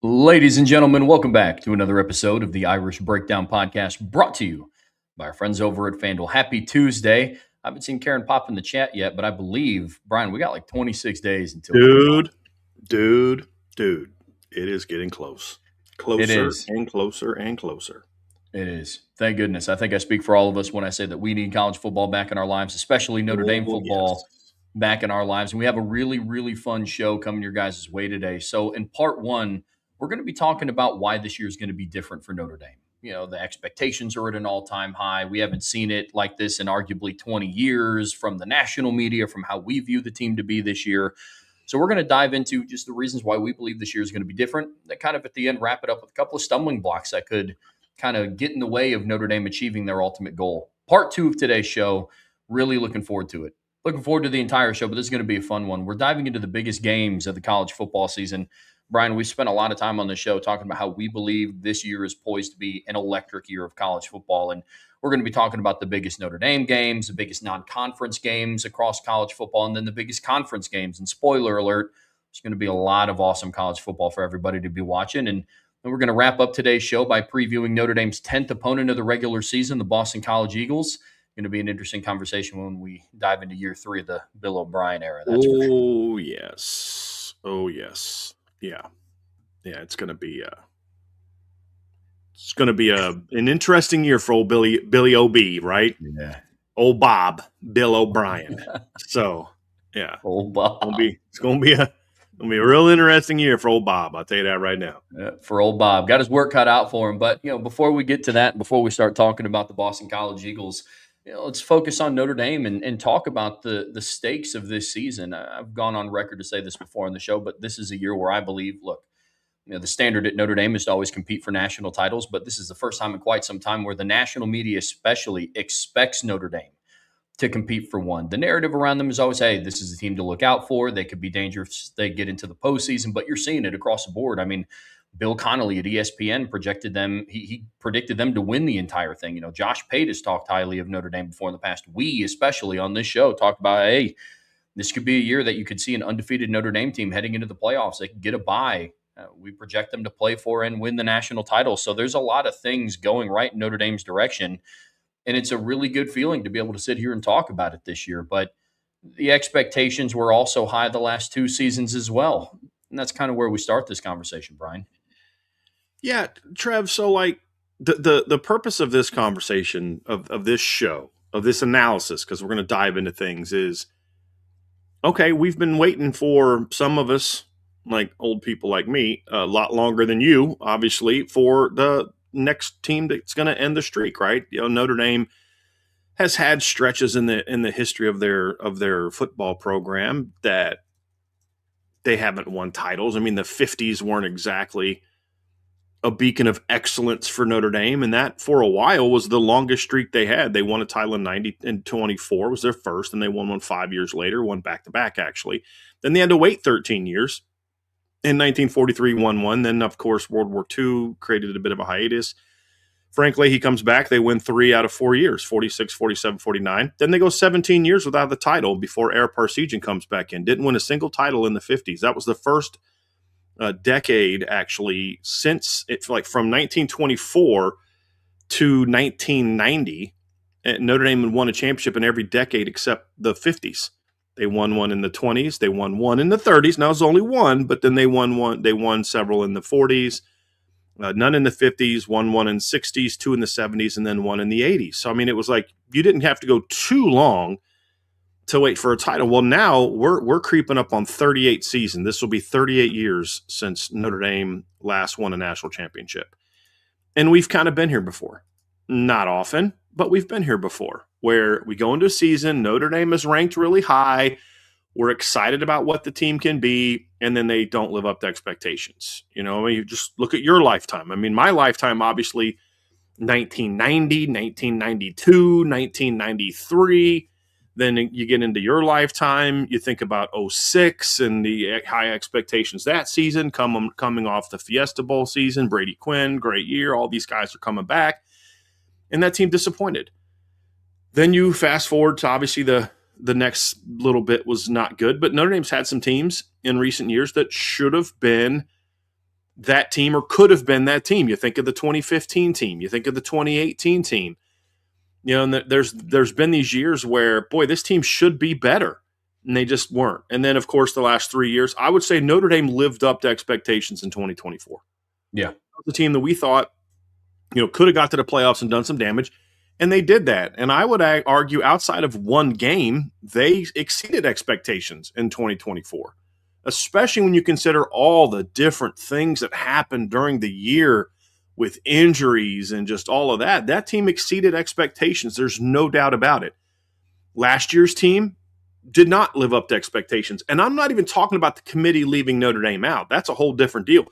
Ladies and gentlemen, welcome back to another episode of the Irish Breakdown Podcast, brought to you by our friends over at FanDuel. Happy Tuesday. I haven't seen Karen pop in the chat yet, but I believe, Brian, we got like 26 days until Dude, it is getting close. It Closer is. and closer and closer. It is. Thank goodness. I think I speak for all of us when I say that we need college football back in our lives, especially Notre Dame football back in our lives. And we have a really, really fun show coming your guys' way today. So in part one, we're going to be talking about why this year is going to be different for Notre Dame. You know, the expectations are at an all-time high. We haven't seen it like this in arguably 20 years from the national media, from how we view the team to be this year. So we're going to dive into just the reasons why we believe this year is going to be different. That kind of at the end, wrap it up with a couple of stumbling blocks that could kind of get in the way of Notre Dame achieving their ultimate goal. Part two of today's show, really looking forward to it. Looking forward to the entire show, but this is going to be a fun one. We're diving into the biggest games of the college football season. Brian, we spent a lot of time on the show talking about how we believe this year is poised to be an electric year of college football. And we're going to be talking about the biggest Notre Dame games, the biggest non-conference games across college football, and then the biggest conference games. And spoiler alert, there's going to be a lot of awesome college football for everybody to be watching. And we're going to wrap up today's show by previewing Notre Dame's 10th opponent of the regular season, the Boston College Eagles. Going to be an interesting conversation when we dive into year three of the Bill O'Brien era. That's for sure. Yes. Oh, yes. Yeah. Yeah, it's going to be an interesting year for old Billy O.B., right? Yeah. Old Bob, Bill O'Brien. So, yeah. Old Bob. It's going to be a real interesting year for old Bob. I'll tell you that right now. For old Bob. Got his work cut out for him. But, before we get to that, before we start talking about the Boston College Eagles, let's focus on Notre Dame and talk about the stakes of this season. I've gone on record to say this before on the show, but this is a year where I believe, look, the standard at Notre Dame is to always compete for national titles, but this is the first time in quite some time where the national media especially expects Notre Dame to compete for one. The narrative around them is always, hey, this is a team to look out for. They could be dangerous if they get into the postseason, but you're seeing it across the board. I mean, Bill Connolly at ESPN projected them. He predicted them to win the entire thing. Josh Pate has talked highly of Notre Dame before in the past. We, especially on this show, talked about, hey, this could be a year that you could see an undefeated Notre Dame team heading into the playoffs. They could get a bye. We project them to play for and win the national title. So there's a lot of things going right in Notre Dame's direction. And it's a really good feeling to be able to sit here and talk about it this year. But the expectations were also high the last two seasons as well. And that's kind of where we start this conversation, Brian. Yeah, Trev, so like the purpose of this conversation, of this show, of this analysis, because we're going to dive into things, is, okay, we've been waiting for, some of us, like old people like me, a lot longer than you, obviously, for the next team that's going to end the streak, right? Notre Dame has had stretches in the history of their football program that they haven't won titles. I mean, the 50s weren't exactly a beacon of excellence for Notre Dame, and that for a while was the longest streak they had. They won a title in 90 and 24 was their first, and they won one 5 years later, one back-to-back actually. Then they had to wait 13 years. In 1943, won one. Then, of course, World War II created a bit of a hiatus. Frankly, he comes back. They win 3 out of 4 years, 46, 47, 49. Then they go 17 years without the title before Air Parsegian comes back in. Didn't win a single title in the 50s. That was the first decade, actually, since it's like from 1924 to 1990. Notre Dame won a championship in every decade except the 50s. They won one in the 20s. They won one in the 30s. Now it was only one, but then they won several in the 40s, none in the 50s, one in the 60s, 2 in the 70s, and then 1 in the 80s. So, I mean, it was like you didn't have to go too long to wait for a title. Well, now we're creeping up on 38 seasons. This will be 38 years since Notre Dame last won a national championship. And we've kind of been here before. Not often, but we've been here before, where we go into a season, Notre Dame is ranked really high, we're excited about what the team can be, and then they don't live up to expectations. You just look at your lifetime. I mean, my lifetime, obviously, 1990, 1992, 1993. Then you get into your lifetime, you think about 06 and the high expectations that season, coming off the Fiesta Bowl season, Brady Quinn, great year, all these guys are coming back, and that team disappointed. Then you fast forward to obviously the the next little bit was not good. But Notre Dame's had some teams in recent years that should have been that team or could have been that team. You think of the 2015 team. You think of the 2018 team. And there's been these years where, boy, this team should be better, and they just weren't. And then, of course, the last 3 years, I would say Notre Dame lived up to expectations in 2024. Yeah. The team that we thought, could have got to the playoffs and done some damage, and they did that. And I would argue outside of one game, they exceeded expectations in 2024, especially when you consider all the different things that happened during the year with injuries and just all of that. That team exceeded expectations. There's no doubt about it. Last year's team did not live up to expectations. And I'm not even talking about the committee leaving Notre Dame out. That's a whole different deal.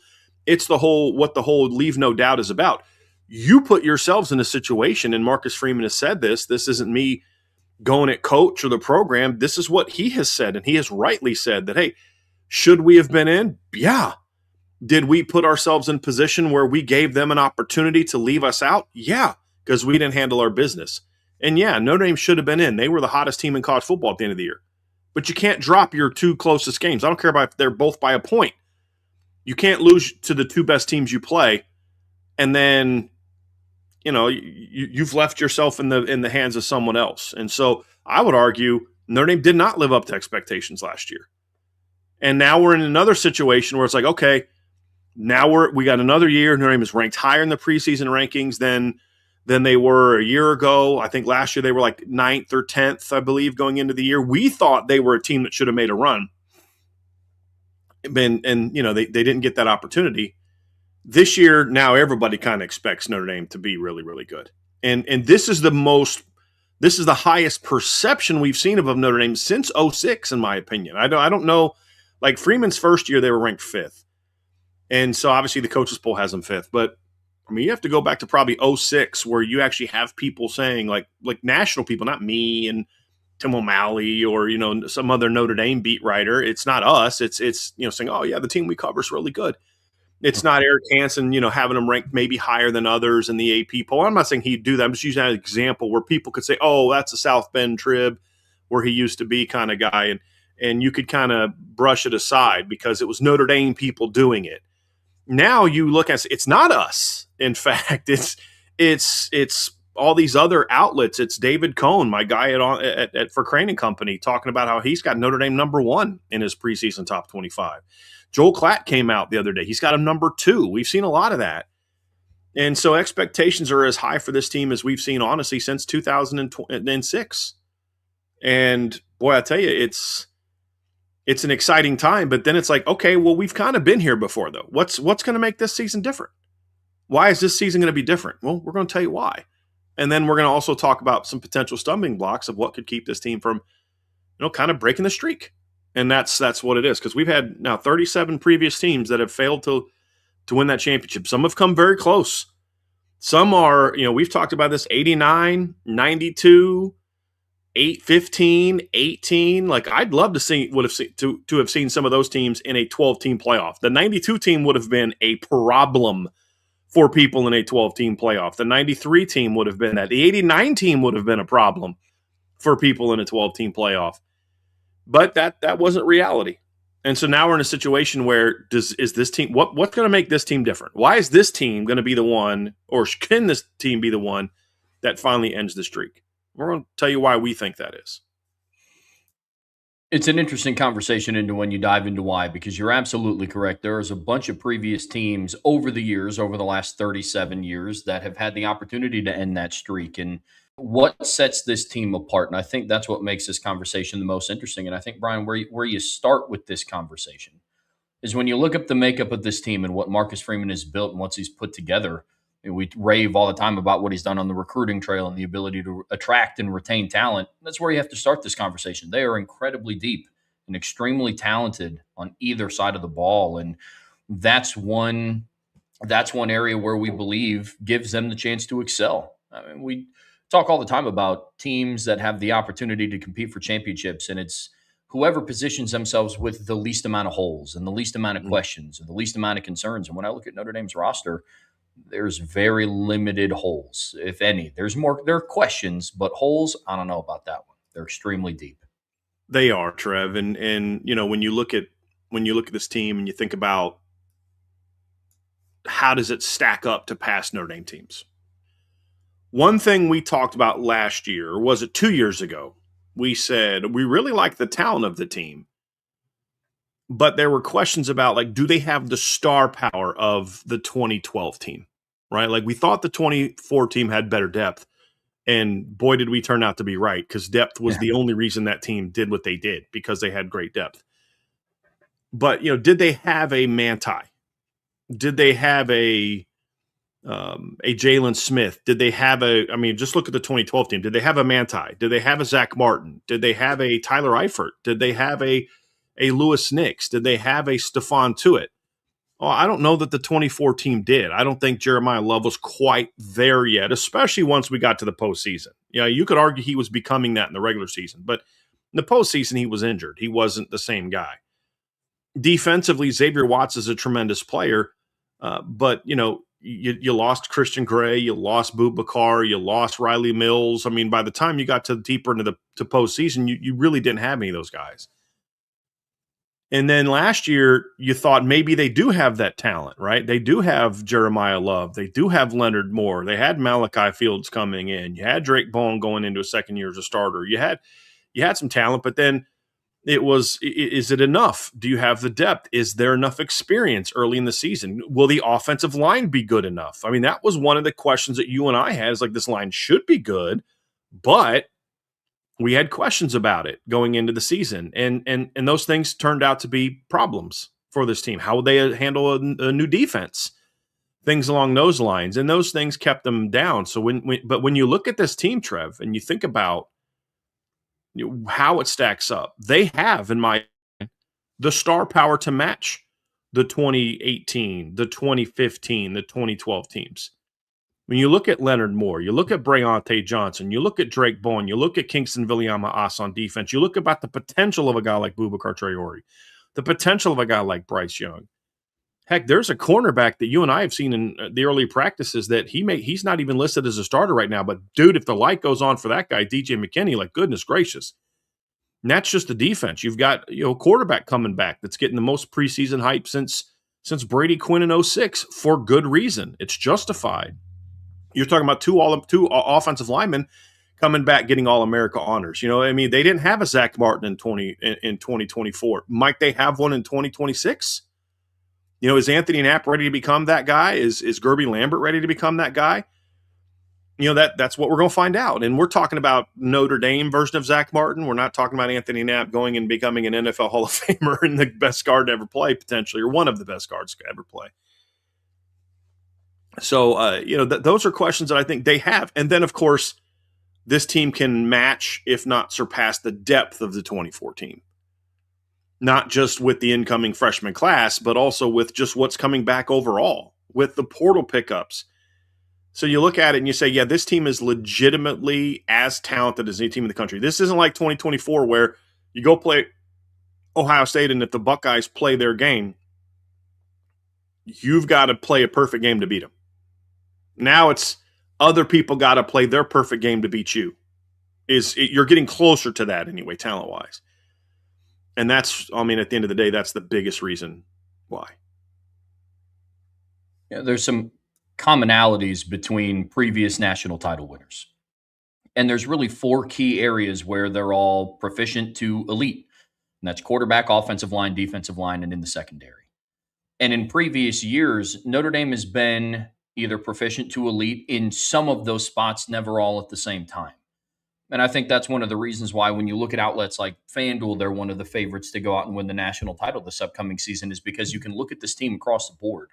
It's what the whole leave no doubt is about. You put yourselves in a situation, and Marcus Freeman has said this isn't me going at coach or the program. This is what he has said, and he has rightly said that, hey, should we have been in? Yeah. Did we put ourselves in a position where we gave them an opportunity to leave us out? Yeah, because we didn't handle our business. And yeah, Notre Dame should have been in. They were the hottest team in college football at the end of the year. But you can't drop your two closest games. I don't care if they're both by a point. You can't lose to the two best teams you play, and then you've left yourself in the hands of someone else. And so I would argue Notre Dame did not live up to expectations last year. And now we're in another situation where it's like, okay, now we got another year. Notre Dame is ranked higher in the preseason rankings than they were a year ago. I think last year they were like 9th or 10th, I believe, going into the year. We thought they were a team that should have made a run. And they didn't get that opportunity. This year, now everybody kind of expects Notre Dame to be really, really good. And this is the highest perception we've seen of Notre Dame since 2006, in my opinion. I don't know. Like Freeman's first year, they were ranked 5th. And so obviously the coaches poll has them 5th. But I mean, you have to go back to probably 2006 where you actually have people saying, like national people, not me and Tim O'Malley or, some other Notre Dame beat writer. It's not us. It's saying, oh, yeah, the team we cover is really good. It's not Eric Hansen, having them ranked maybe higher than others in the AP poll. I'm not saying he'd do that. I'm just using that example where people could say, oh, that's a South Bend Trib where he used to be kind of guy. And you could kind of brush it aside because it was Notre Dame people doing it. Now you look at it's not us. In fact, it's all these other outlets. It's David Cohn, my guy at for Crane and Company, talking about how he's got Notre Dame number 1 in his preseason top 25. Joel Klatt came out the other day. He's got him number 2. We've seen a lot of that. And so expectations are as high for this team as we've seen, honestly, since 2006. And boy, I tell you, it's an exciting time. But then it's like, okay, well, we've kind of been here before, though. What's going to make this season different? Why is this season going to be different? Well, we're going to tell you why. And then we're going to also talk about some potential stumbling blocks of what could keep this team from, kind of breaking the streak. And that's what it is, because we've had now 37 previous teams that have failed to win that championship. Some have come very close. Some are, we've talked about this, 89, 92, 15, 18. Like, I'd love to have seen some of those teams in a 12-team playoff. The 92 team would have been a problem for people in a 12-team playoff. The 93 team would have been that. The 89 team would have been a problem for people in a 12-team playoff. But that wasn't reality. And so now we're in a situation where is this team, what's going to make this team different? Why is this team going to be the one, or can this team be the one that finally ends the streak? We're going to tell you why we think that is. It's an interesting conversation into when you dive into why, because you're absolutely correct. There is a bunch of previous teams over the last 37 years, that have had the opportunity to end that streak. And what sets this team apart? And I think that's what makes this conversation the most interesting. And I think, Brian, where you start with this conversation is when you look up the makeup of this team and what Marcus Freeman has built and what he's put together. We rave all the time about what he's done on the recruiting trail and the ability to attract and retain talent. That's where you have to start this conversation. They are incredibly deep and extremely talented on either side of the ball. And that's one area where we believe gives them the chance to excel. I mean, we talk all the time about teams that have the opportunity to compete for championships, and it's whoever positions themselves with the least amount of holes and the least amount of questions and the least amount of concerns. And when I look at Notre Dame's roster, there's very limited holes, if any. There are questions, but holes, I don't know about that one. They're extremely deep. They are, Trev, and when you look at this team and you think about how does it stack up to past Notre Dame teams. One thing we talked about last year, or was it 2 years ago? We said we really like the talent of the team, but there were questions about, like, do they have the star power of the 2012 team, right? Like, we thought the 24 team had better depth, and boy, did we turn out to be right, because depth was the only reason that team did what they did, because they had great depth. But, did they have a Manti? Did they have a Jalen Smith? Did they have just look at the 2012 team. Did they have a Manti? Did they have a Zach Martin? Did they have a Tyler Eifert? Did they have a Lewis Nix? Did they have a Stephon Tuitt? Oh, I don't know that the 24 team did. I don't think Jeremiah Love was quite there yet, especially once we got to the postseason. You could argue he was becoming that in the regular season, but in the postseason, he was injured. He wasn't the same guy. Defensively, Xavier Watts is a tremendous player, but you lost Christian Gray, you lost Boubacar, you lost Riley Mills. I mean, by the time you got to deeper into the postseason, you really didn't have any of those guys. And then last year, you thought maybe they do have that talent, right? They do have Jeremiah Love. They do have Leonard Moore. They had Malachi Fields coming in. You had Drake Bone going into a second year as a starter. You had some talent, but then it was, is it enough? Do you have the depth? Is there enough experience early in the season? Will the offensive line be good enough? I mean, that was one of the questions that you and I had, is like, this line should be good, but we had questions about it going into the season. And those things turned out to be problems for this team. How would they handle a new defense? Things along those lines. And those things kept them down. So when you look at this team, Trev, and you think about how it stacks up, they have, in my opinion, the star power to match the 2018, the 2015, the 2012 teams. When you look at Leonard Moore, you look at Brayante Johnson, you look at Drake Bowen, you look at Kingston Viliama-As on defense, you look about the potential of a guy like Boubacar Traore, the potential of a guy like Bryce Young. Heck, there's a cornerback that you and I have seen in the early practices that he's not even listed as a starter right now. But, dude, if the light goes on for that guy, DJ McKinney, like, goodness gracious. And that's just the defense. You've got a quarterback coming back that's getting the most preseason hype since Brady Quinn in 2006, for good reason. It's justified. You're talking about two offensive linemen coming back, getting All-America honors. They didn't have a Zach Martin in 2024. Might they have one in 2026? Is Anthony Knapp ready to become that guy? Is Gerby Lambert ready to become that guy? That's what we're going to find out. And we're talking about Notre Dame version of Zach Martin. We're not talking about Anthony Knapp going and becoming an NFL Hall of Famer and the best guard to ever play, potentially, or one of the best guards to ever play. So, those are questions that I think they have. And then, of course, this team can match, if not surpass, the depth of the 24 team. Not just with the incoming freshman class, but also with just what's coming back overall, with the portal pickups. So you look at it and you say, yeah, this team is legitimately as talented as any team in the country. This isn't like 2024 where you go play Ohio State, and if the Buckeyes play their game, you've got to play a perfect game to beat them. Now it's other people got to play their perfect game to beat you. You're getting closer to that anyway, talent-wise. And that's, at the end of the day, that's the biggest reason why. Yeah, there's some commonalities between previous national title winners. And there's really 4 key areas where they're all proficient to elite. And that's quarterback, offensive line, defensive line, and in the secondary. And in previous years, Notre Dame has been either proficient to elite in some of those spots, never all at the same time. And I think that's one of the reasons why, when you look at outlets like FanDuel, they're one of the favorites to go out and win the national title this upcoming season, is because you can look at this team across the board.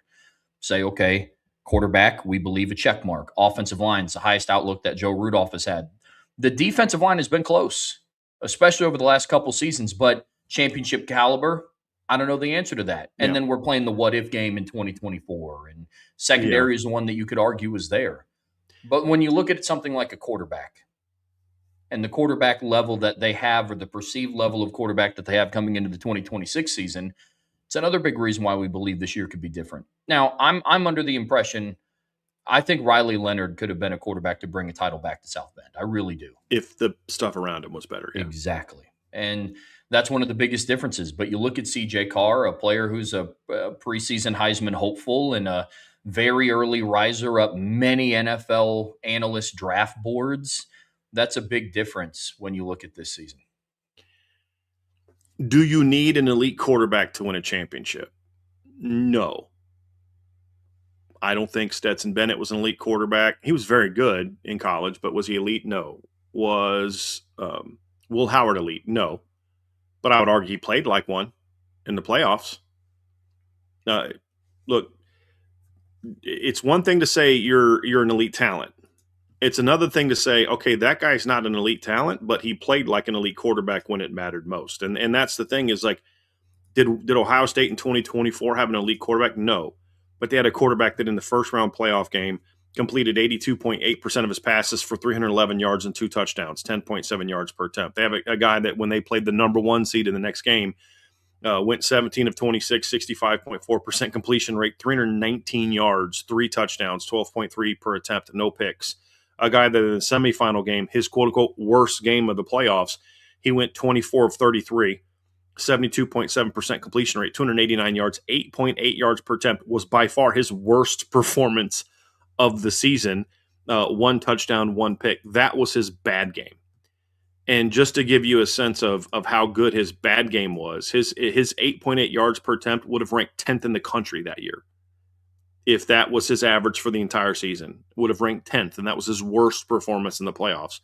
Say, okay, quarterback, we believe a check mark. Offensive line is the highest outlook that Joe Rudolph has had. The defensive line has been close, especially over the last couple seasons, but championship caliber, I don't know the answer to that. And then we're playing the what-if game in 2024, and secondary is the one that you could argue is there. But when you look at something like a quarterback and the quarterback level that they have, or the perceived level of quarterback that they have coming into the 2026 season, it's another big reason why we believe this year could be different. Now, I'm under the impression, I think Riley Leonard could have been a quarterback to bring a title back to South Bend. I really do. If the stuff around him was better. Yeah. Exactly. And that's one of the biggest differences. But you look at CJ Carr, a player who's a preseason Heisman hopeful and a very early riser up many NFL analyst draft boards. That's a big difference when you look at this season. Do you need an elite quarterback to win a championship? No. I don't think Stetson Bennett was an elite quarterback. He was very good in college, but was he elite? No. Was Will Howard elite? No. But I would argue he played like one in the playoffs. Look, it's one thing to say you're an elite talent. It's another thing to say, okay, that guy's not an elite talent, but he played like an elite quarterback when it mattered most. And that's the thing is like, did Ohio State in 2024 have an elite quarterback? No. But they had a quarterback that in the first round playoff game completed 82.8% of his passes for 311 yards and 2 touchdowns, 10.7 yards per attempt. They have a guy that when they played the number 1 seed in the next game, went 17 of 26, 65.4% completion rate, 319 yards, 3 touchdowns, 12.3 per attempt, no picks. A guy that in the semifinal game, his quote-unquote worst game of the playoffs, he went 24 of 33, 72.7% completion rate, 289 yards, 8.8 yards per attempt, was by far his worst performance of the season. 1 touchdown, 1 pick. That was his bad game. And just to give you a sense of how good his bad game was, his 8.8 yards per attempt would have ranked 10th in the country that year. If that was his average for the entire season, would have ranked 10th, and that was his worst performance in the playoffs.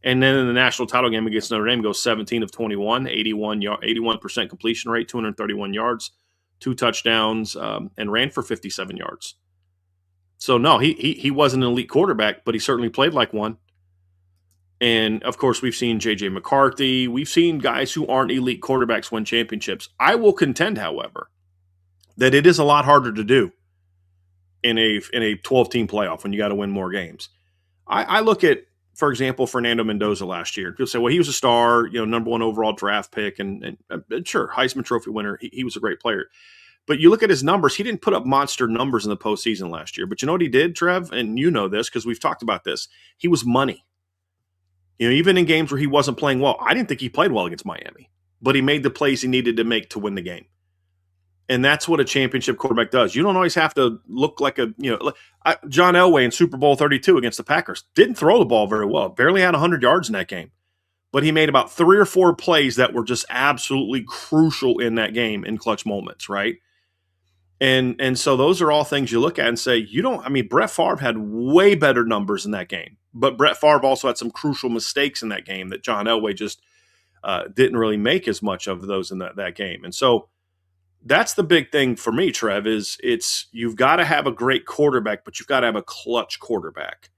And then in the national title game against Notre Dame, goes 17 of 21, 81% completion rate, 231 yards, 2 touchdowns, and ran for 57 yards. So no, he wasn't an elite quarterback, but he certainly played like one. And of course, we've seen J.J. McCarthy. We've seen guys who aren't elite quarterbacks win championships. I will contend, however, that it is a lot harder to do in a 12-team playoff when you got to win more games. I look at, for example, Fernando Mendoza last year. People say, well, he was a star, number 1 overall draft pick, and sure, Heisman Trophy winner. He was a great player. But you look at his numbers, he didn't put up monster numbers in the postseason last year. But you know what he did, Trev? And you know this because we've talked about this. He was money. Even in games where he wasn't playing well, I didn't think he played well against Miami, but he made the plays he needed to make to win the game. And that's what a championship quarterback does. You don't always have to look like John Elway in Super Bowl 32 against the Packers didn't throw the ball very well, barely had 100 yards in that game, but he made about 3 or 4 plays that were just absolutely crucial in that game in clutch moments, right? And so those are all things you look at and say, Brett Favre had way better numbers in that game, but Brett Favre also had some crucial mistakes in that game that John Elway just didn't really make as much of those in that game. And so that's the big thing for me, Trev, is you've got to have a great quarterback, but you've got to have a clutch quarterback.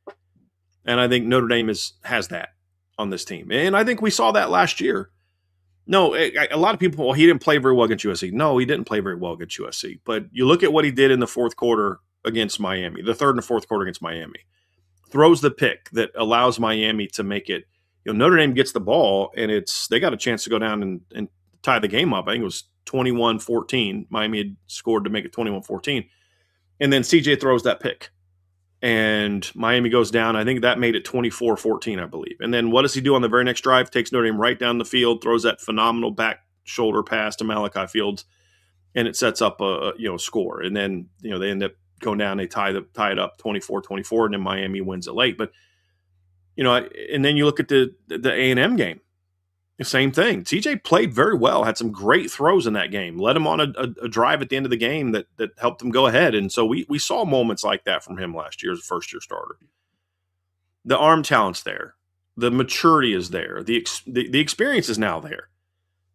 And I think Notre Dame has that on this team. And I think we saw that last year. No, a lot of people, well, he didn't play very well against USC. No, he didn't play very well against USC. But you look at what he did in the fourth quarter against Miami, the third and fourth quarter against Miami. Throws the pick that allows Miami to make it. Notre Dame gets the ball, and they got a chance to go down and tie the game up. I think it was 21-14. Miami had scored to make it 21-14. And then CJ throws that pick. And Miami goes down. I think that made it 24-14, I believe. And then what does he do on the very next drive? Takes Notre Dame right down the field, throws that phenomenal back shoulder pass to Malachi Fields, and it sets up a score. And then they end up going down. They tie it up 24-24, and then Miami wins it late. But and then you look at the A&M game. The same thing. CJ played very well, had some great throws in that game, led him on a drive at the end of the game that helped him go ahead. And so we saw moments like that from him last year as a first-year starter. The arm talent's there. The maturity is there. The experience is now there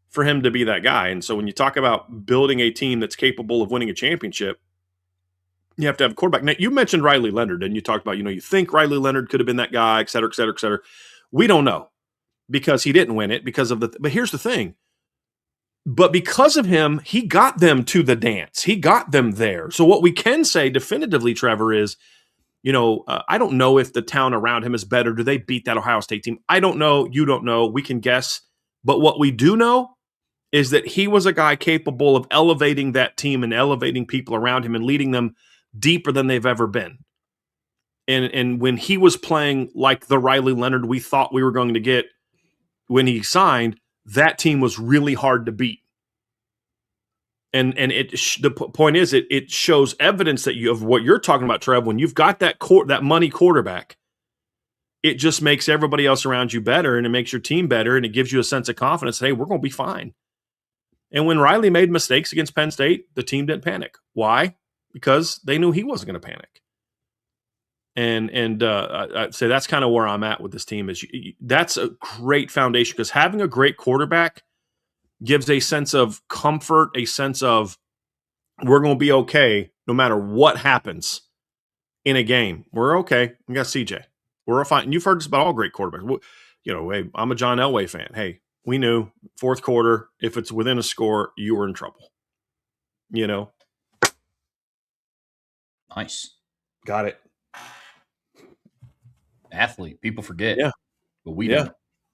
for him to be that guy. And so when you talk about building a team that's capable of winning a championship, you have to have a quarterback. Now, you mentioned Riley Leonard, and you talked about, you think Riley Leonard could have been that guy, et cetera, et cetera, et cetera. We don't know. Because he didn't win it but here's the thing. But because of him, he got them to the dance. He got them there. So what we can say definitively, Trevor, is, I don't know if the town around him is better. Do they beat that Ohio State team? I don't know. You don't know. We can guess. But what we do know is that he was a guy capable of elevating that team and elevating people around him and leading them deeper than they've ever been. And when he was playing like the Riley Leonard we thought we were going to get, when he signed, that team was really hard to beat. And the point is, it shows evidence that you of what you're talking about, Trev. When you've got that money quarterback, it just makes everybody else around you better, and it makes your team better, and it gives you a sense of confidence. Hey, we're going to be fine. And when Riley made mistakes against Penn State, the team didn't panic. Why? Because they knew he wasn't going to panic. And I'd say that's kind of where I'm at with this team. That's a great foundation, because having a great quarterback gives a sense of comfort, a sense of we're going to be okay no matter what happens in a game. We're okay. We got CJ. We're fine. And you've heard this about all great quarterbacks. Hey, I'm a John Elway fan. Hey, we knew fourth quarter, if it's within a score, you were in trouble. Nice. Got it. Athlete. People forget. Yeah. But we don't.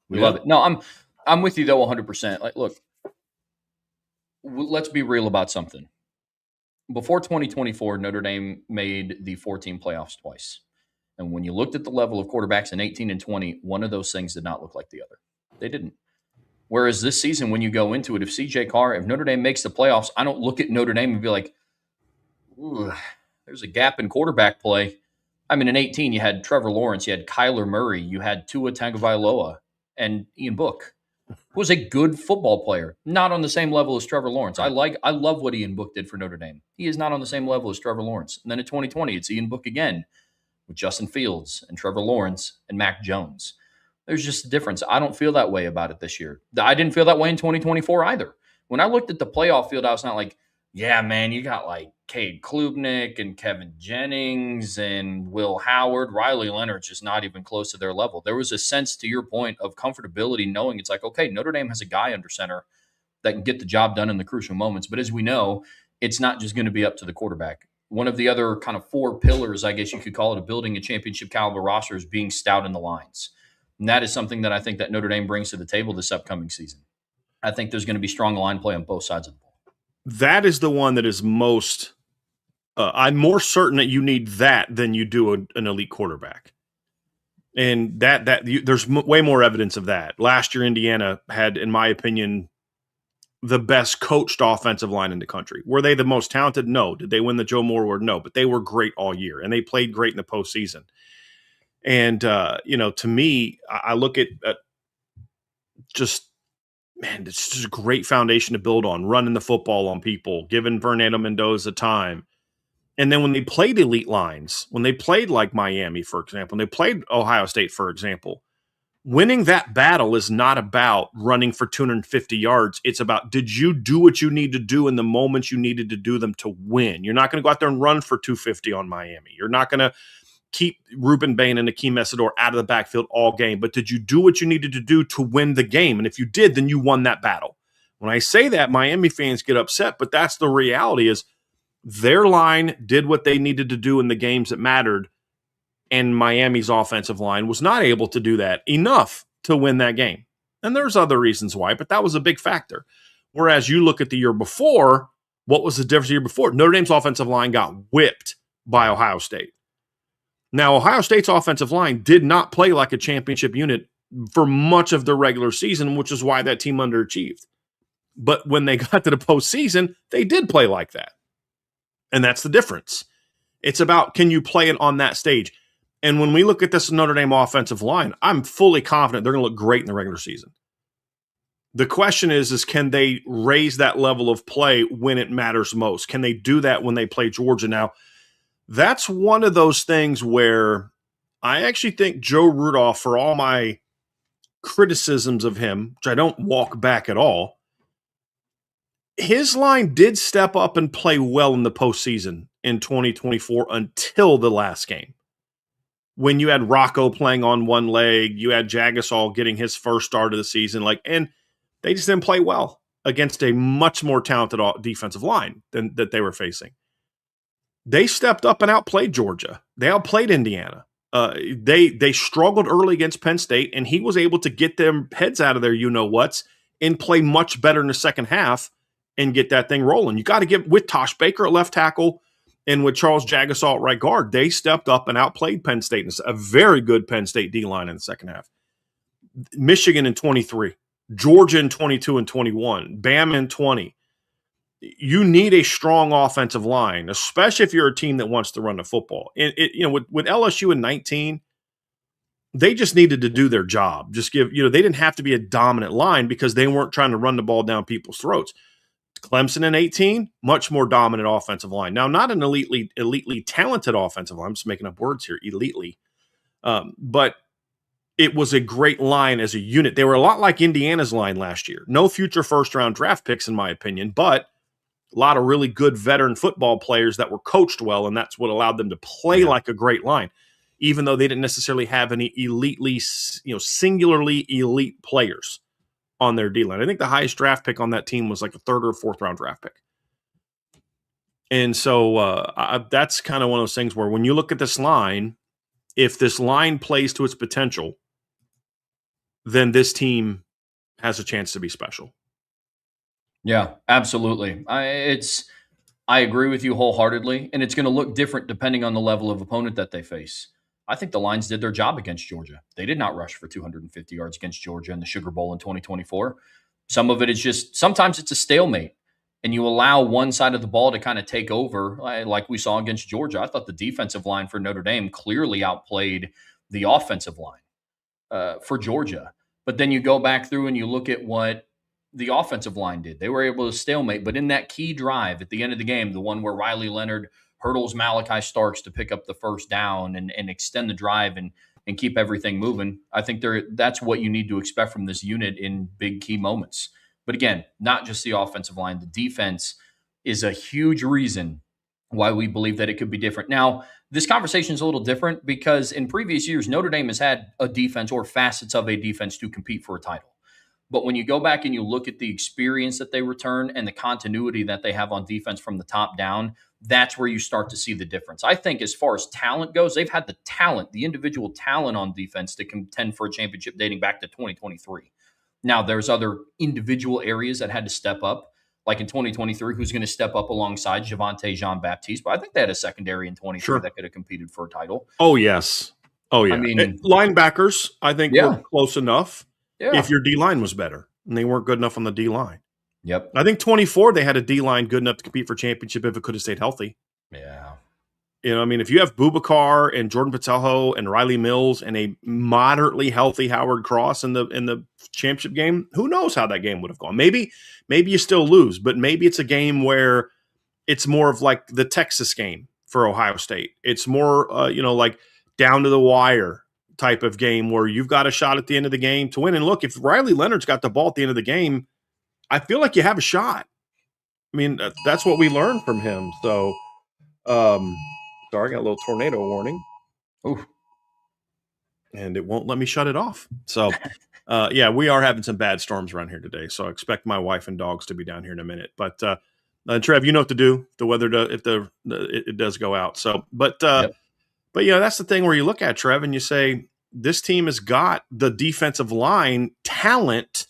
We love it. No, I'm with you though 100%. Like, look, let's be real about something. Before 2024, Notre Dame made the 14 playoffs twice. And when you looked at the level of quarterbacks in 18 and 20, one of those things did not look like the other. They didn't. Whereas this season, when you go into it, if Notre Dame makes the playoffs, I don't look at Notre Dame and be like, there's a gap in quarterback play. I mean, in 18, you had Trevor Lawrence, you had Kyler Murray, you had Tua Tagovailoa, and Ian Book, who was a good football player, not on the same level as Trevor Lawrence. I love what Ian Book did for Notre Dame. He is not on the same level as Trevor Lawrence. And then in 2020, it's Ian Book again with Justin Fields and Trevor Lawrence and Mac Jones. There's just a difference. I don't feel that way about it this year. I didn't feel that way in 2024 either. When I looked at the playoff field, I was not like, yeah, man, you got like Cade Klubnik and Kevin Jennings and Will Howard. Riley Leonard's just not even close to their level. There was a sense, to your point, of comfortability knowing it's like, okay, Notre Dame has a guy under center that can get the job done in the crucial moments. But as we know, it's not just going to be up to the quarterback. One of the other kind of four pillars, I guess you could call it, of building a championship caliber roster is being stout in the lines. And that is something that I think that Notre Dame brings to the table this upcoming season. I think there's going to be strong line play on both sides of the ball. That is the one that is most I'm more certain that you need that than you do an elite quarterback. And there's way more evidence of that. Last year, Indiana had, in my opinion, the best coached offensive line in the country. Were they the most talented? No. Did they win the Joe Moore Award? No. But they were great all year, and they played great in the postseason. And, to me, I look at just, man, it's just a great foundation to build on, running the football on people, giving Fernando Mendoza time. And then when they played elite lines, when they played like Miami, for example, when they played Ohio State, for example, winning that battle is not about running for 250 yards. It's about, did you do what you need to do in the moments you needed to do them to win? You're not going to go out there and run for 250 on Miami. You're not going to keep Ruben Bain and Akeem Messidor out of the backfield all game. But did you do what you needed to do to win the game? And if you did, then you won that battle. When I say that, Miami fans get upset, but that's the reality is, their line did what they needed to do in the games that mattered, and Miami's offensive line was not able to do that enough to win that game. And there's other reasons why, but that was a big factor. Whereas you look at the year before, what was the difference the year before? Notre Dame's offensive line got whipped by Ohio State. Now, Ohio State's offensive line did not play like a championship unit for much of the regular season, which is why that team underachieved. But when they got to the postseason, they did play like that. And that's the difference. It's about, can you play it on that stage? And when we look at this Notre Dame offensive line, I'm fully confident they're going to look great in the regular season. The question is can they raise that level of play when it matters most? Can they do that when they play Georgia? Now, that's one of those things where I actually think Joe Rudolph, for all my criticisms of him, which I don't walk back at all, his line did step up and play well in the postseason in 2024 until the last game. When you had Rocco playing on one leg, you had Jagasol getting his first start of the season, and they just didn't play well against a much more talented defensive line than that they were facing. They stepped up and outplayed Georgia. They outplayed Indiana. They struggled early against Penn State, and he was able to get them heads out of their you-know-whats and play much better in the second half and get that thing rolling. You got to get with Tosh Baker at left tackle and with Charles Jagasol at right guard. They stepped up and outplayed Penn State. A very good Penn State D-line in the second half. Michigan in 23. Georgia in 22 and 21, Bama in 20. You need a strong offensive line, especially if you're a team that wants to run the football. With LSU in 19, they just needed to do their job. They didn't have to be a dominant line because they weren't trying to run the ball down people's throats. Clemson in 18, much more dominant offensive line. Now, not an elitely talented offensive line. I'm just making up words here, elitely. But it was a great line as a unit. They were a lot like Indiana's line last year. No future first-round draft picks, in my opinion, but a lot of really good veteran football players that were coached well, and that's what allowed them to play like a great line, even though they didn't necessarily have any singularly elite players on their D-line. I think the highest draft pick on that team was like a third or fourth round draft pick. And so that's kind of one of those things where when you look at this line, if this line plays to its potential, then this team has a chance to be special. Yeah, absolutely. I agree with you wholeheartedly, and it's going to look different depending on the level of opponent that they face. I think the Lions did their job against Georgia. They did not rush for 250 yards against Georgia in the Sugar Bowl in 2024. Some of it is just sometimes it's a stalemate, and you allow one side of the ball to kind of take over, like we saw against Georgia. I thought the defensive line for Notre Dame clearly outplayed the offensive line for Georgia. But then you go back through and you look at what the offensive line did. They were able to stalemate, but in that key drive at the end of the game, the one where Riley Leonard hurdles Malachi Starks to pick up the first down and extend the drive and keep everything moving, I think that's what you need to expect from this unit in big key moments. But again, not just the offensive line. The defense is a huge reason why we believe that it could be different. Now, this conversation is a little different because in previous years, Notre Dame has had a defense or facets of a defense to compete for a title. But when you go back and you look at the experience that they return and the continuity that they have on defense from the top down, that's where you start to see the difference. I think as far as talent goes, they've had the talent, the individual talent on defense to contend for a championship dating back to 2023. Now, there's other individual areas that had to step up, like in 2023, who's going to step up alongside Javonte Jean-Baptiste. But I think they had a secondary in 23 that could have competed for a title. Oh, yes. Oh, yeah. I mean, linebackers, I think, were close enough. Yeah. If your D-line was better, and they weren't good enough on the D-line. Yep. I think 24, they had a D-line good enough to compete for championship if it could have stayed healthy. Yeah. If you have Boubacar and Jordan Patelho and Riley Mills and a moderately healthy Howard Cross in the championship game, who knows how that game would have gone? Maybe you still lose, but maybe it's a game where it's more of like the Texas game for Ohio State. It's more, like down to the wire type of game where you've got a shot at the end of the game to win. And look, if Riley Leonard's got the ball at the end of the game, I feel like you have a shot. I mean, that's what we learned from him. So, sorry, I got a little tornado warning. Ooh. And it won't let me shut it off. So, we are having some bad storms around here today. So I expect my wife and dogs to be down here in a minute. But Trev, you know what to do. The weather, it does go out. So, but that's the thing where you look at Trev and you say this team has got the defensive line talent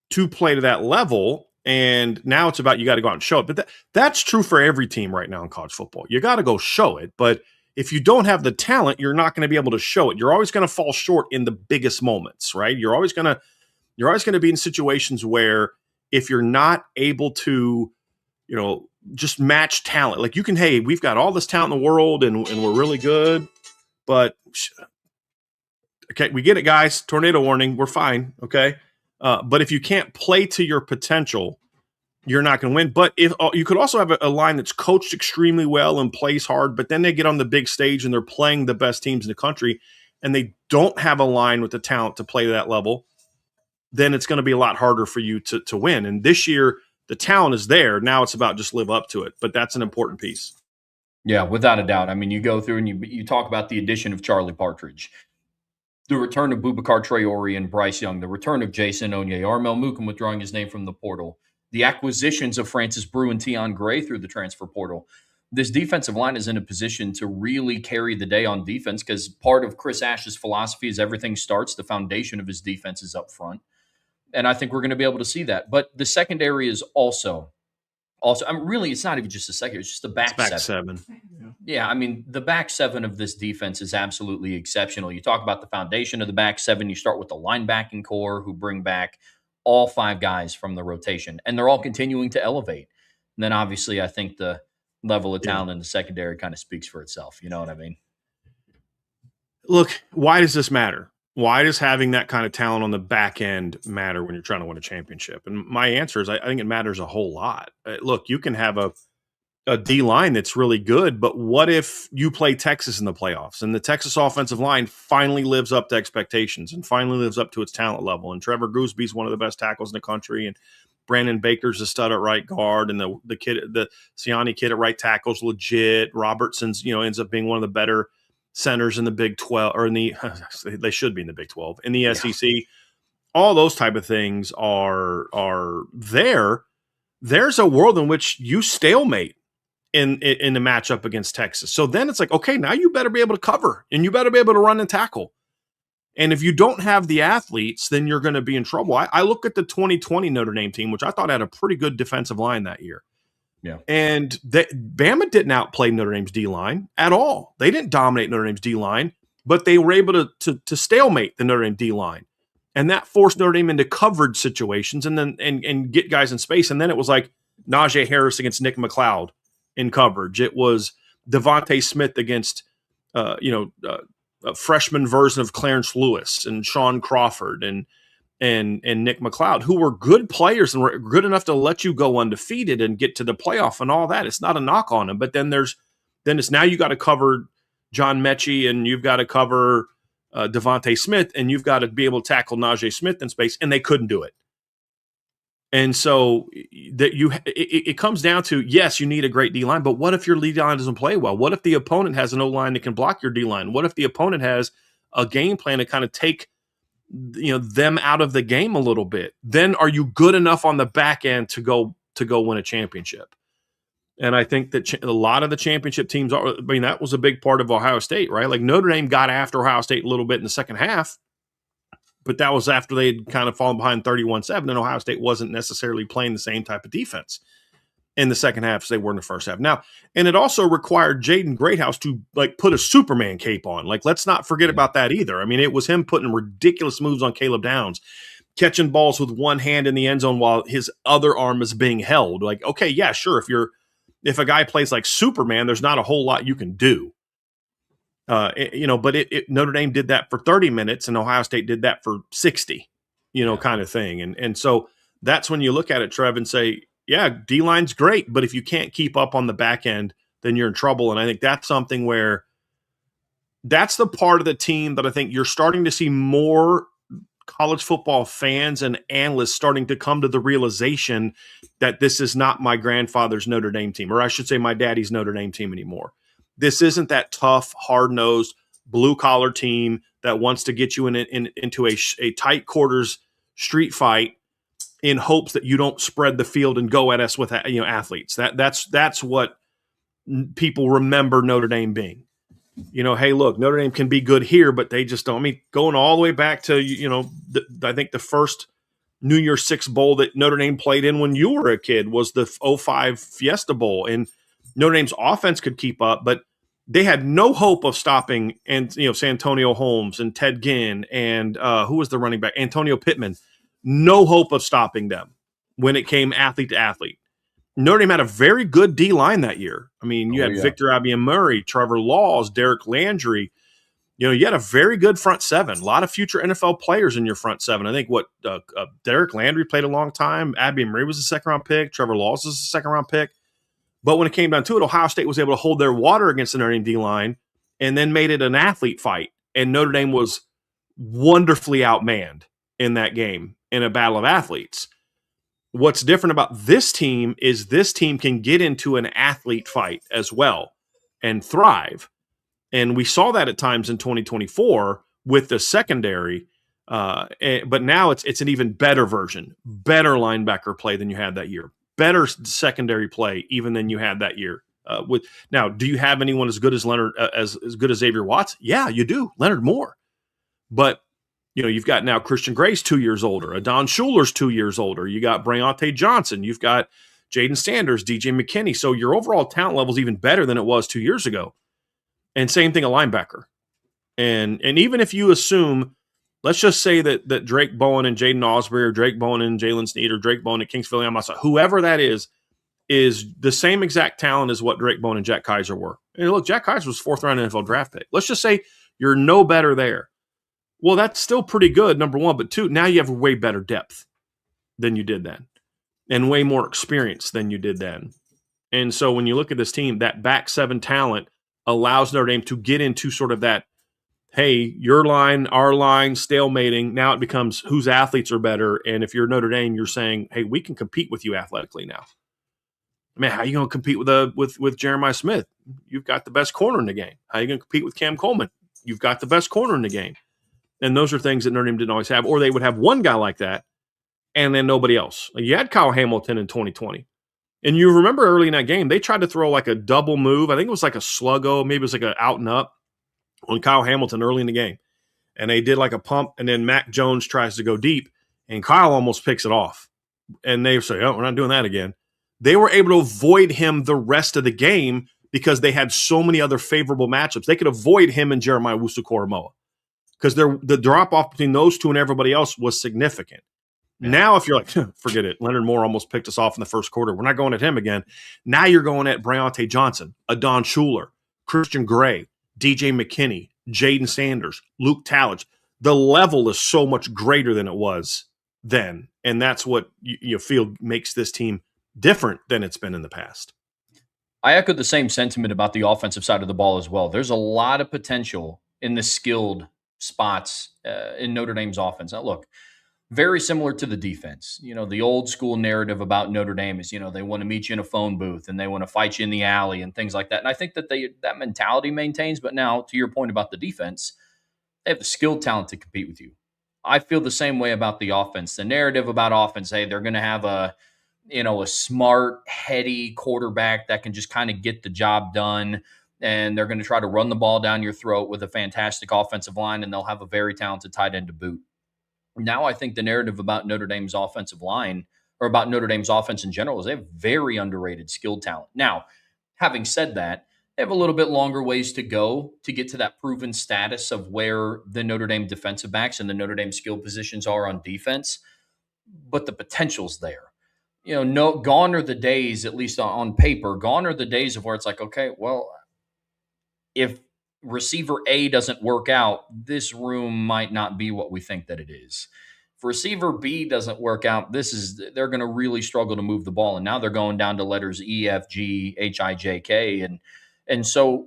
to play to that level. And now it's about you got to go out and show it. But that's true for every team right now in college football. You got to go show it. But if you don't have the talent, you're not going to be able to show it. You're always going to fall short in the biggest moments, right? You're always going to be in situations where if you're not able to, just match talent, like we've got all this talent in the world and we're really good, but okay, we get it, guys. Tornado warning. We're fine. Okay. But if you can't play to your potential, you're not going to win. But if you could also have a line that's coached extremely well and plays hard, but then they get on the big stage and they're playing the best teams in the country and they don't have a line with the talent to play to that level, then it's going to be a lot harder for you to win. And this year, the talent is there. Now it's about just live up to it. But that's an important piece. Yeah, without a doubt. I mean, you go through and you talk about the addition of Charlie Partridge, the return of Boubacar Traore and Bryce Young, the return of Jason Onye, Armel Mukam withdrawing his name from the portal, the acquisitions of Francis Brew and Tion Gray through the transfer portal. This defensive line is in a position to really carry the day on defense because part of Chris Ash's philosophy is everything starts. The foundation of his defense is up front. And I think we're going to be able to see that. But the secondary is also, I mean, really, it's not even just a secondary. It's just the back seven. Yeah, I mean, the back seven of this defense is absolutely exceptional. You talk about the foundation of the back seven, you start with the linebacking core who bring back all five guys from the rotation, and they're all continuing to elevate. And then obviously, I think the level of Yeah. talent in the secondary kind of speaks for itself. You know what I mean? Look, why does this matter? Why does having that kind of talent on the back end matter when you're trying to win a championship? And my answer is I think it matters a whole lot. Look, you can have a D line that's really good, but what if you play Texas in the playoffs and the Texas offensive line finally lives up to expectations and finally lives up to its talent level? And Trevor Goosby's one of the best tackles in the country, and Brandon Baker's a stud at right guard, and the Siani kid at right tackle's legit. Robertson's ends up being one of the better centers in the Big 12, or in the they should be in the Big 12 in the Yeah. SEC. All those type of things are there. There's a world in which you stalemate in the matchup against Texas. So then it's like, okay, now you better be able to cover and you better be able to run and tackle. And if you don't have the athletes, then you're going to be in trouble. I look at the 2020 Notre Dame team, which I thought had a pretty good defensive line that year. Yeah. And Bama didn't outplay Notre Dame's D line at all. They didn't dominate Notre Dame's D line, but they were able to stalemate the Notre Dame D line. And that forced Notre Dame into coverage situations and get guys in space. And then it was like Najee Harris against Nick McLeod in coverage. It was Devontae Smith against a freshman version of Clarence Lewis and Sean Crawford and Nick McLeod, who were good players and were good enough to let you go undefeated and get to the playoff and all that. It's not a knock on them, but then it's now you got to cover John Mechie and you've got to cover Devontae Smith and you've got to be able to tackle Najee Smith in space, and they couldn't do it. And so it comes down to, yes, you need a great D-line, but what if your lead line doesn't play well? What if the opponent has an O-line that can block your D-line? What if the opponent has a game plan to kind of take them out of the game a little bit? Then are you good enough on the back end to go win a championship? And I think that a lot of the championship teams are. I mean, that was a big part of Ohio State, right? Like Notre Dame got after Ohio State a little bit in the second half, but that was after they had kind of fallen behind 31-7, and Ohio State wasn't necessarily playing the same type of defense in the second half as they were in the first half. Now, and it also required Jaden Greathouse to like put a Superman cape on. Like, let's not forget about that either. I mean, it was him putting ridiculous moves on Caleb Downs, catching balls with one hand in the end zone while his other arm is being held. Like, okay, yeah, sure. If a guy plays like Superman, there's not a whole lot you can do. But Notre Dame did that for 30 minutes and Ohio State did that for 60, kind of thing. And so that's when you look at it, Trev, and say, yeah, D-line's great, but if you can't keep up on the back end, then you're in trouble. And I think that's something where that's the part of the team that I think you're starting to see more college football fans and analysts starting to come to the realization that this is not my grandfather's Notre Dame team, or I should say my daddy's Notre Dame team anymore. This isn't that tough, hard-nosed, blue-collar team that wants to get you into a tight quarters street fight in hopes that you don't spread the field and go at us with athletes. That's what people remember Notre Dame being. Hey, look, Notre Dame can be good here, but they just don't. I mean, going all the way back to I think the first New Year's Six Bowl that Notre Dame played in when you were a kid was the 05 Fiesta Bowl, and Notre Dame's offense could keep up, but they had no hope of stopping Santonio Holmes and Ted Ginn and who was the running back? Antonio Pittman. No hope of stopping them when it came athlete to athlete. Notre Dame had a very good D-line that year. I mean, you had Victor Abiamuri, Trevor Laws, Derek Landry. You had a very good front seven. A lot of future NFL players in your front seven. I think Derek Landry played a long time. Abiamuri was a second-round pick. Trevor Laws was a second-round pick. But when it came down to it, Ohio State was able to hold their water against the Notre Dame D-line and then made it an athlete fight. And Notre Dame was wonderfully outmanned in that game in a battle of athletes. What's different about this team is this team can get into an athlete fight as well and thrive. And we saw that at times in 2024 with the secondary. But now it's an even better version, better linebacker play than you had that year, better secondary play even than you had that year. Now, do you have anyone as good as Leonard, as good as Xavier Watts? Yeah, you do. Leonard Moore. But you've got now Christian Grace 2 years older. Adon Schuler's 2 years older. You got Brayante Johnson. You've got Jaden Sanders, DJ McKinney. So your overall talent level is even better than it was 2 years ago. And same thing, a linebacker. And even if you assume, let's just say that Drake Bowen and Jaden Osbury, or Drake Bowen and Jalen Sneed, or Drake Bowen and Kingsville Amasa, whoever that is the same exact talent as what Drake Bowen and Jack Kaiser were. And look, Jack Kaiser was 4th round NFL draft pick. Let's just say you're no better there. Well, that's still pretty good, number one. But 2, now you have way better depth than you did then, and way more experience than you did then. And so when you look at this team, that back 7 talent allows Notre Dame to get into sort of that, hey, your line, our line, stalemating. Now it becomes whose athletes are better. And if you're Notre Dame, you're saying, hey, we can compete with you athletically now. I mean, how are you going to compete with Jeremiah Smith? You've got the best corner in the game. How are you going to compete with Cam Coleman? You've got the best corner in the game. And those are things that Notre Dame didn't always have. Or they would have one guy like that and then nobody else. Like, you had Kyle Hamilton in 2020. And you remember early in that game, they tried to throw like a double move. I think it was like a sluggo. Maybe it was like an out and up on Kyle Hamilton early in the game. And they did like a pump, and then Mac Jones tries to go deep, and Kyle almost picks it off. And they say, oh, we're not doing that again. They were able to avoid him the rest of the game because they had so many other favorable matchups. They could avoid him and Jeremiah Wusu-Koramoah because the drop-off between those two and everybody else was significant. Yeah. Now, if you're like, forget it, Leonard Moore almost picked us off in the first quarter, we're not going at him again. Now you're going at Bryante Johnson, Adon Schuler, Christian Gray, DJ McKinney, Jaden Sanders, Luke Talmadge. The level is so much greater than it was then, and that's what you feel makes this team different than it's been in the past. I echo the same sentiment about the offensive side of the ball as well. There's a lot of potential in the skilled spots in Notre Dame's offense. Now, look, very similar to the defense. You know, the old school narrative about Notre Dame is, they want to meet you in a phone booth and they want to fight you in the alley and things like that. And I think that that mentality maintains. But now, to your point about the defense, they have the skilled talent to compete with you. I feel the same way about the offense. The narrative about offense, hey, they're going to have a smart, heady quarterback that can just kind of get the job done. And they're going to try to run the ball down your throat with a fantastic offensive line, and they'll have a very talented tight end to boot. Now I think the narrative about Notre Dame's offensive line, or about Notre Dame's offense in general, is they have very underrated skilled talent. Now, having said that, they have a little bit longer ways to go to get to that proven status of where the Notre Dame defensive backs and the Notre Dame skill positions are on defense, but the potential's there. Gone are the days, at least on paper, gone are the days of where it's like, okay, well, if receiver A doesn't work out, this room might not be what we think that it is. If receiver B doesn't work out, they're going to really struggle to move the ball. And now they're going down to letters E, F, G, H, I, J, K. And so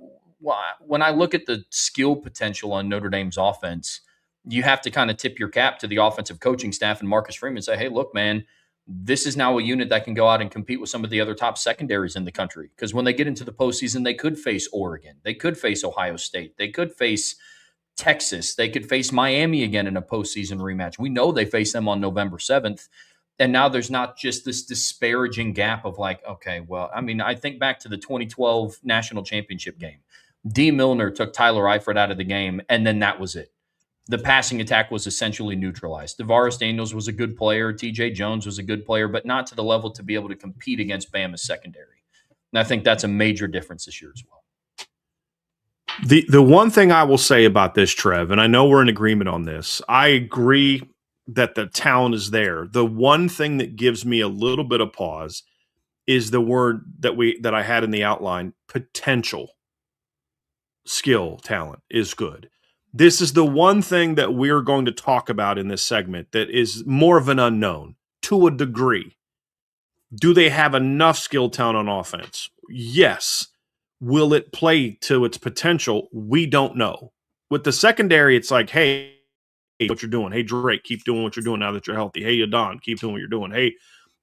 when I look at the skill potential on Notre Dame's offense, you have to kind of tip your cap to the offensive coaching staff and Marcus Freeman and say, hey, look, man, this is now a unit that can go out and compete with some of the other top secondaries in the country. Because when they get into the postseason, they could face Oregon. They could face Ohio State. They could face Texas. They could face Miami again in a postseason rematch. We know they face them on November 7th. And now there's not just this disparaging gap of like, okay, well, I mean, I think back to the 2012 national championship game. D. Milner took Tyler Eifert out of the game, and then that was it. The passing attack was essentially neutralized. DeVaris Daniels was a good player. TJ Jones was a good player, but not to the level to be able to compete against Bama's secondary. And I think that's a major difference this year as well. The one thing I will say about this, Trev, and I know we're in agreement on this, I agree that the talent is there. The one thing that gives me a little bit of pause is the word that I had in the outline, potential. Skill, talent is good. This is the one thing that we're going to talk about in this segment that is more of an unknown to a degree. Do they have enough skill, talent on offense? Yes. Will it play to its potential? We don't know. With the secondary, it's like, hey, what you're doing. Hey, Drake, keep doing what you're doing now that you're healthy. Hey, Adon, keep doing what you're doing. Hey,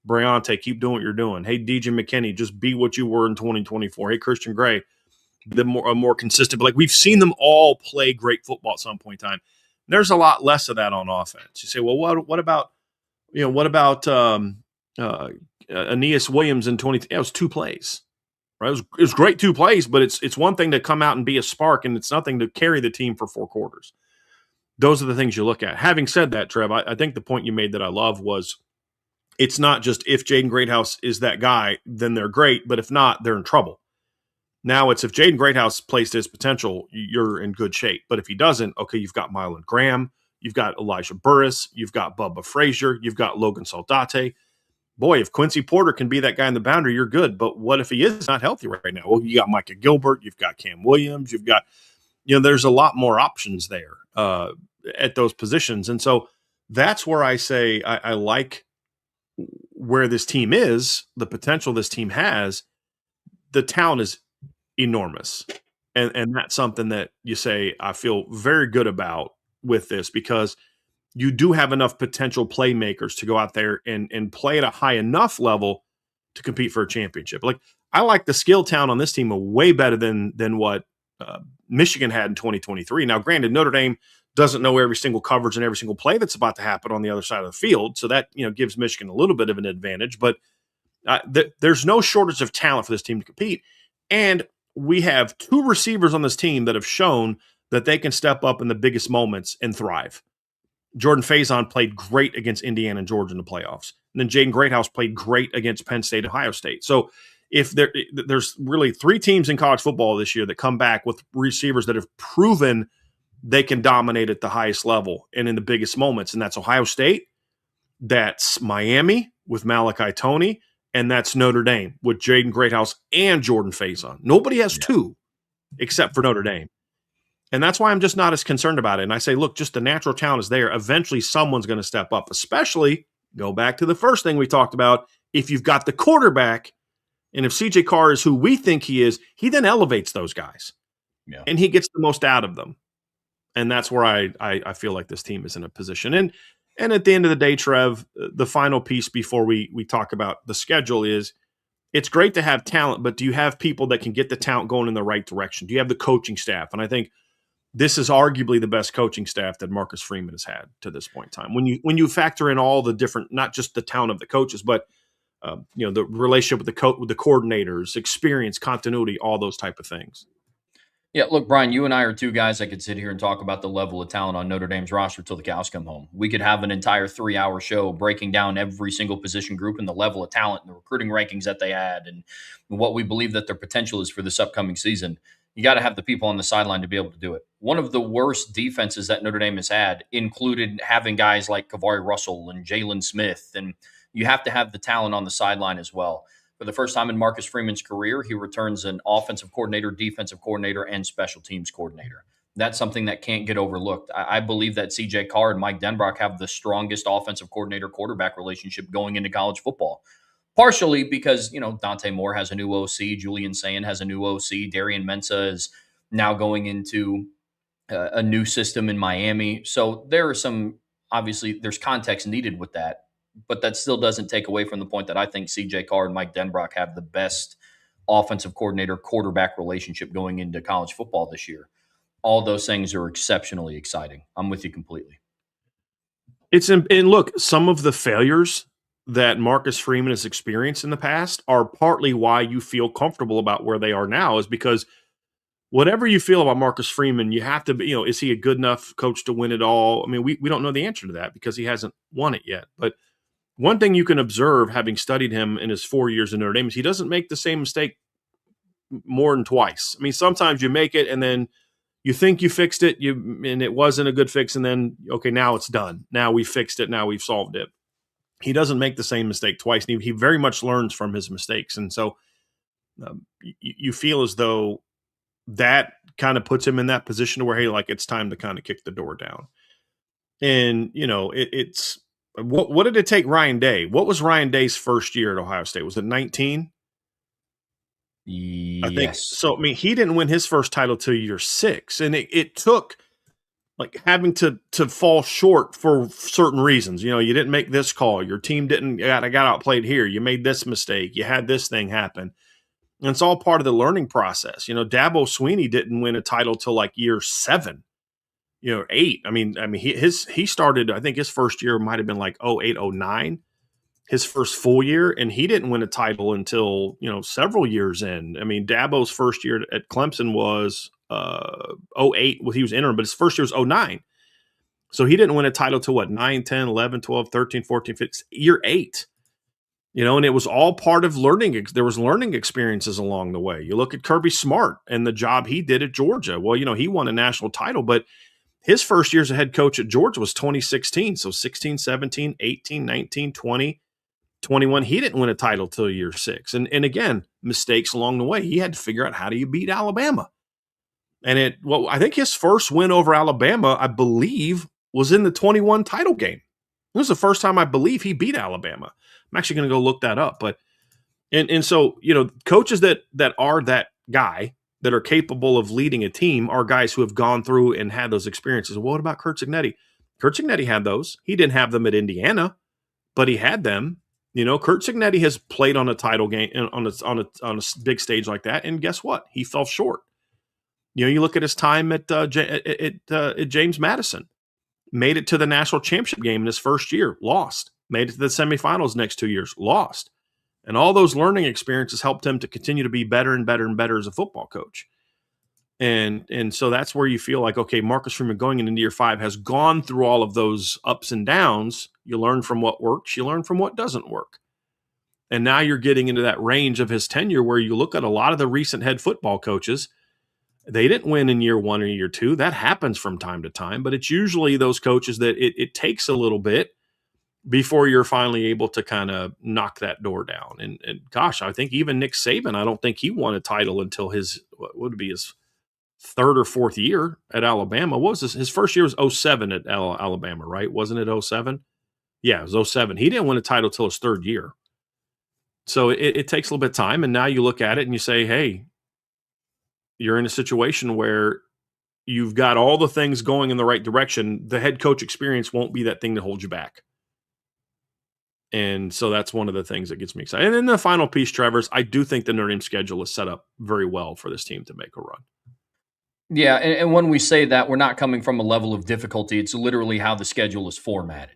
Bryante, keep doing what you're doing. Hey, DJ McKinney, just be what you were in 2024. Hey, Christian Gray, a more consistent. But like, we've seen them all play great football at some point in time. There's a lot less of that on offense. You say, well, what about Aeneas Williams in 20? It was 2 plays, right? It was great 2 plays, but it's one thing to come out and be a spark, and it's nothing to carry the team for 4 quarters. Those are the things you look at. Having said that, Trev, I think the point you made that I love was It's not just if Jaden Greathouse is that guy, then they're great, but if not, they're in trouble. Now it's if Jaden Greathouse plays to his potential, you're in good shape. But if he doesn't, okay, you've got Mylan Graham, you've got Elijah Burris, you've got Bubba Frazier, you've got Logan Saldate. Boy, if Quincy Porter can be that guy in the boundary, you're good. But what if he is not healthy right now? Well, you got Micah Gilbert, you've got Cam Williams, you've got, there's a lot more options there at those positions. And so that's where I say I like where this team is, the potential this team has. The talent is enormous. And that's something that you say I feel very good about with this, because you do have enough potential playmakers to go out there and play at a high enough level to compete for a championship. Like, I like the skill talent on this team way better than what Michigan had in 2023. Now, granted, Notre Dame doesn't know every single coverage and every single play that's about to happen on the other side of the field, so that gives Michigan a little bit of an advantage. But there's no shortage of talent for this team to compete, and we have two receivers on this team that have shown that they can step up in the biggest moments and thrive. Jordan Faison played great against Indiana and Georgia in the playoffs. And then Jaden Greathouse played great against Penn State and Ohio State. So if there's really three teams in college football this year that come back with receivers that have proven they can dominate at the highest level and in the biggest moments, and that's Ohio State, that's Miami with Malachi Toney, and that's Notre Dame with Jaden Greathouse and Jordan Faison. Nobody has two except for Notre Dame. And that's why I'm just not as concerned about it. And I say, look, just the natural talent is there. Eventually, someone's going to step up, especially, go back to the first thing we talked about, if you've got the quarterback, and if CJ Carr is who we think he is, he then elevates those guys. Yeah. And he gets the most out of them. And that's where I feel like this team is in a position. And at the end of the day, Trev, the final piece before we talk about the schedule is, it's great to have talent, but do you have people that can get the talent going in the right direction? Do you have the coaching staff? And I think this is arguably the best coaching staff that Marcus Freeman has had to this point in time. When you factor in all the different, not just the talent of the coaches, but the relationship with the coordinators, experience, continuity, all those type of things. Yeah, look, Brian, you and I are two guys that could sit here and talk about the level of talent on Notre Dame's roster till the cows come home. We could have an entire 3-hour show breaking down every single position group and the level of talent and the recruiting rankings that they had and what we believe that their potential is for this upcoming season. You got to have the people on the sideline to be able to do it. One of the worst defenses that Notre Dame has had included having guys like Kavari Russell and Jalen Smith, and you have to have the talent on the sideline as well. For the first time in Marcus Freeman's career, he returns an offensive coordinator, defensive coordinator, and special teams coordinator. That's something that can't get overlooked. I believe that CJ Carr and Mike Denbrock have the strongest offensive coordinator-quarterback relationship going into college football. Partially because, Dante Moore has a new OC, Julian Sayin has a new OC, Darian Mensah is now going into a new system in Miami. So there are obviously, there's context needed with that. But that still doesn't take away from the point that I think CJ Carr and Mike Denbrock have the best offensive coordinator-quarterback relationship going into college football this year. All those things are exceptionally exciting. I'm with you completely. And look, some of the failures that Marcus Freeman has experienced in the past are partly why you feel comfortable about where they are now, is because whatever you feel about Marcus Freeman, you have to be, is he a good enough coach to win it all? I mean, we don't know the answer to that because he hasn't won it yet. But one thing you can observe, having studied him in his 4 years in Notre Dame, is he doesn't make the same mistake more than twice. I mean, sometimes you make it and then you think you fixed it, and it wasn't a good fix, and then, okay, now it's done. Now we fixed it. Now we've solved it. He doesn't make the same mistake twice. He very much learns from his mistakes. And so you feel as though that kind of puts him in that position where, hey, like, it's time to kind of kick the door down. And, it's what did it take Ryan Day? What was Ryan Day's first year at Ohio State? Was it 19? Yes. I think so. I mean, he didn't win his first title till year 6. And it took like having to fall short for certain reasons. You didn't make this call. Your team got outplayed here. You made this mistake. You had this thing happen. And it's all part of the learning process. Dabo Swinney didn't win a title till like year 7. 8. I mean, he started, I think his first year might have been like 08, 09, his first full year, and he didn't win a title until, several years in. I mean, Dabo's first year at Clemson was 08, he was interim, but his first year was 09. So he didn't win a title till what, 9, 10, 11, 12, 13, 14, 15, year 8. And it was all part of learning. There was learning experiences along the way. You look at Kirby Smart and the job he did at Georgia. Well, he won a national title, but his first year as a head coach at Georgia was 2016. So 16, 17, 18, 19, 20, 21. He didn't win a title till year 6. And again, mistakes along the way. He had to figure out how do you beat Alabama. And I think his first win over Alabama, I believe, was in the 21 title game. It was the first time I believe he beat Alabama. I'm actually going to go look that up. But and so, coaches that are that guy that are capable of leading a team are guys who have gone through and had those experiences. Well, what about Curt Cignetti? Curt Cignetti had those. He didn't have them at Indiana, but he had them. Curt Cignetti has played on a title game on a big stage like that, and guess what? He fell short. You look at his time at James Madison, made it to the national championship game in his first year, lost. Made it to the semifinals next 2 years, lost. And all those learning experiences helped him to continue to be better and better and better as a football coach. And so that's where you feel like, okay, Marcus Freeman going into year 5 has gone through all of those ups and downs. You learn from what works, you learn from what doesn't work. And now you're getting into that range of his tenure where you look at a lot of the recent head football coaches. They didn't win in year 1 or year 2. That happens from time to time, but it's usually those coaches that it takes a little bit before you're finally able to kind of knock that door down. And gosh, I think even Nick Saban, I don't think he won a title until what would be his 3rd or 4th year at Alabama. What was this? His first year was 07 at Alabama, right? Wasn't it 07? Yeah, it was 07. He didn't win a title till his 3rd year. So it takes a little bit of time. And now you look at it and you say, hey, you're in a situation where you've got all the things going in the right direction. The head coach experience won't be that thing that holds you back. And so that's one of the things that gets me excited. And then the final piece, Trevor's, I do think the Notre Dame schedule is set up very well for this team to make a run. Yeah, and when we say that, we're not coming from a level of difficulty. It's literally how the schedule is formatted.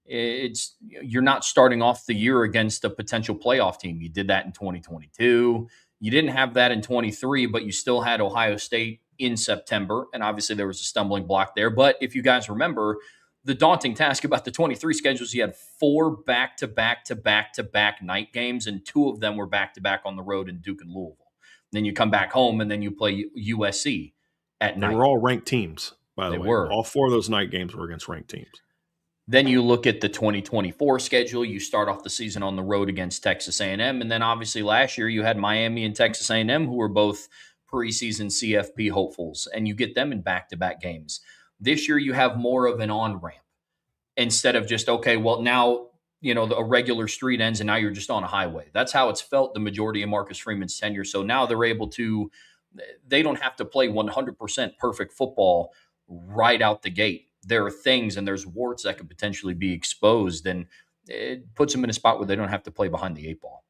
You're not starting off the year against a potential playoff team. You did that in 2022. You didn't have that in 23, but you still had Ohio State in September, and obviously there was a stumbling block there. But if you guys remember, the daunting task about the 23 schedules, you had 4 back-to-back-to-back-to-back night games, and 2 of them were back-to-back on the road in Duke and Louisville. Then you come back home, and then you play USC at night. They were all ranked teams, by the way. Were. All 4 of those night games were against ranked teams. Then you look at the 2024 schedule. You start off the season on the road against Texas A&M, and then obviously last year you had Miami and Texas A&M, who were both preseason CFP hopefuls, and you get them in back-to-back games. This year you have more of an on-ramp instead of just, okay, well now a regular street ends and now you're just on a highway. That's how it's felt the majority of Marcus Freeman's tenure. So now they don't have to play 100% perfect football right out the gate. There are things and there's warts that could potentially be exposed, and it puts them in a spot where they don't have to play behind the 8 ball.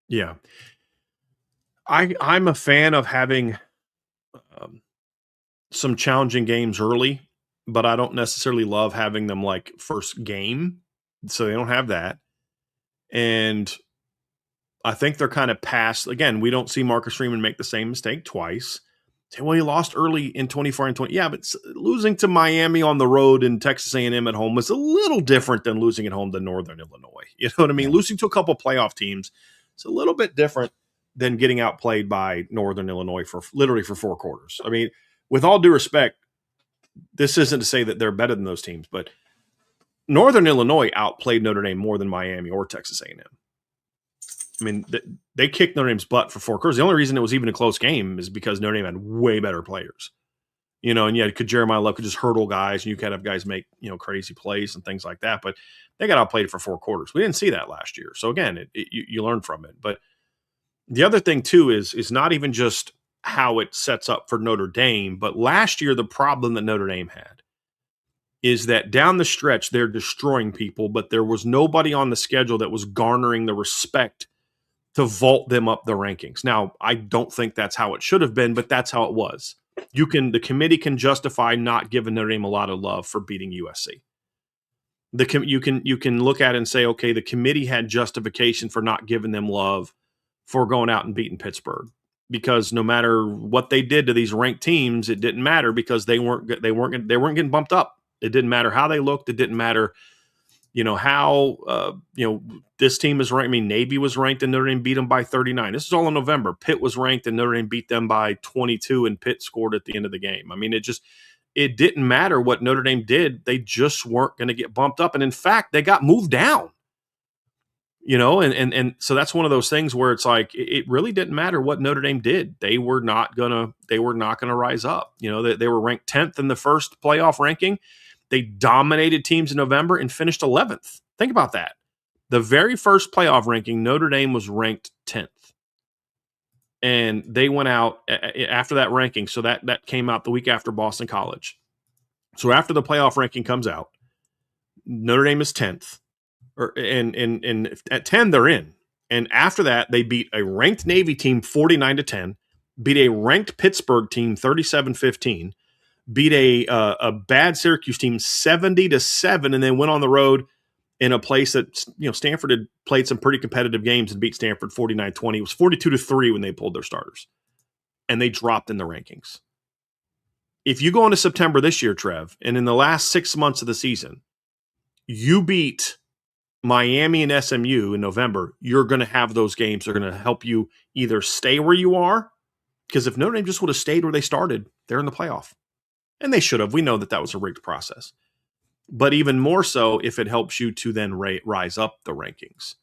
Yeah. I'm a fan of having some challenging games early, but I don't necessarily love having them like first game. So they don't have that. And I think they're kind of past. Again, we don't see Marcus Freeman make the same mistake twice. Say, well, he lost early in 24 and 20. Yeah, but losing to Miami on the road and Texas A&M at home was a little different than losing at home to Northern Illinois. You know what I mean? Losing to a couple playoff teams, it's a little bit different than getting outplayed by Northern Illinois for 4 quarters. I mean, with all due respect, this isn't to say that they're better than those teams, but Northern Illinois outplayed Notre Dame more than Miami or Texas A&M. I mean, they kicked Notre Dame's butt for 4 quarters. The only reason it was even a close game is because Notre Dame had way better players. And Jeremiah Love could just hurdle guys, and you could have guys make, crazy plays and things like that. But they got outplayed for 4 quarters. We didn't see that last year. So again, you learn from it. But the other thing too is not even just how it sets up for Notre Dame, but last year the problem that Notre Dame had is that down the stretch they're destroying people, but there was nobody on the schedule that was garnering the respect to vault them up the rankings. Now, I don't think that's how it should have been, but that's how it was. The committee can justify not giving Notre Dame a lot of love for beating USC. You can look at it and say, okay, the committee had justification for not giving them love for going out and beating Pittsburgh, because no matter what they did to these ranked teams, it didn't matter because they weren't getting bumped up. It didn't matter how they looked. It didn't matter, how this team is ranked. I mean, Navy was ranked and Notre Dame beat them by 39. This is all in November. Pitt was ranked and Notre Dame beat them by 22, and Pitt scored at the end of the game. I mean, it didn't matter what Notre Dame did. They just weren't going to get bumped up. And in fact, they got moved down. And so that's one of those things where it's like it really didn't matter what Notre Dame did. They were not gonna rise up. They were ranked 10th in the first playoff ranking. They dominated teams in November and finished 11th. Think about that. The very first playoff ranking, Notre Dame was ranked 10th. And they went out after that ranking. So that came out the week after Boston College. So after the playoff ranking comes out, Notre Dame is 10th. And at 10, they're in. And after that, they beat a ranked Navy team 49-10, beat a ranked Pittsburgh team 37-15, beat a bad Syracuse team 70-7, and then went on the road in a place that Stanford had played some pretty competitive games and beat Stanford 49-20. It was 42-3 when they pulled their starters, and they dropped in the rankings. If you go into September this year, Trev, and in the last 6 months of the season, you beat Miami and SMU in November, you're going to have those games. They're going to help you either stay where you are, because if Notre Dame just would have stayed where they started, they're in the playoff. And they should have. We know that was a rigged process. But even more so if it helps you to then rise up the rankings.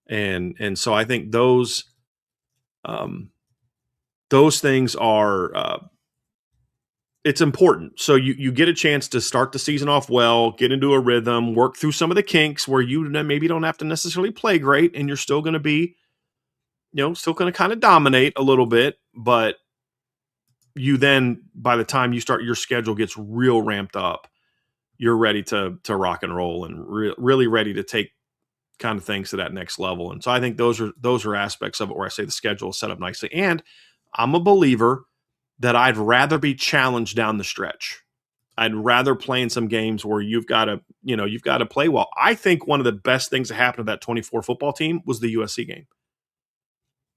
And so I think those things are it's important. So you get a chance to start the season off well, get into a rhythm, work through some of the kinks where you maybe don't have to necessarily play great, and you're still going to be, still going to kind of dominate a little bit, but you then, by the time you start, your schedule gets real ramped up. You're ready to rock and roll and really ready to take kind of things to that next level. And so I think those are aspects of it where I say the schedule is set up nicely. And I'm a believer that I'd rather be challenged down the stretch. I'd rather play in some games where you've got to play well. I think one of the best things that happened to that 24 football team was the USC game,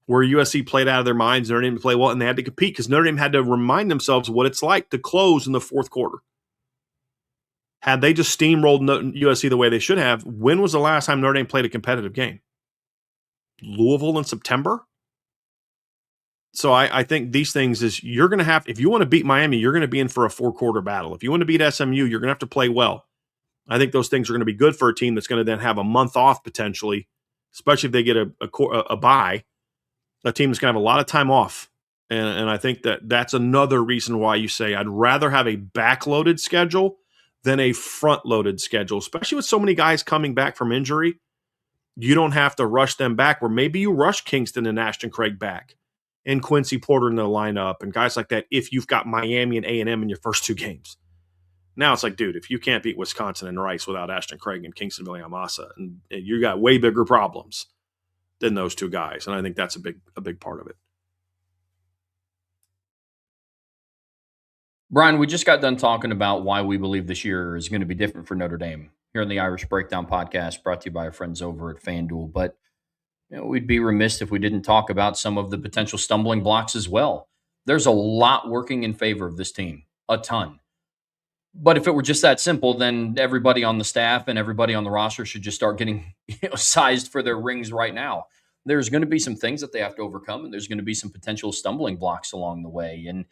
where USC played out of their minds. Notre Dame play well, and they had to compete because Notre Dame had to remind themselves what it's like to close in the fourth quarter. Had they just steamrolled USC the way they should have, when was the last time Notre Dame played a competitive game? Louisville in September? So I think these things is you're going to have, if you want to beat Miami, you're going to be in for a 4-quarter battle. If you want to beat SMU, you're going to have to play well. I think those things are going to be good for a team that's going to then have a month off potentially, especially if they get a bye. A team that's going to have a lot of time off. And I think that's another reason why you say I'd rather have a backloaded schedule than a front-loaded schedule, especially with so many guys coming back from injury. You don't have to rush them back, where maybe you rush Kingston and Ashton Craig back and Quincy Porter in the lineup and guys like that if you've got Miami and A&M in your first 2 games. Now it's like, dude, if you can't beat Wisconsin and Rice without Ashton Craig and Kingston Viliamasa, and you got way bigger problems than those 2 guys. And I think that's a big part of it. Brian, we just got done talking about why we believe this year is going to be different for Notre Dame here on the Irish Breakdown podcast, brought to you by our friends over at FanDuel. But we'd be remiss if we didn't talk about some of the potential stumbling blocks as well. There's a lot working in favor of this team, a ton. But if it were just that simple, then everybody on the staff and everybody on the roster should just start getting sized for their rings right now. There's going to be some things that they have to overcome, and there's going to be some potential stumbling blocks along the way. And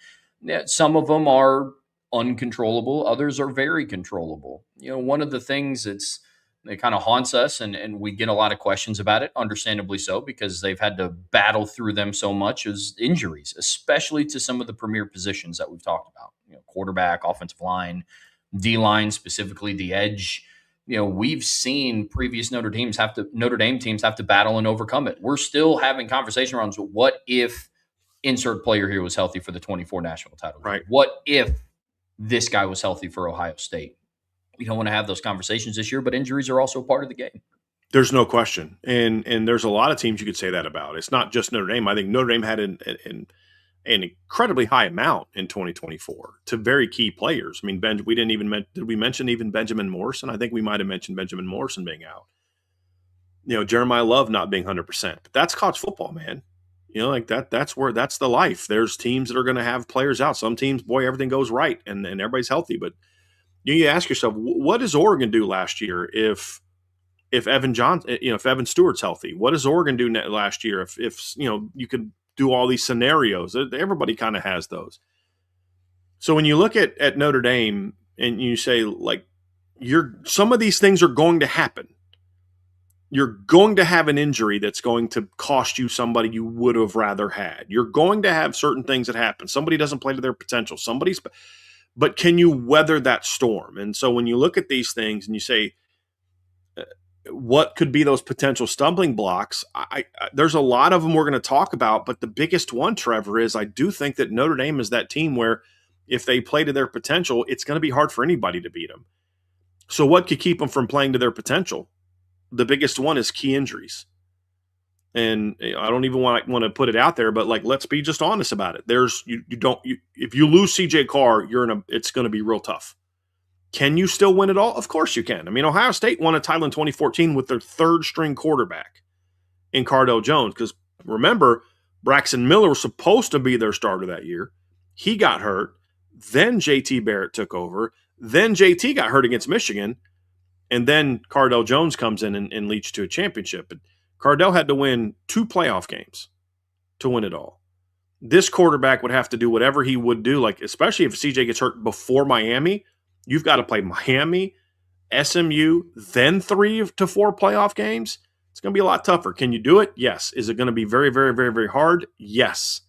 some of them are uncontrollable. Others are very controllable. One of the things that kind of haunts us, and we get a lot of questions about it, understandably so, because they've had to battle through them so much, is injuries, especially to some of the premier positions that we've talked about. Quarterback, offensive line, D-line, specifically the edge. We've seen previous Notre Dame teams have to battle and overcome it. We're still having conversation around what if insert player here was healthy for the 24 national title. Right. What if this guy was healthy for Ohio State? We don't want to have those conversations this year, but injuries are also part of the game. There's no question. And there's a lot of teams you could say that about. It's not just Notre Dame. I think Notre Dame had an incredibly high amount in 2024 to very key players. I mean, did we mention even Benjamin Morrison? I think we might have mentioned Benjamin Morrison being out. Jeremiah Love not being 100%. But that's college football, man. That's the life. There's teams that are going to have players out. Some teams, boy, everything goes right and everybody's healthy. But You ask yourself, what does Oregon do last year if Evan Johnson, if Evan Stewart's healthy? What does Oregon do last year if you could do all these scenarios? Everybody kind of has those. So when you look at Notre Dame and you say like some of these things are going to happen. You're going to have an injury that's going to cost you somebody you would have rather had. You're going to have certain things that happen. Somebody doesn't play to their potential. But can you weather that storm? And so when you look at these things and you say, what could be those potential stumbling blocks? There's a lot of them we're going to talk about, but the biggest one, Trevor, is I do think that Notre Dame is that team where if they play to their potential, it's going to be hard for anybody to beat them. So what could keep them from playing to their potential? The biggest one is key injuries. And I don't even want to put it out there, but like, let's be just honest about it. If you lose CJ Carr, it's going to be real tough. Can you still win it all? Of course you can. I mean, Ohio State won a title in 2014 with their third string quarterback in Cardale Jones. Because remember, Braxton Miller was supposed to be their starter that year. He got hurt. Then JT Barrett took over. Then JT got hurt against Michigan. And then Cardale Jones comes in and leads to a championship. But Cardale had to win 2 playoff games to win it all. This quarterback would have to do whatever he would do, like especially if CJ gets hurt before Miami. You've got to play Miami, SMU, then 3 to 4 playoff games. It's going to be a lot tougher. Can you do it? Yes. Is it going to be very, very, very, very hard? Yes.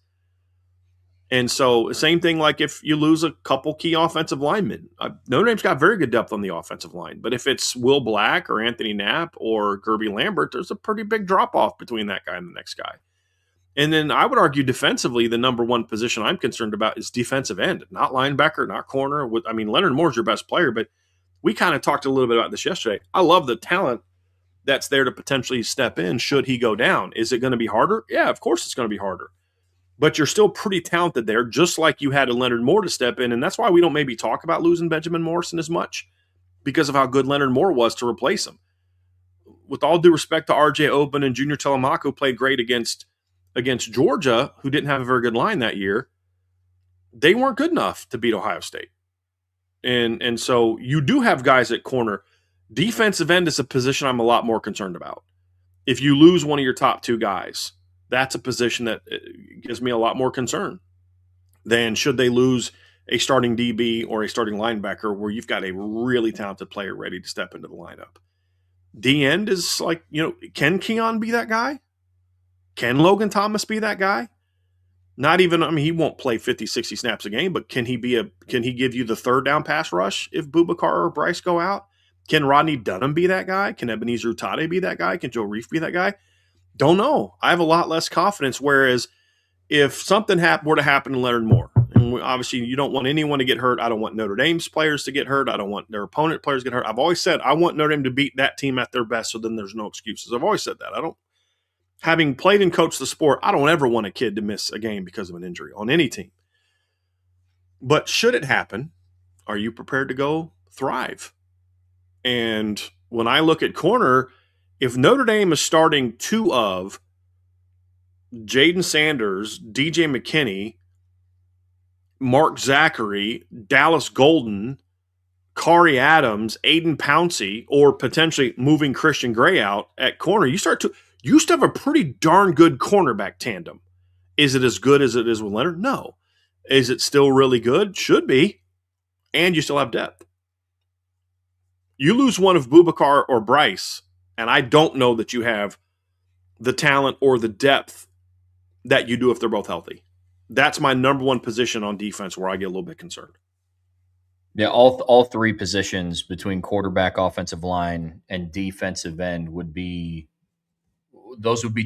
And so same thing like if you lose a couple key offensive linemen. Notre Dame's got very good depth on the offensive line. But if it's Will Black or Anthony Knapp or Gerby Lambert, there's a pretty big drop-off between that guy and the next guy. And then I would argue defensively, the number one position I'm concerned about is defensive end, not linebacker, not corner. Leonard Moore's your best player, but we kind of talked a little bit about this yesterday. I love the talent that's there to potentially step in should he go down. Is it going to be harder? Yeah, of course it's going to be harder. But you're still pretty talented there, just like you had a Leonard Moore to step in. And that's why we don't maybe talk about losing Benjamin Morrison as much, because of how good Leonard Moore was to replace him. With all due respect to RJ Oben and Junior Telemaco, played great against Georgia, who didn't have a very good line that year. They weren't good enough to beat Ohio State. And so you do have guys at corner. Defensive end is a position I'm a lot more concerned about. If you lose one of your top 2 guys, that's a position that gives me a lot more concern than should they lose a starting DB or a starting linebacker where you've got a really talented player ready to step into the lineup. D end is like, can Keon be that guy? Can Logan Thomas be that guy? Not even, he won't play 50, 60 snaps a game, but can he give you the third down pass rush if Boubacar or Bryce go out? Can Rodney Dunham be that guy? Can Ebenezer Utade be that guy? Can Joe Reif be that guy? Don't know. I have a lot less confidence, whereas if something were to happen to Leonard Moore, and obviously you don't want anyone to get hurt. I don't want Notre Dame's players to get hurt. I don't want their opponent players to get hurt. I've always said I want Notre Dame to beat that team at their best, so then there's no excuses. I've always said that. Having played and coached the sport, I don't ever want a kid to miss a game because of an injury on any team. But should it happen, are you prepared to go thrive? And when I look at corner, if Notre Dame is starting 2 of Jaden Sanders, DJ McKinney, Mark Zachary, Dallas Golden, Kari Adams, Aiden Pouncey, or potentially moving Christian Gray out at corner, you start to have a pretty darn good cornerback tandem. Is it as good as it is with Leonard? No. Is it still really good? Should be. And you still have depth. You lose one of Boubacar or Bryce, and I don't know that you have the talent or the depth that you do if they're both healthy. That's my number one position on defense where I get a little bit concerned. Yeah, all 3 positions between quarterback, offensive line, and defensive end would be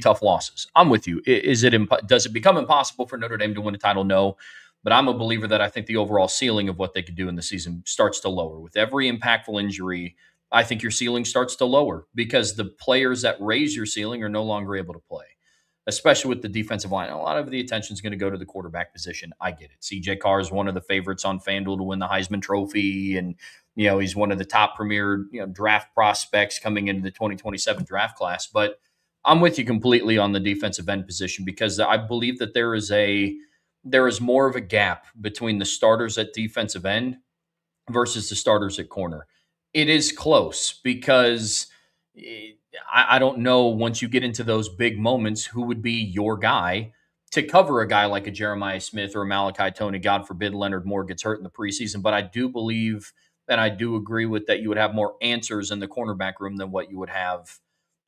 tough losses. I'm with you. Does it become impossible for Notre Dame to win a title? No. But I'm a believer that I think the overall ceiling of what they could do in the season starts to lower. With every impactful injury, I think your ceiling starts to lower because the players that raise your ceiling are no longer able to play, especially with the defensive line. A lot of the attention is going to go to the quarterback position. I get it. CJ Carr is one of the favorites on FanDuel to win the Heisman Trophy, and he's one of the top premier draft prospects coming into the 2027 draft class. But I'm with you completely on the defensive end position because I believe that there is more of a gap between the starters at defensive end versus the starters at corner. It is close because I don't know once you get into those big moments who would be your guy to cover a guy like a Jeremiah Smith or a Malachi Tony. God forbid Leonard Moore gets hurt in the preseason. But I do believe and I do agree with that you would have more answers in the cornerback room than what you would have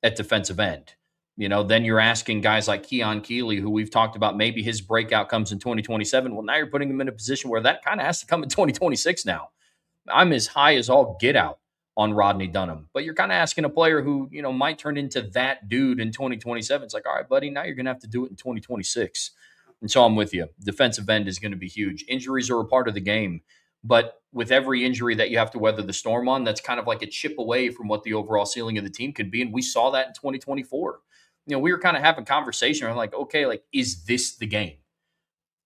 at defensive end. Then you're asking guys like Keon Keeley, who we've talked about, maybe his breakout comes in 2027. Well, now you're putting him in a position where that kind of has to come in 2026 now. I'm as high as all get out on Rodney Dunham, but you're kind of asking a player who, might turn into that dude in 2027. It's like, all right, buddy, now you're going to have to do it in 2026. And so I'm with you. Defensive end is going to be huge. Injuries are a part of the game, but with every injury that you have to weather the storm on, that's kind of like a chip away from what the overall ceiling of the team can be. And we saw that in 2024. We were kind of having conversation. I'm like, okay, like, is this the game?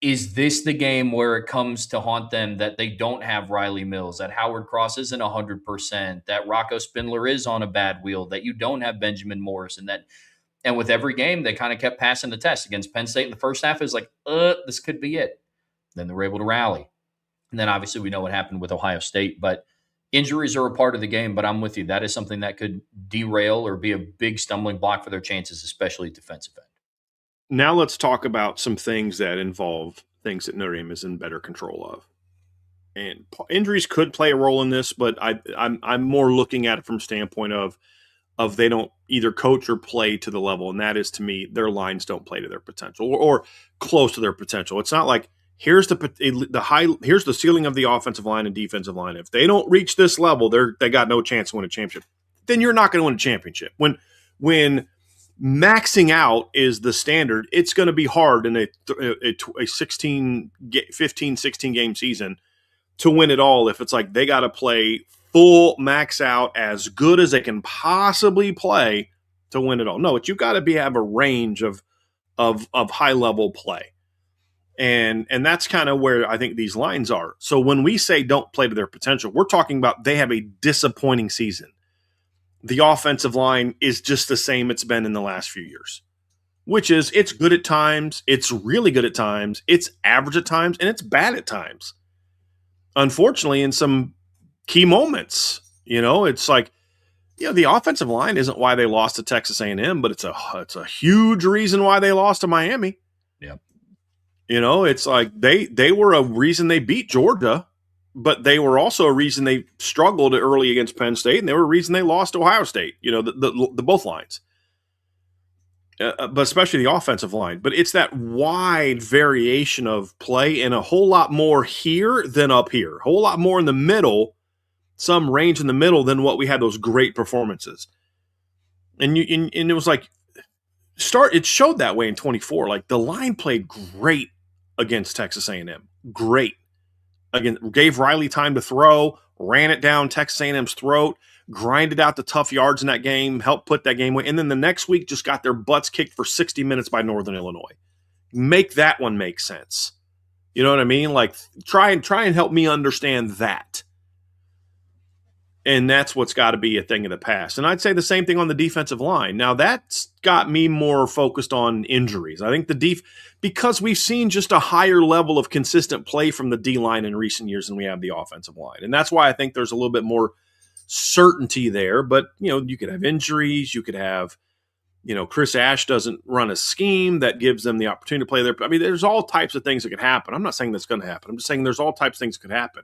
Is this the game where it comes to haunt them that they don't have Riley Mills, that Howard Cross isn't 100%, that Rocco Spindler is on a bad wheel, that you don't have Benjamin Morris, and with every game they kind of kept passing the test against Penn State in the first half. It was like, this could be it. Then they were able to rally, and then obviously we know what happened with Ohio State. But injuries are a part of the game. But I'm with you. That is something that could derail or be a big stumbling block for their chances, especially defensive end. Now let's talk about some things that involve things that Notre Dame is in better control of. And injuries could play a role in this, but I'm more looking at it from standpoint of they don't either coach or play to the level, and that is, to me, their lines don't play to their potential or close to their potential. It's not like here's here's the ceiling of the offensive line and defensive line. If they don't reach this level, they got no chance to win a championship. Then you're not going to win a championship. When maxing out is the standard, it's going to be hard in a 15, 16 game season to win it all if it's like they got to play full max out as good as they can possibly play to win it all. No, you got to have a range of high level play. And that's kind of where I think these lines are. So when we say don't play to their potential, we're talking about they have a disappointing season. The offensive line is just the same it's been in the last few years, which is it's good at times, it's really good at times, it's average at times, and it's bad at times. Unfortunately, in some key moments, it's like, the offensive line isn't why they lost to Texas A&M, but it's a huge reason why they lost to Miami. Yeah. It's like they were a reason they beat Georgia, but they were also a reason they struggled early against Penn State, and they were a reason they lost to Ohio State, the both lines. But especially the offensive line. But it's that wide variation of play and a whole lot more here than up here. A whole lot more in the middle, some range in the middle than what we had those great performances. And it was like, it showed that way in 24. Like, the line played great against Texas A&M. Great. Again, gave Riley time to throw, ran it down Texas A&M's throat, grinded out the tough yards in that game, helped put that game away, and then the next week just got their butts kicked for 60 minutes by Northern Illinois. Make that one make sense. You know what I mean? Like, try and help me understand that. And that's what's got to be a thing of the past. And I'd say the same thing on the defensive line. Now, that's got me more focused on injuries. I think because we've seen just a higher level of consistent play from the D-line in recent years than we have the offensive line. And that's why I think there's a little bit more certainty there. But, you could have injuries. You could have, Chris Ash doesn't run a scheme that gives them the opportunity to play there. I mean, there's all types of things that could happen. I'm not saying that's going to happen. I'm just saying there's all types of things that could happen.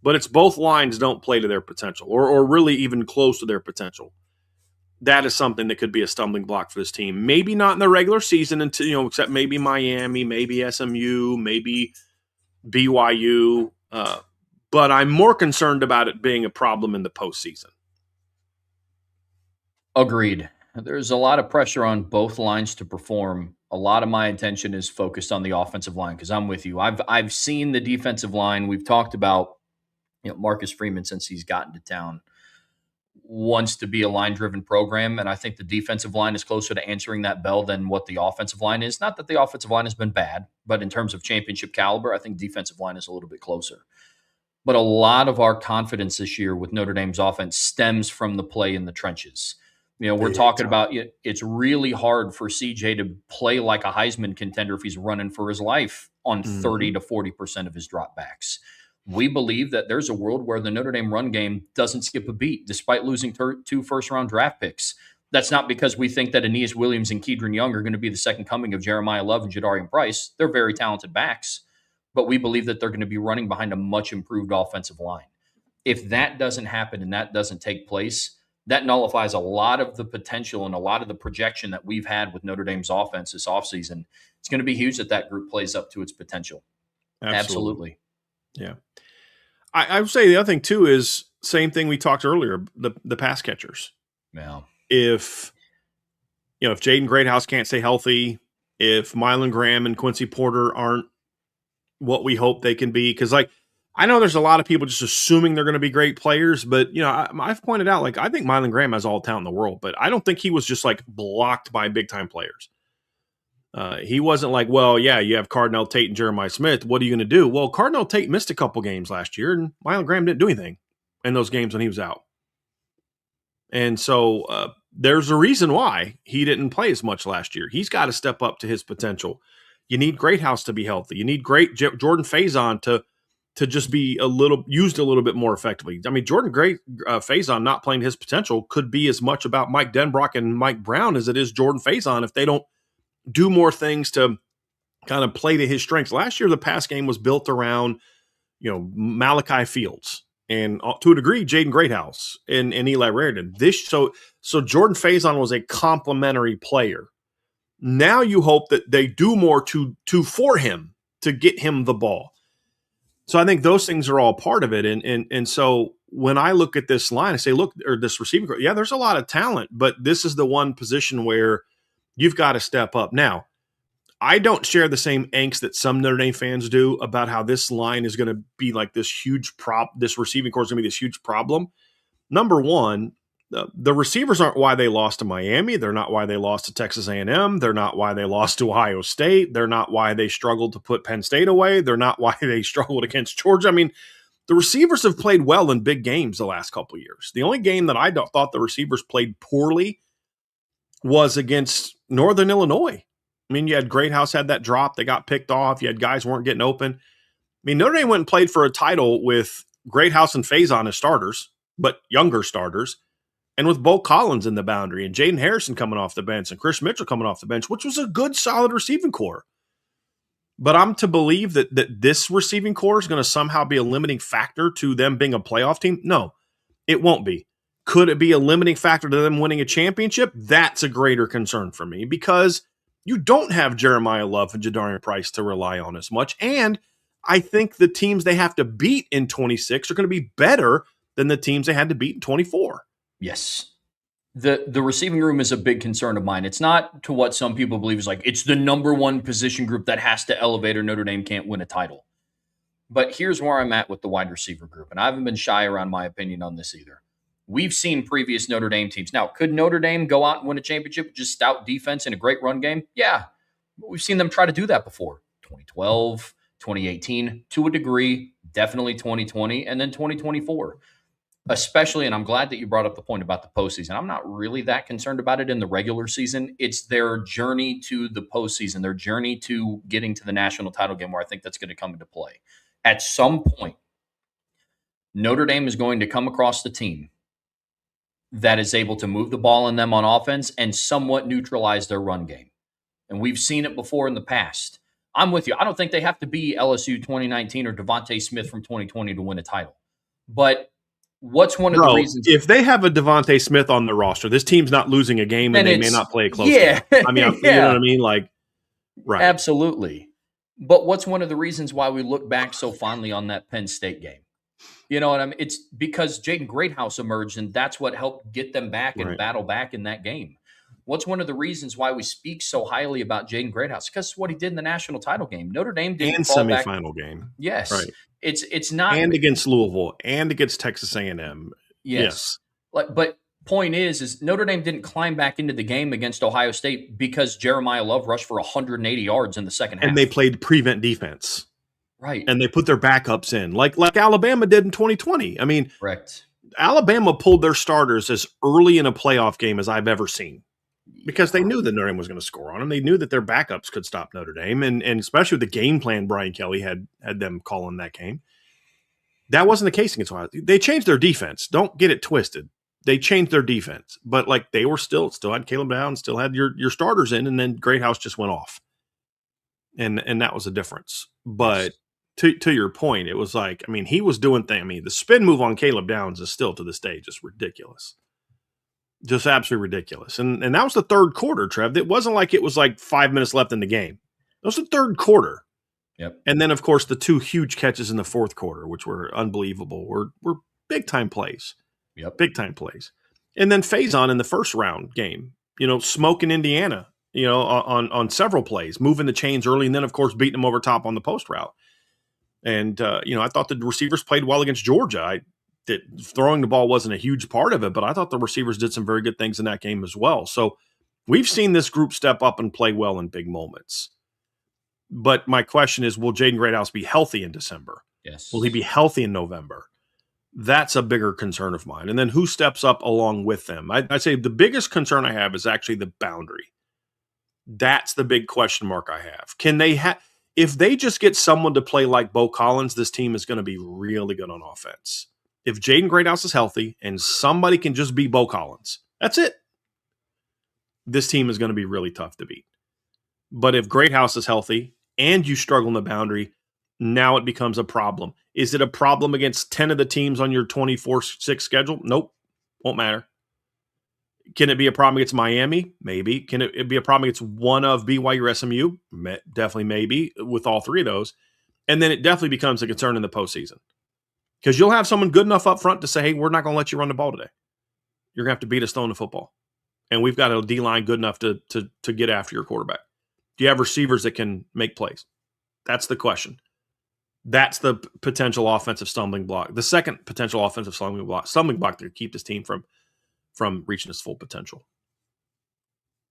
But it's both lines don't play to their potential or really even close to their potential. That is something that could be a stumbling block for this team. Maybe not in the regular season until, except maybe Miami, maybe SMU, maybe BYU. But I'm more concerned about it being a problem in the postseason. Agreed. There's a lot of pressure on both lines to perform. A lot of my attention is focused on the offensive line because I'm with you. I've seen the defensive line. We've talked about Marcus Freeman, since he's gotten to town, wants to be a line-driven program, and I think the defensive line is closer to answering that bell than what the offensive line is. Not that the offensive line has been bad, but in terms of championship caliber, I think defensive line is a little bit closer. But a lot of our confidence this year with Notre Dame's offense stems from the play in the trenches. We're talking about it's really hard for CJ to play like a Heisman contender if he's running for his life on 30 to 40% of his dropbacks. We believe that there's a world where the Notre Dame run game doesn't skip a beat despite losing two first-round draft picks. That's not because we think that Aeneas Williams and Kedron Young are going to be the second coming of Jeremiah Love and Jadarian Price. They're very talented backs, but we believe that they're going to be running behind a much improved offensive line. If that doesn't happen and that doesn't take place, that nullifies a lot of the potential and a lot of the projection that we've had with Notre Dame's offense this offseason. It's going to be huge that group plays up to its potential. Absolutely. Yeah. I would say the other thing, too, is same thing we talked earlier, the pass catchers. Yeah. If Jaden Greathouse can't stay healthy, if Mylan Graham and Quincy Porter aren't what we hope they can be, because I know there's a lot of people just assuming they're going to be great players, but I've pointed out, I think Mylan Graham has all the talent in the world, but I don't think he was just blocked by big time players. He wasn't you have Cardinal Tate and Jeremiah Smith. What are you going to do? Well, Cardinal Tate missed a couple games last year, and Mylan Graham didn't do anything in those games when he was out. And so there's a reason why he didn't play as much last year. He's got to step up to his potential. You need Greathouse to be healthy. You need Jordan Faison to just be used a little bit more effectively. I mean, Jordan Faison not playing his potential could be as much about Mike Denbrock and Mike Brown as it is Jordan Faison if they don't do more things to kind of play to his strengths. Last year, the pass game was built around, Malachi Fields and to a degree, Jaden Greathouse and Eli Raridan. So Jordan Faison was a complementary player. Now you hope that they do more for him to get him the ball. So I think those things are all part of it. And so when I look at this line, I say, this receiving group, there's a lot of talent, but this is the one position where you've got to step up. Now, I don't share the same angst that some Notre Dame fans do about how this line is going to be this huge this receiving corps is going to be this huge problem. Number one, the receivers aren't why they lost to Miami. They're not why they lost to Texas A&M. They're not why they lost to Ohio State. They're not why they struggled to put Penn State away. They're not why they struggled against Georgia. I mean, the receivers have played well in big games the last couple of years. The only game that I thought the receivers played poorly was against Northern Illinois. I mean, you had Greathouse had that drop. They got picked off. You had guys weren't getting open. I mean, Notre Dame went and played for a title with Greathouse and Faison as starters, but younger starters, and with Bo Collins in the boundary and Jaden Harrison coming off the bench and Chris Mitchell coming off the bench, which was a good, solid receiving core. But I'm to believe that this receiving core is going to somehow be a limiting factor to them being a playoff team? No, it won't be. Could it be a limiting factor to them winning a championship? That's a greater concern for me because you don't have Jeremiah Love and Jadarian Price to rely on as much. And I think the teams they have to beat in 26 are going to be better than the teams they had to beat in 24. Yes. The receiving room is a big concern of mine. It's not to what some people believe is it's the number one position group that has to elevate or Notre Dame can't win a title. But here's where I'm at with the wide receiver group. And I haven't been shy around my opinion on this either. We've seen previous Notre Dame teams. Now, could Notre Dame go out and win a championship with just stout defense and a great run game? Yeah. We've seen them try to do that before. 2012, 2018, to a degree, definitely 2020, and then 2024. Especially, and I'm glad that you brought up the point about the postseason. I'm not really that concerned about it in the regular season. It's their journey to the postseason, their journey to getting to the national title game where I think that's going to come into play. At some point, Notre Dame is going to come across the team that is able to move the ball in them on offense and somewhat neutralize their run game. And we've seen it before in the past. I'm with you. I don't think they have to be LSU 2019 or Devontae Smith from 2020 to win a title. But what's one of the reasons? If they have a Devontae Smith on the roster, this team's not losing a game and they may not play a close game. I mean, you know what I mean? Right. Absolutely. But what's one of the reasons why we look back so fondly on that Penn State game? You know what I mean? It's because Jaden Greathouse emerged, and that's what helped get them back and battle back in that game. What's one of the reasons why we speak so highly about Jaden Greathouse? Because what he did in the national title game. Notre Dame didn't and fall semifinal back. Game. Yes. Right. It's not. And against Louisville and against Texas A&M. Yes. But point is Notre Dame didn't climb back into the game against Ohio State because Jeremiah Love rushed for 180 yards in the second half. And they played prevent defense. Right. And they put their backups in like Alabama did in 2020. I mean, correct. Alabama pulled their starters as early in a playoff game as I've ever seen because they knew that Notre Dame was going to score on them. They knew that their backups could stop Notre Dame. And especially with the game plan Brian Kelly had them calling that game. That wasn't the case against Ohio. They changed their defense. Don't get it twisted. They changed their defense, but like they were still had Caleb Downs, still had your starters in, and then Greathouse just went off, and that was a difference. But to your point, it was like, I mean, he was doing things. I mean, the spin move on Caleb Downs is still to this day just ridiculous, just absolutely ridiculous. And that was the third quarter, Trev. It wasn't like it was like 5 minutes left in the game. That was the third quarter. Yep. And then, of course, the two huge catches in the fourth quarter, which were unbelievable, were big time plays. Yep. Big time plays. And then Faison in the first round game, smoking Indiana, on several plays, moving the chains early, and then, of course, beating them over top on the post route. And, I thought the receivers played well against Georgia. Throwing the ball wasn't a huge part of it, but I thought the receivers did some very good things in that game as well. So we've seen this group step up and play well in big moments. But my question is, will Jaden Greathouse be healthy in December? Yes. Will he be healthy in November? That's a bigger concern of mine. And then who steps up along with them? I'd say the biggest concern I have is actually the boundary. That's the big question mark I have. Can they if they just get someone to play like Bo Collins, this team is going to be really good on offense. If Jaden Greathouse is healthy and somebody can just be Bo Collins, that's it. This team is going to be really tough to beat. But if Greathouse is healthy and you struggle in the boundary, now it becomes a problem. Is it a problem against 10 of the teams on your 24-6 schedule? Nope. Won't matter. Can it be a problem against Miami? Maybe. Can it be a problem against one of BYU or SMU? Definitely maybe with all three of those. And then it definitely becomes a concern in the postseason. Because you'll have someone good enough up front to say, hey, we're not going to let you run the ball today. You're going to have to beat us throwing the football. And we've got a D-line good enough to get after your quarterback. Do you have receivers that can make plays? That's the question. That's the potential offensive stumbling block. The second potential offensive stumbling block to keep this team from reaching its full potential.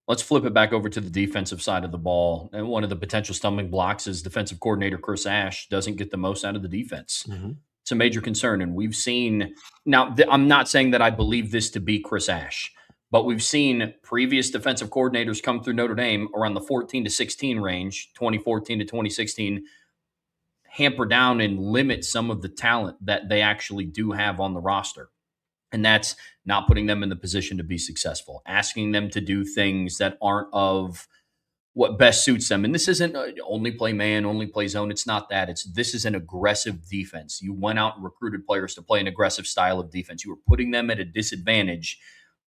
Let's flip it back over to the defensive side of the ball. And one of the potential stumbling blocks is defensive coordinator Chris Ash doesn't get the most out of the defense. Mm-hmm. It's a major concern. And we've seen now, I'm not saying that I believe this to be Chris Ash, but we've seen previous defensive coordinators come through Notre Dame around the 14 to 16 range, 2014 to 2016, hamper down and limit some of the talent that they actually do have on the roster. And that's not putting them in the position to be successful, asking them to do things that aren't of what best suits them. And this isn't only play man, only play zone. It's not that. This is an aggressive defense. You went out and recruited players to play an aggressive style of defense. You were putting them at a disadvantage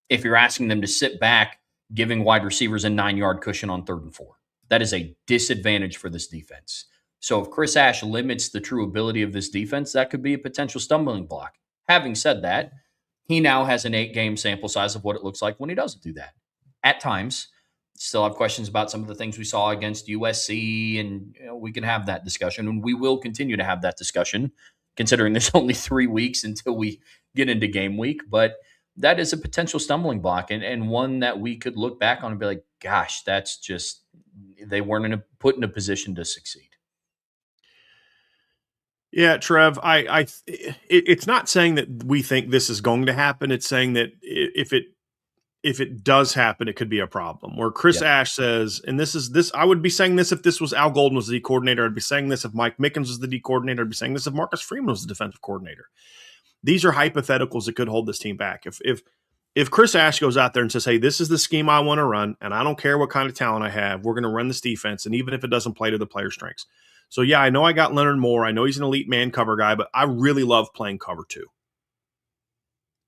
if you're asking them to sit back, giving wide receivers a 9-yard cushion on 3rd and 4. That is a disadvantage for this defense. So if Chris Ash limits the true ability of this defense, that could be a potential stumbling block. Having said that, he now has an 8-game sample size of what it looks like when he doesn't do that. At times, still have questions about some of the things we saw against USC, and we can have that discussion, and we will continue to have that discussion, considering there's only 3 weeks until we get into game week. But that is a potential stumbling block, and one that we could look back on and be like, gosh, that's just, they weren't put in a position to succeed. Yeah, Trev, it's not saying that we think this is going to happen. It's saying that if it does happen, it could be a problem. Where Chris Ash says, and this, I would be saying this if this was Al Golden was the D coordinator. I'd be saying this if Mike Mickens was the D coordinator. I'd be saying this if Marcus Freeman was the defensive coordinator. These are hypotheticals that could hold this team back. If Chris Ash goes out there and says, hey, this is the scheme I want to run, and I don't care what kind of talent I have, we're going to run this defense, and even if it doesn't play to the player's strengths. So, yeah, I know I got Leonard Moore. I know he's an elite man cover guy, but I really love playing cover 2.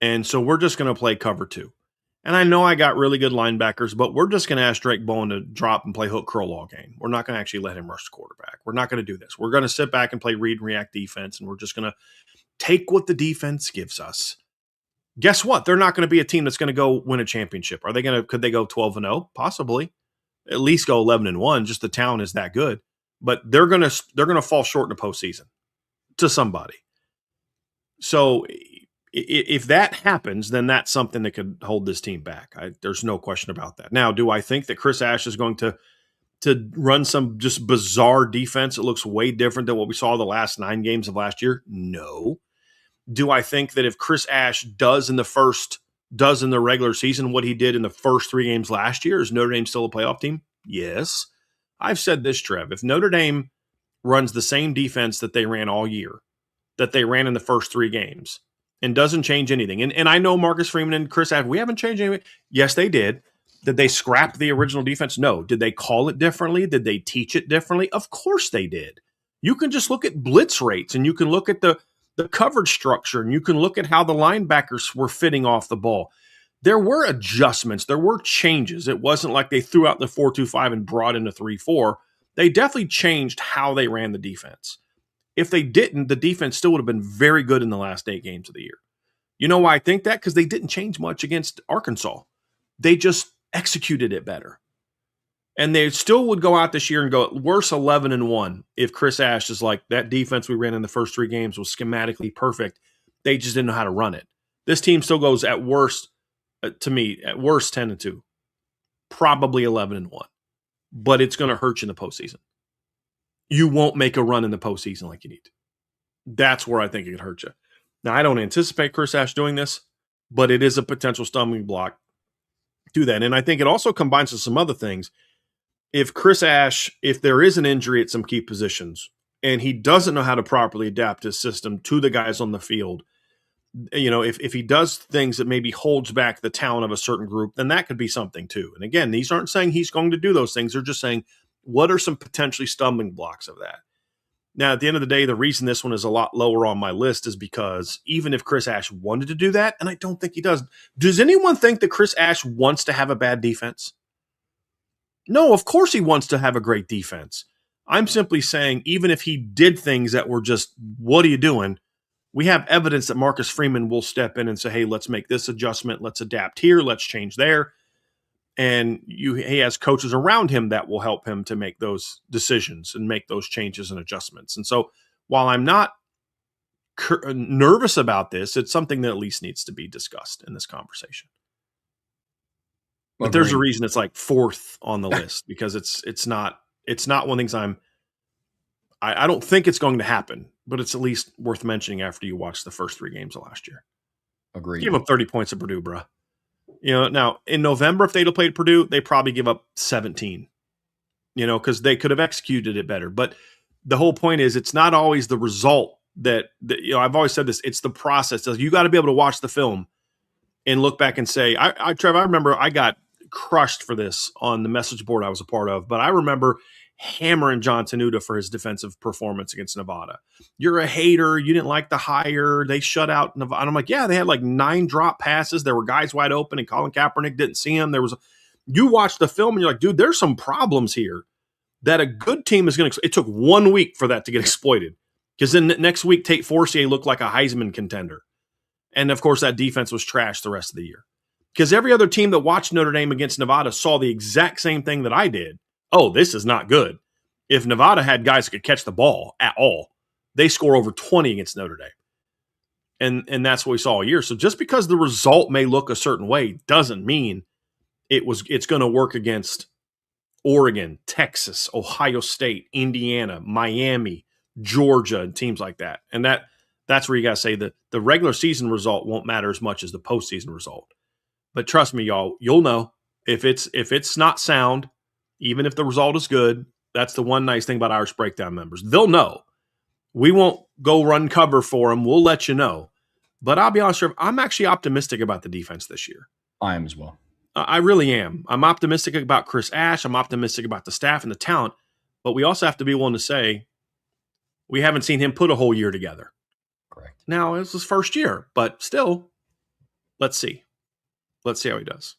And so we're just going to play cover 2. And I know I got really good linebackers, but we're just going to ask Drake Bowen to drop and play hook curl all game. We're not going to actually let him rush the quarterback. We're not going to do this. We're going to sit back and play read and react defense, and we're just going to take what the defense gives us. Guess what? They're not going to be a team that's going to go win a championship. Could they go 12-0? Possibly. At least go 11-1. Just the talent is that good. But they're gonna fall short in the postseason to somebody. So if that happens, then that's something that could hold this team back. There's no question about that. Now, do I think that Chris Ash is going to run some just bizarre defense that looks way different than what we saw the last 9 games of last year? No. Do I think that if Chris Ash does in the regular season what he did in the first 3 games last year, is Notre Dame still a playoff team? Yes. I've said this, Trev. If Notre Dame runs the same defense that they ran all year, that they ran in the first 3 games and doesn't change anything. And I know Marcus Freeman and Chris Ash, we haven't changed anything. Yes, they did. Did they scrap the original defense? No. Did they call it differently? Did they teach it differently? Of course they did. You can just look at blitz rates, and you can look at the coverage structure, and you can look at how the linebackers were fitting off the ball. There were adjustments. There were changes. It wasn't like they threw out the 4-2-5 and brought in a 3-4. They definitely changed how they ran the defense. If they didn't, the defense still would have been very good in the last 8 games of the year. You know why I think that? Because they didn't change much against Arkansas. They just executed it better. And they still would go out this year and go at worst 11-1 if Chris Ash is like, that defense we ran in the first 3 games was schematically perfect. They just didn't know how to run it. This team still goes at worst, to me, at worst 10-2, probably 11-1. But it's going to hurt you in the postseason. You won't make a run in the postseason like you need to. That's where I think it could hurt you. Now, I don't anticipate Chris Ash doing this, but it is a potential stumbling block to that. And I think it also combines with some other things. If Chris Ash, if there is an injury at some key positions and he doesn't know how to properly adapt his system to the guys on the field, you know, if he does things that maybe holds back the talent of a certain group, then that could be something too. And again, these aren't saying he's going to do those things. They're just saying, what are some potentially stumbling blocks of that? Now, at the end of the day, the reason this one is a lot lower on my list is because even if Chris Ash wanted to do that, and I don't think he does anyone think that Chris Ash wants to have a bad defense? No, of course he wants to have a great defense. I'm simply saying, even if he did things that were just, what are you doing? We have evidence that Marcus Freeman will step in and say, hey, let's make this adjustment. Let's adapt here. Let's change there. And he has coaches around him that will help him to make those decisions and make those changes and adjustments. And so while I'm not nervous about this, it's something that at least needs to be discussed in this conversation. But there's a reason it's like 4th on the list, because it's not one of the things I don't think it's going to happen, but it's at least worth mentioning after you watch the first 3 games of last year. Agreed. Give up 30 points at Purdue, bro. You know, now in November, if they'd have played Purdue, they probably give up 17, you know, because they could have executed it better. But the whole point is, it's not always the result that you know, I've always said this, it's the process. You got to be able to watch the film and look back and say, Trevor, I remember I got crushed for this on the message board I was a part of, but I remember hammering John Tenuta for his defensive performance against Nevada. You're a hater. You didn't like the hire. They shut out Nevada. And I'm like, yeah, they had like 9 drop passes. There were guys wide open, and Colin Kaepernick didn't see him. You watch the film and you're like, dude, there's some problems here that a good team is going to. It took 1 week for that to get exploited, because then next week Tate Forcier looked like a Heisman contender, and of course that defense was trashed the rest of the year. Because every other team that watched Notre Dame against Nevada saw the exact same thing that I did. Oh, this is not good. If Nevada had guys that could catch the ball at all, they score over 20 against Notre Dame. And that's what we saw all year. So just because the result may look a certain way doesn't mean it's going to work against Oregon, Texas, Ohio State, Indiana, Miami, Georgia, and teams like that. And that's where you got to say that the regular season result won't matter as much as the postseason result. But trust me, y'all, you'll know if it's not sound, even if the result is good. That's the one nice thing about Irish Breakdown members. They'll know. We won't go run cover for them. We'll let you know. But I'll be honest, I'm actually optimistic about the defense this year. I am as well. I really am. I'm optimistic about Chris Ash. I'm optimistic about the staff and the talent. But we also have to be willing to say we haven't seen him put a whole year together. Correct. Now, it's his first year, but still, let's see. Let's see how he does.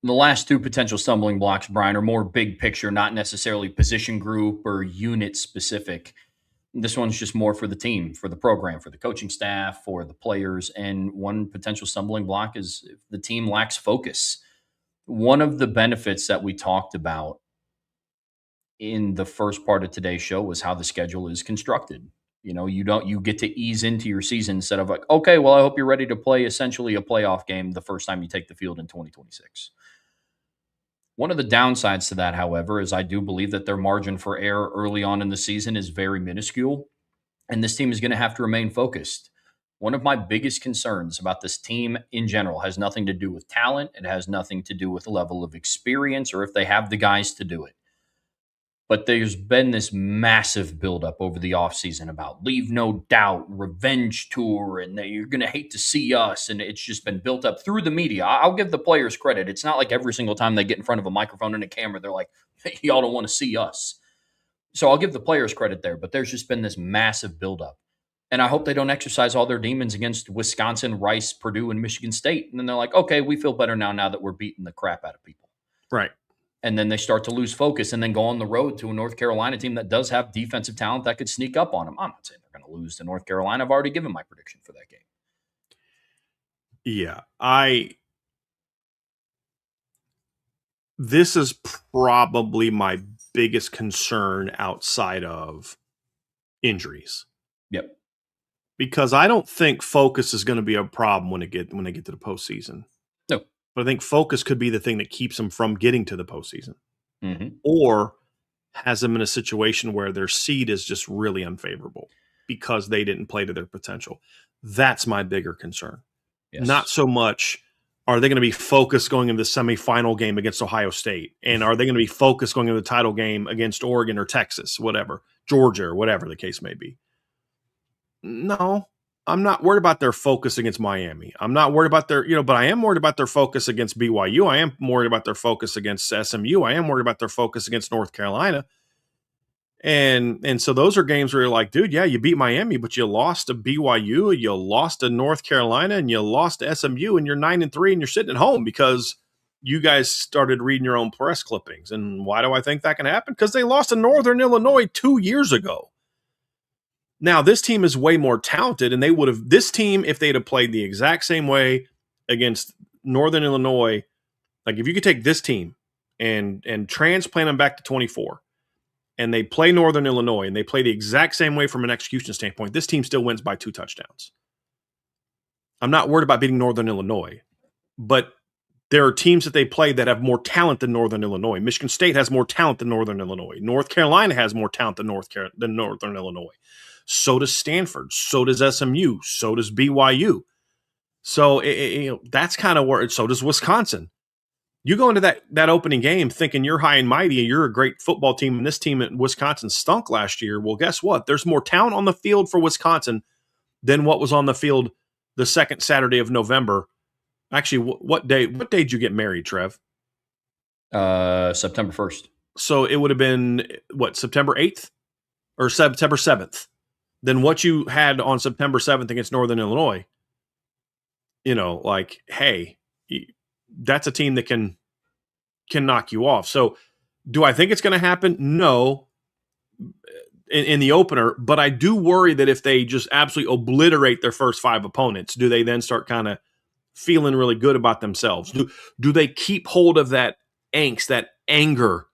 The last 2 potential stumbling blocks, Brian, are more big picture, not necessarily position group or unit specific. This one's just more for the team, for the program, for the coaching staff, for the players. And one potential stumbling block is if the team lacks focus. One of the benefits that we talked about in the first part of today's show was how the schedule is constructed. You know, you get to ease into your season instead of like, okay, well, I hope you're ready to play essentially a playoff game the first time you take the field in 2026. One of the downsides to that, however, is I do believe that their margin for error early on in the season is very minuscule, and this team is going to have to remain focused. One of my biggest concerns about this team in general has nothing to do with talent. It has nothing to do with the level of experience or if they have the guys to do it. But there's been this massive buildup over the offseason about leave no doubt, revenge tour, and that you're going to hate to see us. And it's just been built up through the media. I'll give the players credit. It's not like every single time they get in front of a microphone and a camera, they're like, hey, y'all don't want to see us. So I'll give the players credit there. But there's just been this massive buildup. And I hope they don't exercise all their demons against Wisconsin, Rice, Purdue, and Michigan State. And then they're like, okay, we feel better now that we're beating the crap out of people. Right. And then they start to lose focus and then go on the road to a North Carolina team that does have defensive talent that could sneak up on them. I'm not saying they're going to lose to North Carolina. I've already given my prediction for that game. Yeah. This is probably my biggest concern outside of injuries. Yep. Because I don't think focus is going to be a problem when they get to the postseason. No. But I think focus could be the thing that keeps them from getting to the postseason, Mm-hmm. or has them in a situation where their seed is just really unfavorable because they didn't play to their potential. That's my bigger concern. Yes. Not so much, are they going to be focused going into the semifinal game against Ohio State? And are they going to be focused going into the title game against Oregon or Texas, whatever, Georgia, or whatever the case may be? No, I'm not worried about their focus against Miami. I'm not worried about their, but I am worried about their focus against BYU. I am worried about their focus against SMU. I am worried about their focus against North Carolina. And so those are games where you're like, dude, yeah, you beat Miami, but you lost to BYU, you lost to North Carolina, and you lost to SMU, and you're 9-3, and you're sitting at home because you guys started reading your own press clippings. And why do I think that can happen? Because they lost to Northern Illinois 2 years ago. Now, this team is way more talented, and they would have – this team, if they'd have played the exact same way against Northern Illinois, like if you could take this team and transplant them back to 24, and they play Northern Illinois, and they play the exact same way from an execution standpoint, this team still wins by 2 touchdowns. I'm not worried about beating Northern Illinois, but there are teams that they play that have more talent than Northern Illinois. Michigan State has more talent than Northern Illinois. North Carolina has more talent than Northern Illinois. So does Stanford. So does SMU. So does BYU. So that's kind of where. So does Wisconsin. You go into that opening game thinking you're high and mighty and you're a great football team, and this team at Wisconsin stunk last year. Well, guess what? There's more talent on the field for Wisconsin than what was on the field the second Saturday of November. Actually, what day? What day did you get married, Trev? September 1st. So it would have been what, September 8th or September 7th? Than what you had on September 7th against Northern Illinois. Like, hey, that's a team that can knock you off. So do I think it's going to happen? No, in the opener, but I do worry that if they just absolutely obliterate their first 5 opponents, do they then start kind of feeling really good about themselves? Do they keep hold of that angst, that anger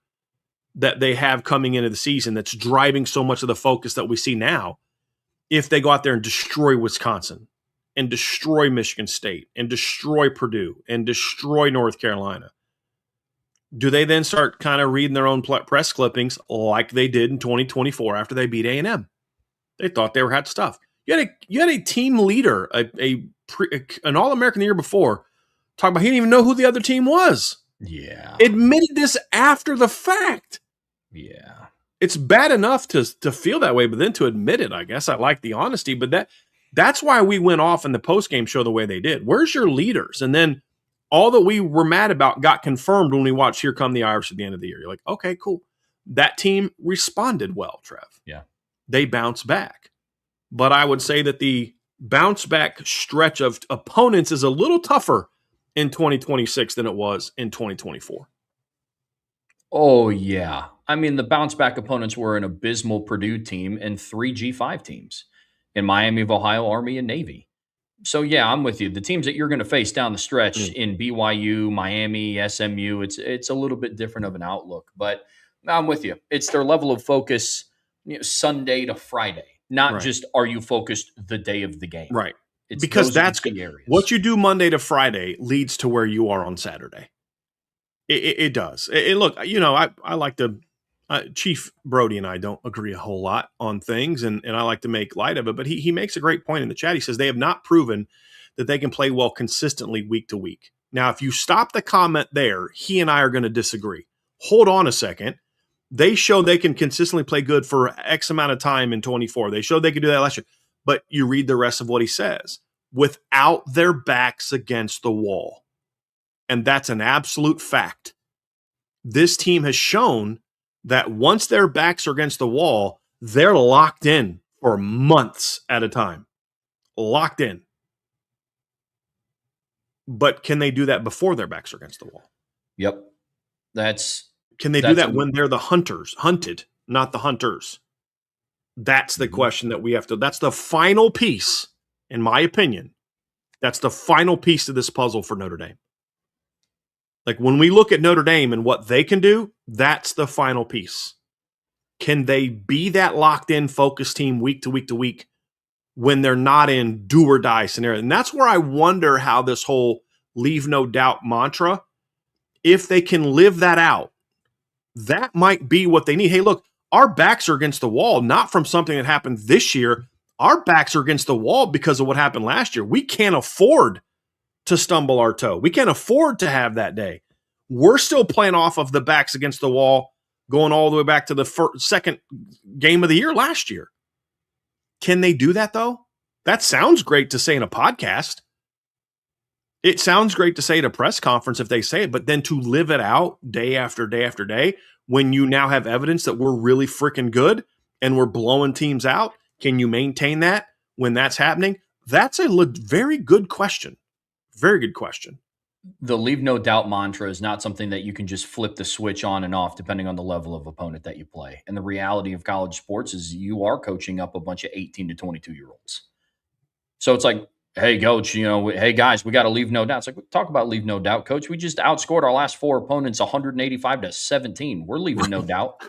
that they have coming into the season that's driving so much of the focus that we see now? If they go out there and destroy Wisconsin and destroy Michigan State and destroy Purdue and destroy North Carolina, do they then start kind of reading their own press clippings like they did in 2024 after they beat A&M? They thought they were hot stuff. You had a team leader, an All-American the year before, talk about he didn't even know who the other team was. Yeah. Admitted this after the fact. Yeah. It's bad enough to feel that way, but then to admit it, I guess I like the honesty. But that's why we went off in the postgame show the way they did. Where's your leaders? And then all that we were mad about got confirmed when we watched Here Come the Irish at the end of the year. You're like, okay, cool. That team responded well, Trev. Yeah. They bounced back. But I would say that the bounce back stretch of opponents is a little tougher in 2026 than it was in 2024. Oh, yeah. I mean, the bounce back opponents were an abysmal Purdue team and 3 G5 teams in Miami of Ohio, Army, and Navy. So, yeah, I'm with you. The teams that you're going to face down the stretch in BYU, Miami, SMU, it's a little bit different of an outlook. But I'm with you. It's their level of focus Sunday to Friday, not just are you focused the day of the game. Right. It's because that's the areas. What you do Monday to Friday leads to where you are on Saturday. It does. Look, I like to Chief Brody and I don't agree a whole lot on things, and I like to make light of it. But he makes a great point in the chat. He says they have not proven that they can play well consistently week to week. Now, if you stop the comment there, he and I are going to disagree. Hold on a second. They show they can consistently play good for X amount of time in 24. They showed they could do that last year. But you read the rest of what he says, without their backs against the wall. And that's an absolute fact. This team has shown that once their backs are against the wall, they're locked in for months at a time. Locked in. But can they do that before their backs are against the wall? Yep. Can they do that when they're the hunted, not the hunters? That's the question that we have to. That's the final piece, in my opinion. That's the final piece to this puzzle for Notre Dame. Like when we look at Notre Dame and what they can do, that's the final piece. Can they be that locked in, focused team week to week to week when they're not in do or die scenario? And that's where I wonder how this whole leave no doubt mantra, if they can live that out, that might be what they need. Hey, look, our backs are against the wall, not from something that happened this year. Our backs are against the wall because of what happened last year. We can't afford to stumble our toe. We can't afford to have that day. We're still playing off of the backs against the wall, going all the way back to the second game of the year last year. Can they do that, though? That sounds great to say in a podcast. It sounds great to say at a press conference if they say it, but then to live it out day after day after day, when you now have evidence that we're really freaking good and we're blowing teams out, can you maintain that when that's happening? That's a very good question. Very good question. The leave no doubt mantra is not something that you can just flip the switch on and off depending on the level of opponent that you play. And the reality of college sports is you are coaching up a bunch of 18 to 22-year-olds. So it's like, hey, coach, hey, guys, we got to leave no doubt. It's like, talk about leave no doubt, coach. We just outscored our last four opponents 185 to 17. We're leaving no doubt.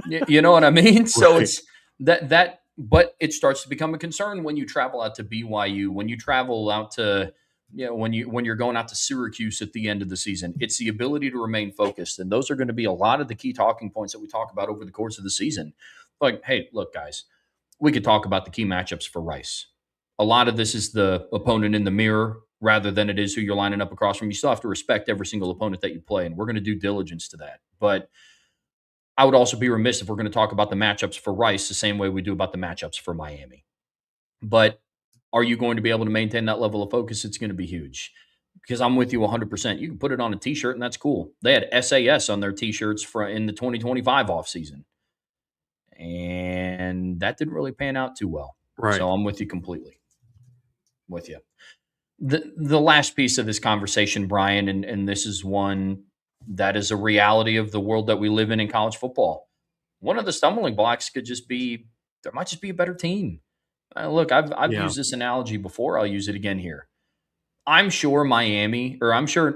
You know what I mean? So it's that, but it starts to become a concern when you travel out to BYU, when you travel out to, when you're going out to Syracuse at the end of the season. It's the ability to remain focused. And those are going to be a lot of the key talking points that we talk about over the course of the season. Like, hey, look, guys, we could talk about the key matchups for Rice. A lot of this is the opponent in the mirror rather than it is who you're lining up across from. You still have to respect every single opponent that you play, and we're going to do diligence to that. But I would also be remiss if we're going to talk about the matchups for Rice the same way we do about the matchups for Miami. But are you going to be able to maintain that level of focus? It's going to be huge. Because I'm with you 100%. You can put it on a T-shirt, and that's cool. They had SAS on their T-shirts in the 2025 offseason. And that didn't really pan out too well. Right. So I'm with you completely. With you. The last piece of this conversation, Brian, and this is one that is a reality of the world that we live in college football. One of the stumbling blocks could just be there might just be a better team. Look, I've used this analogy before. I'll use it again here. I'm sure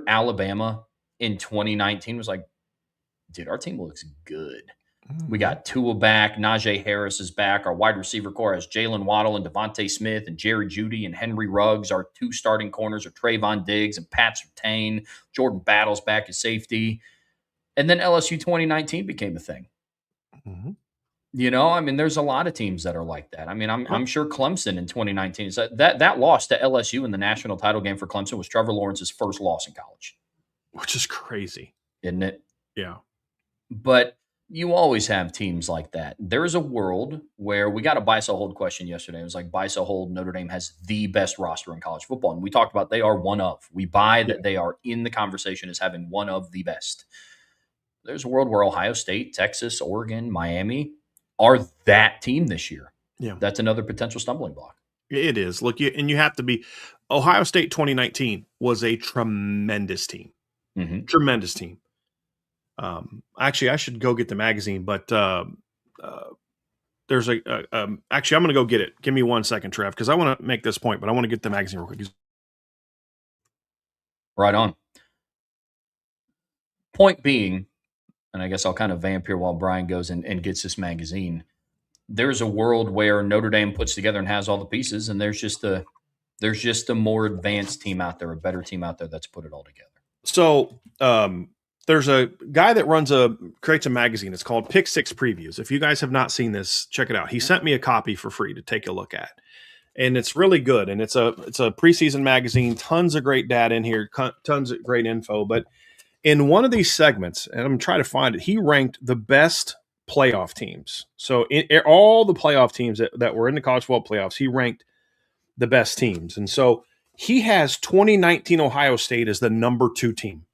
Alabama in 2019 was like, dude, our team looks good. We got Tua back. Najee Harris is back. Our wide receiver core has Jalen Waddle and Devontae Smith and Jerry Jeudy and Henry Ruggs. Our two starting corners are Trayvon Diggs and Pat Surtain. Jordan Battle's back at safety. And then LSU 2019 became a thing. Mm-hmm. There's a lot of teams that are like that. I'm sure Clemson in 2019 is that loss to LSU in the national title game for Clemson was Trevor Lawrence's first loss in college. Which is crazy. Isn't it? Yeah. But you always have teams like that. There's a world where we got a buy, sell, hold question yesterday. It was like buy, sell, hold. Notre Dame has the best roster in college football. And we talked about they are one of. We buy that they are in the conversation as having one of the best. There's a world where Ohio State, Texas, Oregon, Miami are that team this year. Yeah. That's another potential stumbling block. It is. Look, you have to be – Ohio State 2019 was a tremendous team. Mm-hmm. Tremendous team. Actually, I should go get the magazine, but there's actually, I'm going to go get it. Give me 1 second, Trev, because I want to make this point, but I want to get the magazine real quick. Right on. Point being, and I guess I'll kind of vamp here while Brian goes and gets this magazine. There's a world where Notre Dame puts together and has all the pieces, and there's just a more advanced team out there, a better team out there that's put it all together. So, there's a guy that creates a magazine. It's called Pick Six Previews. If you guys have not seen this, check it out. He sent me a copy for free to take a look at, and it's really good. And it's a preseason magazine. Tons of great data in here. Tons of great info. But In one of these segments, and I'm trying to find it, he ranked the best playoff teams. So in all the playoff teams that were in the college football playoffs, he ranked the best teams. And so he has 2019 Ohio State as the number 2 team.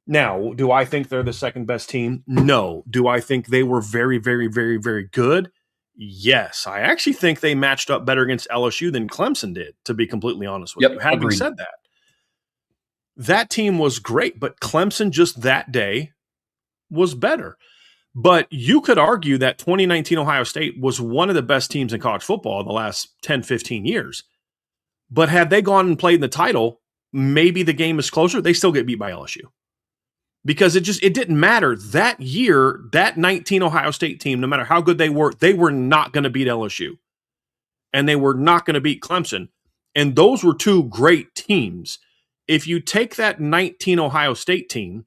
Now, do I think they're the second best team? No. Do I think they were very, very, very, very good? Yes. I actually think they matched up better against LSU than Clemson did, to be completely honest with you. Having agreed. said that, that team was great, but Clemson just that day was better. But you could argue that 2019 Ohio State was one of the best teams in college football in the last 10, 15 years. But had they gone and played in the title, maybe the game is closer. They still get beat by LSU. Because it didn't matter. That year, that 19 Ohio State team, no matter how good they were not going to beat LSU. And they were not going to beat Clemson. And those were 2 great teams. If you take that 19 Ohio State team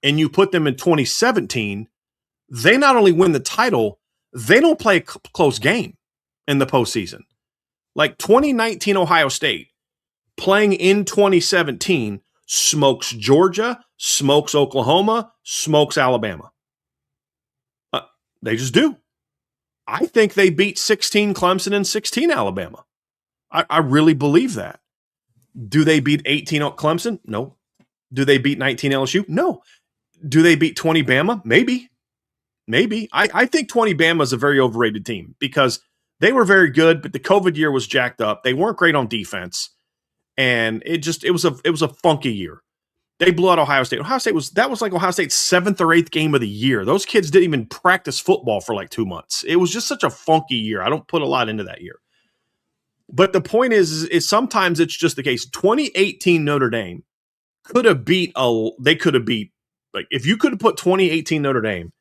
and you put them in 2017, they not only win the title, they don't play a close game in the postseason. Like 2019 Ohio State playing in 2017 smokes Georgia, smokes Oklahoma, smokes Alabama. They just do. I think they beat 16 Clemson and 16 Alabama. I really believe that. Do they beat 18 Clemson? No. Do they beat 19 LSU? No. Do they beat 20 Bama? Maybe. I think 20 Bama is a very overrated team because they were very good, but the COVID year was jacked up. They weren't great on defense, and it was a funky year. They blew out Ohio State. That was like Ohio State's 7th or 8th game of the year. Those kids didn't even practice football for like 2 months. It was just such a funky year. I don't put a lot into that year. But the point is sometimes it's just the case. 2018 Notre Dame could have beat like if you could have put 2018 Notre Dame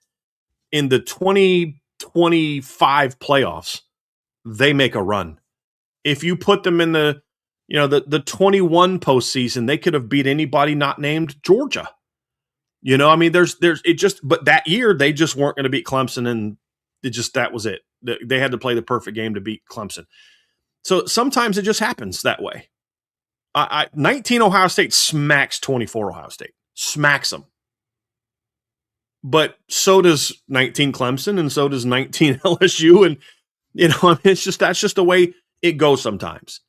in the 2025 playoffs, they make a run. If you put them in the 21 postseason, they could have beat anybody not named Georgia. But that year they just weren't going to beat Clemson, and that was it. They had to play the perfect game to beat Clemson. So sometimes it just happens that way. 19 Ohio State smacks 24 Ohio State. Smacks them. But so does 19 Clemson, and so does 19 LSU. And, that's just the way it goes sometimes.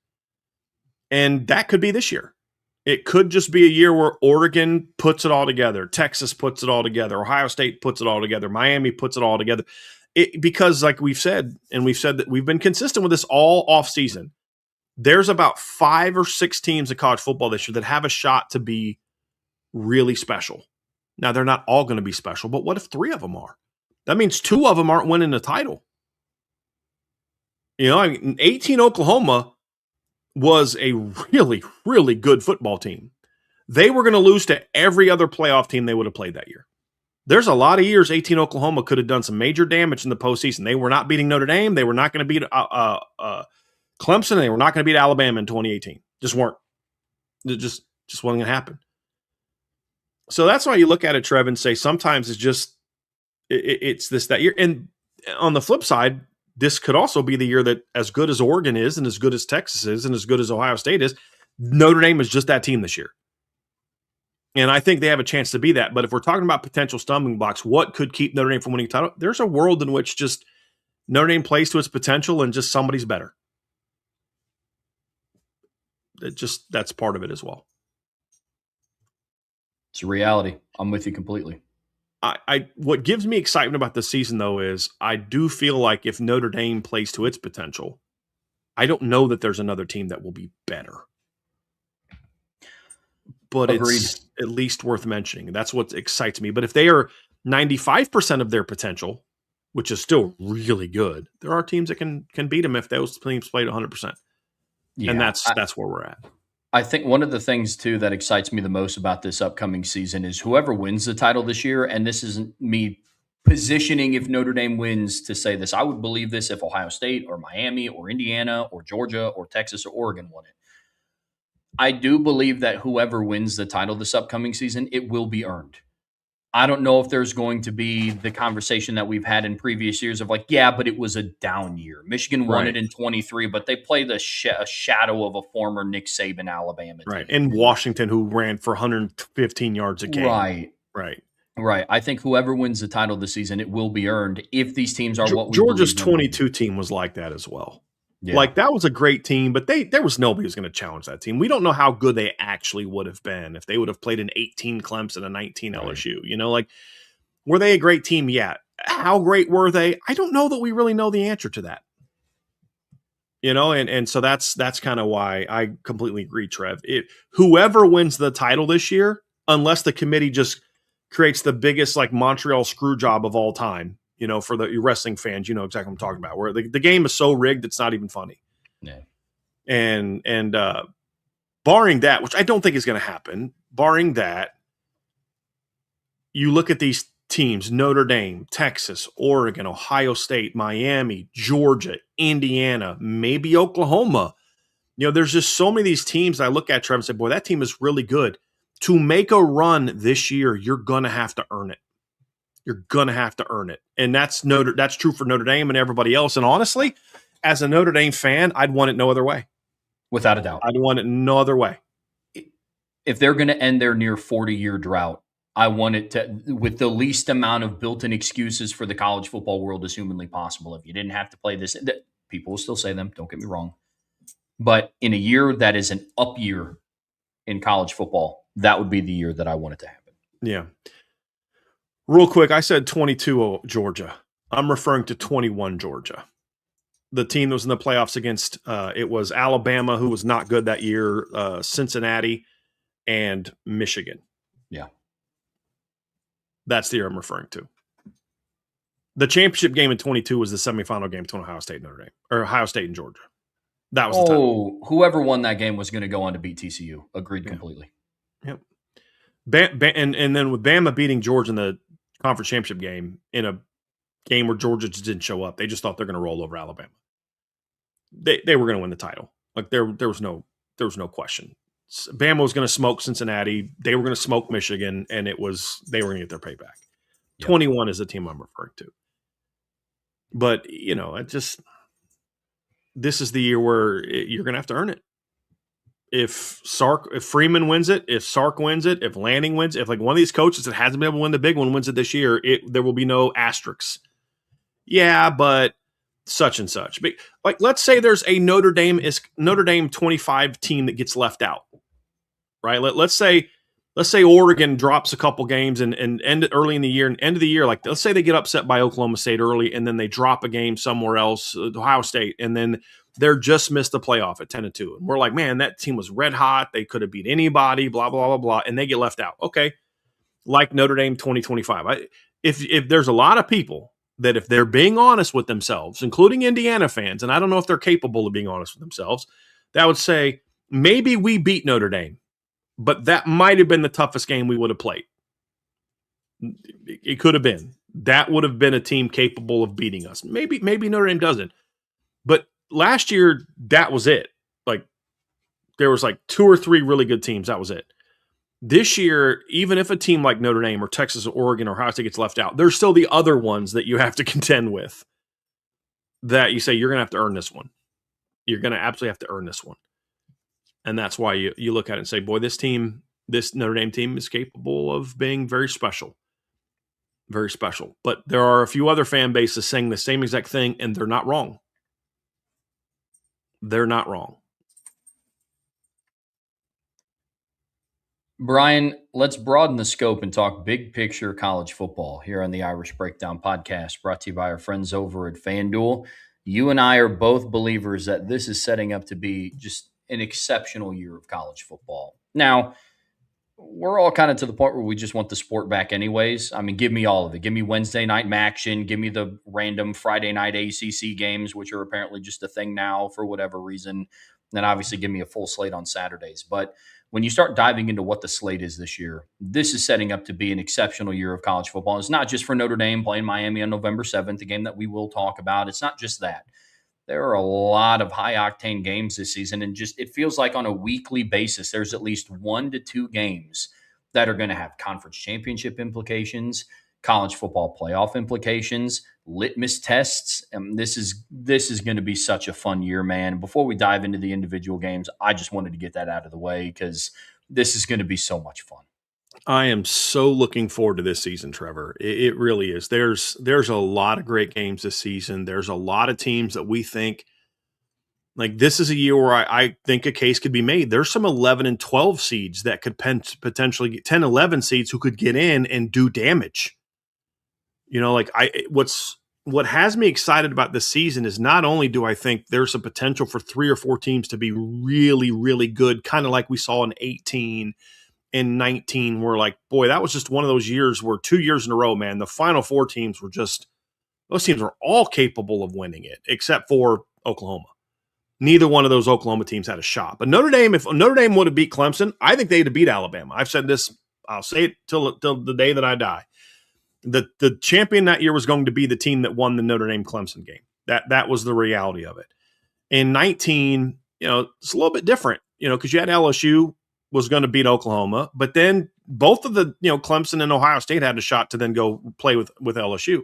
And that could be this year. It could just be a year where Oregon puts it all together. Texas puts it all together. Ohio State puts it all together. Miami puts it all together. Because like we've said that we've been consistent with this all off season. There's about 5 or 6 teams in college football this year that have a shot to be really special. Now, they're not all going to be special, but what if 3 of them are? That means 2 of them aren't winning the title. 18 Oklahoma was a really, really good football team. They were going to lose to every other playoff team they would have played that year. There's a lot of years 18 Oklahoma could have done some major damage in the postseason. They were not beating Notre Dame. They were not going to beat Clemson. They were not going to beat Alabama in 2018. Just weren't. It just wasn't going to happen. So that's why you look at it, Trev, and say sometimes it's that year. And on the flip side, this could also be the year that as good as Oregon is and as good as Texas is and as good as Ohio State is, Notre Dame is just that team this year. And I think they have a chance to be that. But if we're talking about potential stumbling blocks, what could keep Notre Dame from winning a title? There's a world in which just Notre Dame plays to its potential and just somebody's better. That's part of it as well. It's a reality. I'm with you completely. What gives me excitement about this season, though, is I do feel like if Notre Dame plays to its potential, I don't know that there's another team that will be better. But Agreed. It's at least worth mentioning. That's what excites me. But if they are 95% of their potential, which is still really good, there are teams that can beat them if those teams played 100%. Yeah, and that's where we're at. I think one of the things, too, that excites me the most about this upcoming season is whoever wins the title this year, and this isn't me positioning if Notre Dame wins to say this. I would believe this if Ohio State or Miami or Indiana or Georgia or Texas or Oregon won it. I do believe that whoever wins the title this upcoming season, it will be earned. I don't know if there's going to be the conversation that we've had in previous years of like, yeah, but it was a down year. Michigan won Right. it in 23, but they played a shadow of a former Nick Saban Alabama Right. team. And Washington, who ran for 115 yards a game. Right. Right. Right. I think whoever wins the title this season, it will be earned if these teams are what we Georgia's believe them to be. 22 team was like that as well. Yeah. Like that was a great team, but there was nobody who's going to challenge that team. We don't know how good they actually would have been if they would have played an 18 Clemson, a 19 LSU. You know, like were they a great team? Yeah. How great were they? I don't know that we really know the answer to that. You know, and so that's kind of why I completely agree, Trev. Whoever wins the title this year, unless the committee just creates the biggest like Montreal screw job of all time, you know, for the wrestling fans, you know exactly what I'm talking about, where the game is so rigged it's not even funny. Yeah. And barring that, which I don't think is going to happen, barring that, you look at these teams: Notre Dame, Texas, Oregon, Ohio State, Miami, Georgia, Indiana, maybe Oklahoma. You know, there's just so many of these teams I look at, Trev, and say, boy, that team is really good. To make a run this year, you're going to have to earn it. You're going to have to earn it. And that's true for Notre Dame and everybody else. And honestly, as a Notre Dame fan, I'd want it no other way. Without a doubt. I'd want it no other way. If they're going to end their near 40-year drought, I want it to with the least amount of built-in excuses for the college football world as humanly possible. If you didn't have to play this, people will still say them, don't get me wrong. But in a year that is an up year in college football, that would be the year that I want it to happen. Yeah. Real quick, I said 22 Georgia. I'm referring to 21 Georgia. The team that was in the playoffs against, it was Alabama, who was not good that year, Cincinnati, and Michigan. Yeah. That's the year I'm referring to. The championship game in 22 was the semifinal game between Ohio State and Notre Dame, or Ohio State and Georgia. That was the title. Whoever won that game was going to go on to beat TCU. Agreed completely. Yep. And then with Bama beating Georgia in the conference championship game, in a game where Georgia just didn't show up, they just thought they're going to roll over Alabama. They were going to win the title. Like there was no question. Bama was going to smoke Cincinnati. They were going to smoke Michigan, and they were going to get their payback. Yep. 21 is the team I'm referring to. But you know, this is the year where you're going to have to earn it. If Freeman wins it, if Sark wins it, if Lanning wins, if like one of these coaches that hasn't been able to win the big one wins it this year, there will be no asterisks. Yeah, but such and such. But like, let's say there's a Notre Dame 25 team that gets left out, right? Let's say Oregon drops a couple games and end it early in the year and end of the year. Like, let's say they get upset by Oklahoma State early and then they drop a game somewhere else, Ohio State, and then they're just missed the playoff at 10-2. And we're like, man, that team was red hot. They could have beat anybody, blah, blah, blah, blah. And they get left out. Okay. Like Notre Dame 2025. If there's a lot of people that if they're being honest with themselves, including Indiana fans, and I don't know if they're capable of being honest with themselves, that would say, maybe we beat Notre Dame, but that might have been the toughest game we would have played. It could have been. That would have been a team capable of beating us. Maybe Notre Dame doesn't. But last year, that was it. Like, there was like 2 or 3 really good teams. That was it. This year, even if a team like Notre Dame or Texas or Oregon or Ohio State gets left out, there's still the other ones that you have to contend with that you say you're going to have to earn this one. You're going to absolutely have to earn this one. And that's why you look at it and say, boy, this Notre Dame team is capable of being very special. Very special. But there are a few other fan bases saying the same exact thing, and they're not wrong. They're not wrong. Brian, let's broaden the scope and talk big picture college football here on the Irish Breakdown podcast, brought to you by our friends over at FanDuel. You and I are both believers that this is setting up to be just an exceptional year of college football. Now, we're all kind of to the point where we just want the sport back anyways. I mean, give me all of it. Give me Wednesday night action. Give me the random Friday night ACC games, which are apparently just a thing now for whatever reason. Then obviously give me a full slate on Saturdays. But when you start diving into what the slate is this year, this is setting up to be an exceptional year of college football. It's not just for Notre Dame playing Miami on November 7th, a game that we will talk about. It's not just that. There are a lot of high-octane games this season, and just it feels like on a weekly basis, there's at least 1 to 2 games that are going to have conference championship implications, college football playoff implications, litmus tests. This is going to be such a fun year, man. Before we dive into the individual games, I just wanted to get that out of the way because this is going to be so much fun. I am so looking forward to this season, Trevor. It really is. There's a lot of great games this season. There's a lot of teams that we think like this is a year where I think a case could be made. There's some 11 and 12 seeds that could potentially get 10, 11 seeds who could get in and do damage. You know, like what has me excited about this season is not only do I think there's a potential for 3 or 4 teams to be really, really good, kind of like we saw in 18 and 19, where like, boy, that was just one of those years where 2 years in a row, man, the final 4 teams were just, those teams were all capable of winning it, except for Oklahoma. Neither one of those Oklahoma teams had a shot. But Notre Dame, if Notre Dame would have beat Clemson, I think they'd have beat Alabama. I've said this, I'll say it till the day that I die. The champion that year was going to be the team that won the Notre Dame Clemson game. That was the reality of it. In 19, it's a little bit different, because you had LSU was going to beat Oklahoma, but then both of the, Clemson and Ohio State had a shot to then go play with LSU.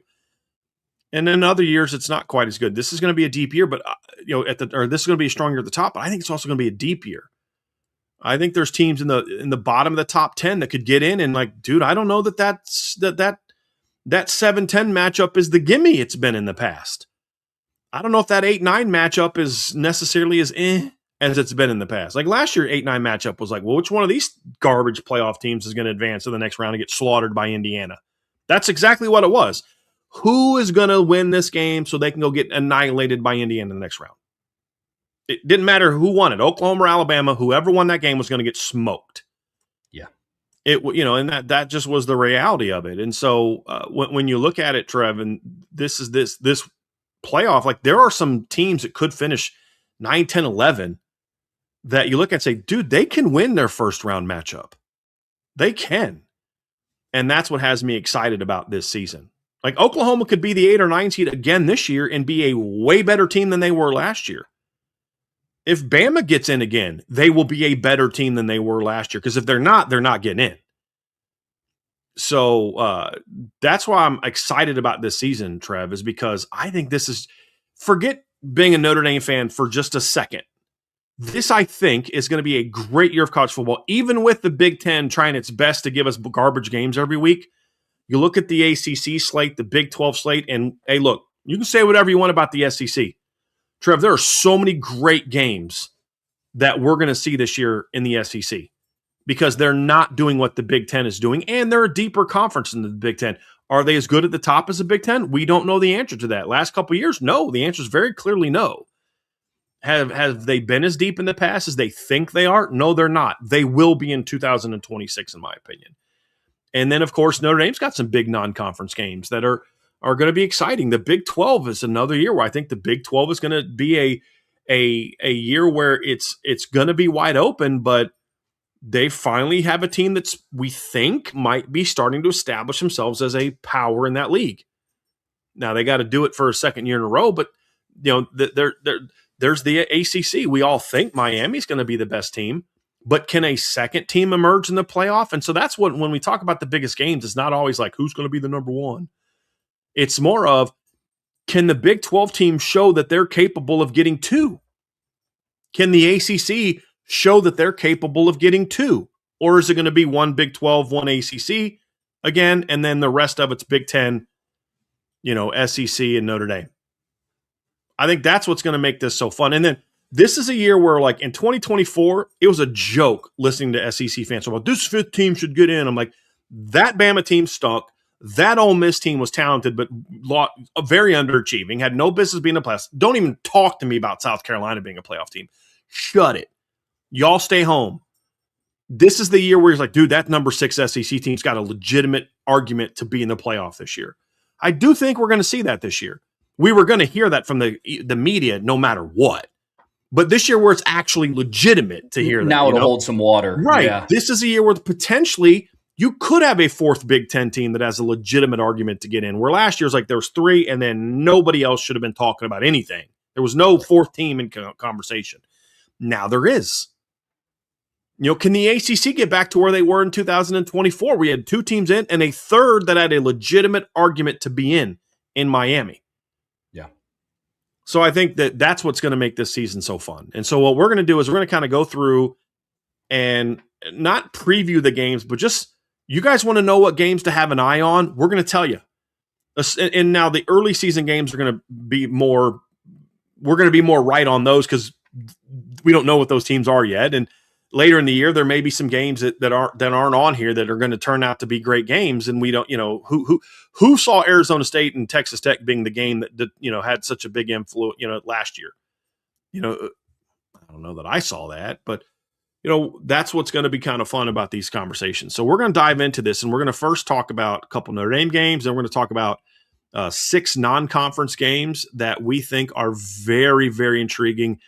And then other years, it's not quite as good. This is going to be a deep year, but this is going to be a strong year at the top. But I think it's also going to be a deep year. I think there's teams in the bottom of the top 10 that could get in. And like, dude, I don't know that 7-10 matchup is the gimme it's been in the past. I don't know if that 8-9 matchup is necessarily as it's been in the past. Like last year, 8-9 matchup was like, well, which one of these garbage playoff teams is going to advance to the next round and get slaughtered by Indiana? That's exactly what it was. Who is going to win this game so they can go get annihilated by Indiana in the next round? It didn't matter who won it, Oklahoma or Alabama. Whoever won that game was going to get smoked. Yeah, and that just was the reality of it. And so when you look at it, Trev, and this playoff, like there are some teams that could finish 9, 10, 11 that you look at and say, dude, they can win their first round matchup. They can. And that's what has me excited about this season. Like Oklahoma could be the 8 or 9 seed again this year and be a way better team than they were last year. If Bama gets in again, they will be a better team than they were last year. Because if they're not getting in. So that's why I'm excited about this season, Trev, is because I think this is, forget being a Notre Dame fan for just a second. This, I think, is going to be a great year of college football, even with the Big Ten trying its best to give us garbage games every week. You look at the ACC slate, the Big 12 slate, and hey, look, you can say whatever you want about the SEC. Trev, there are so many great games that we're going to see this year in the SEC because they're not doing what the Big Ten is doing, and they're a deeper conference than the Big Ten. Are they as good at the top as the Big Ten? We don't know the answer to that. Last couple of years, no. The answer is very clearly no. Have they been as deep in the past as they think they are? No, they're not. They will be in 2026, in my opinion. And then, of course, Notre Dame's got some big non-conference games that are going to be exciting. The Big 12 is another year where I think the Big 12 is going to be a year where it's going to be wide open, but they finally have a team that's, we think, might be starting to establish themselves as a power in that league. Now, they got to do it for a second year in a row, but there's the ACC. We all think Miami's going to be the best team. But can a second team emerge in the playoff? And so that's what, when we talk about the biggest games, it's not always like who's going to be the number one. It's more of, can the Big 12 team show that they're capable of getting 2? Can the ACC show that they're capable of getting 2? Or is it going to be one Big 12, one ACC again, and then the rest of it's Big 10, SEC and Notre Dame? I think that's what's going to make this so fun. And then this is a year where, like, in 2024, it was a joke listening to SEC fans about this 5th team should get in. I'm like, that Bama team stunk. That Ole Miss team was talented, but very underachieving, had no business being a playoff. Don't even talk to me about South Carolina being a playoff team. Shut it. Y'all stay home. This is the year where he's like, dude, that number 6 SEC team's got a legitimate argument to be in the playoff this year. I do think we're going to see that this year. We were going to hear that from the media no matter what. But this year where it's actually legitimate to hear that. Now it'll hold some water. Right. Yeah. This is a year where potentially you could have a 4th Big Ten team that has a legitimate argument to get in. Where last year was like there was 3 and then nobody else should have been talking about anything. There was no 4th team in conversation. Now there is. Can the ACC get back to where they were in 2024? We had 2 teams in and a third that had a legitimate argument to be in Miami. Yeah. So I think that's what's going to make this season so fun. And so what we're going to do is we're going to kind of go through and not preview the games, but just you guys want to know what games to have an eye on, we're going to tell you. And now the early season games are going to be more, we're going to be more right on those because we don't know what those teams are yet. And later in the year, there may be some games that aren't on here that are going to turn out to be great games. And we don't, who saw Arizona State and Texas Tech being the game that had such a big influence, last year. I don't know that I saw that, but that's what's going to be kind of fun about these conversations. So we're going to dive into this, and we're going to first talk about a couple Notre Dame games, then we're going to talk about 6 non-conference games that we think are very, very intriguing.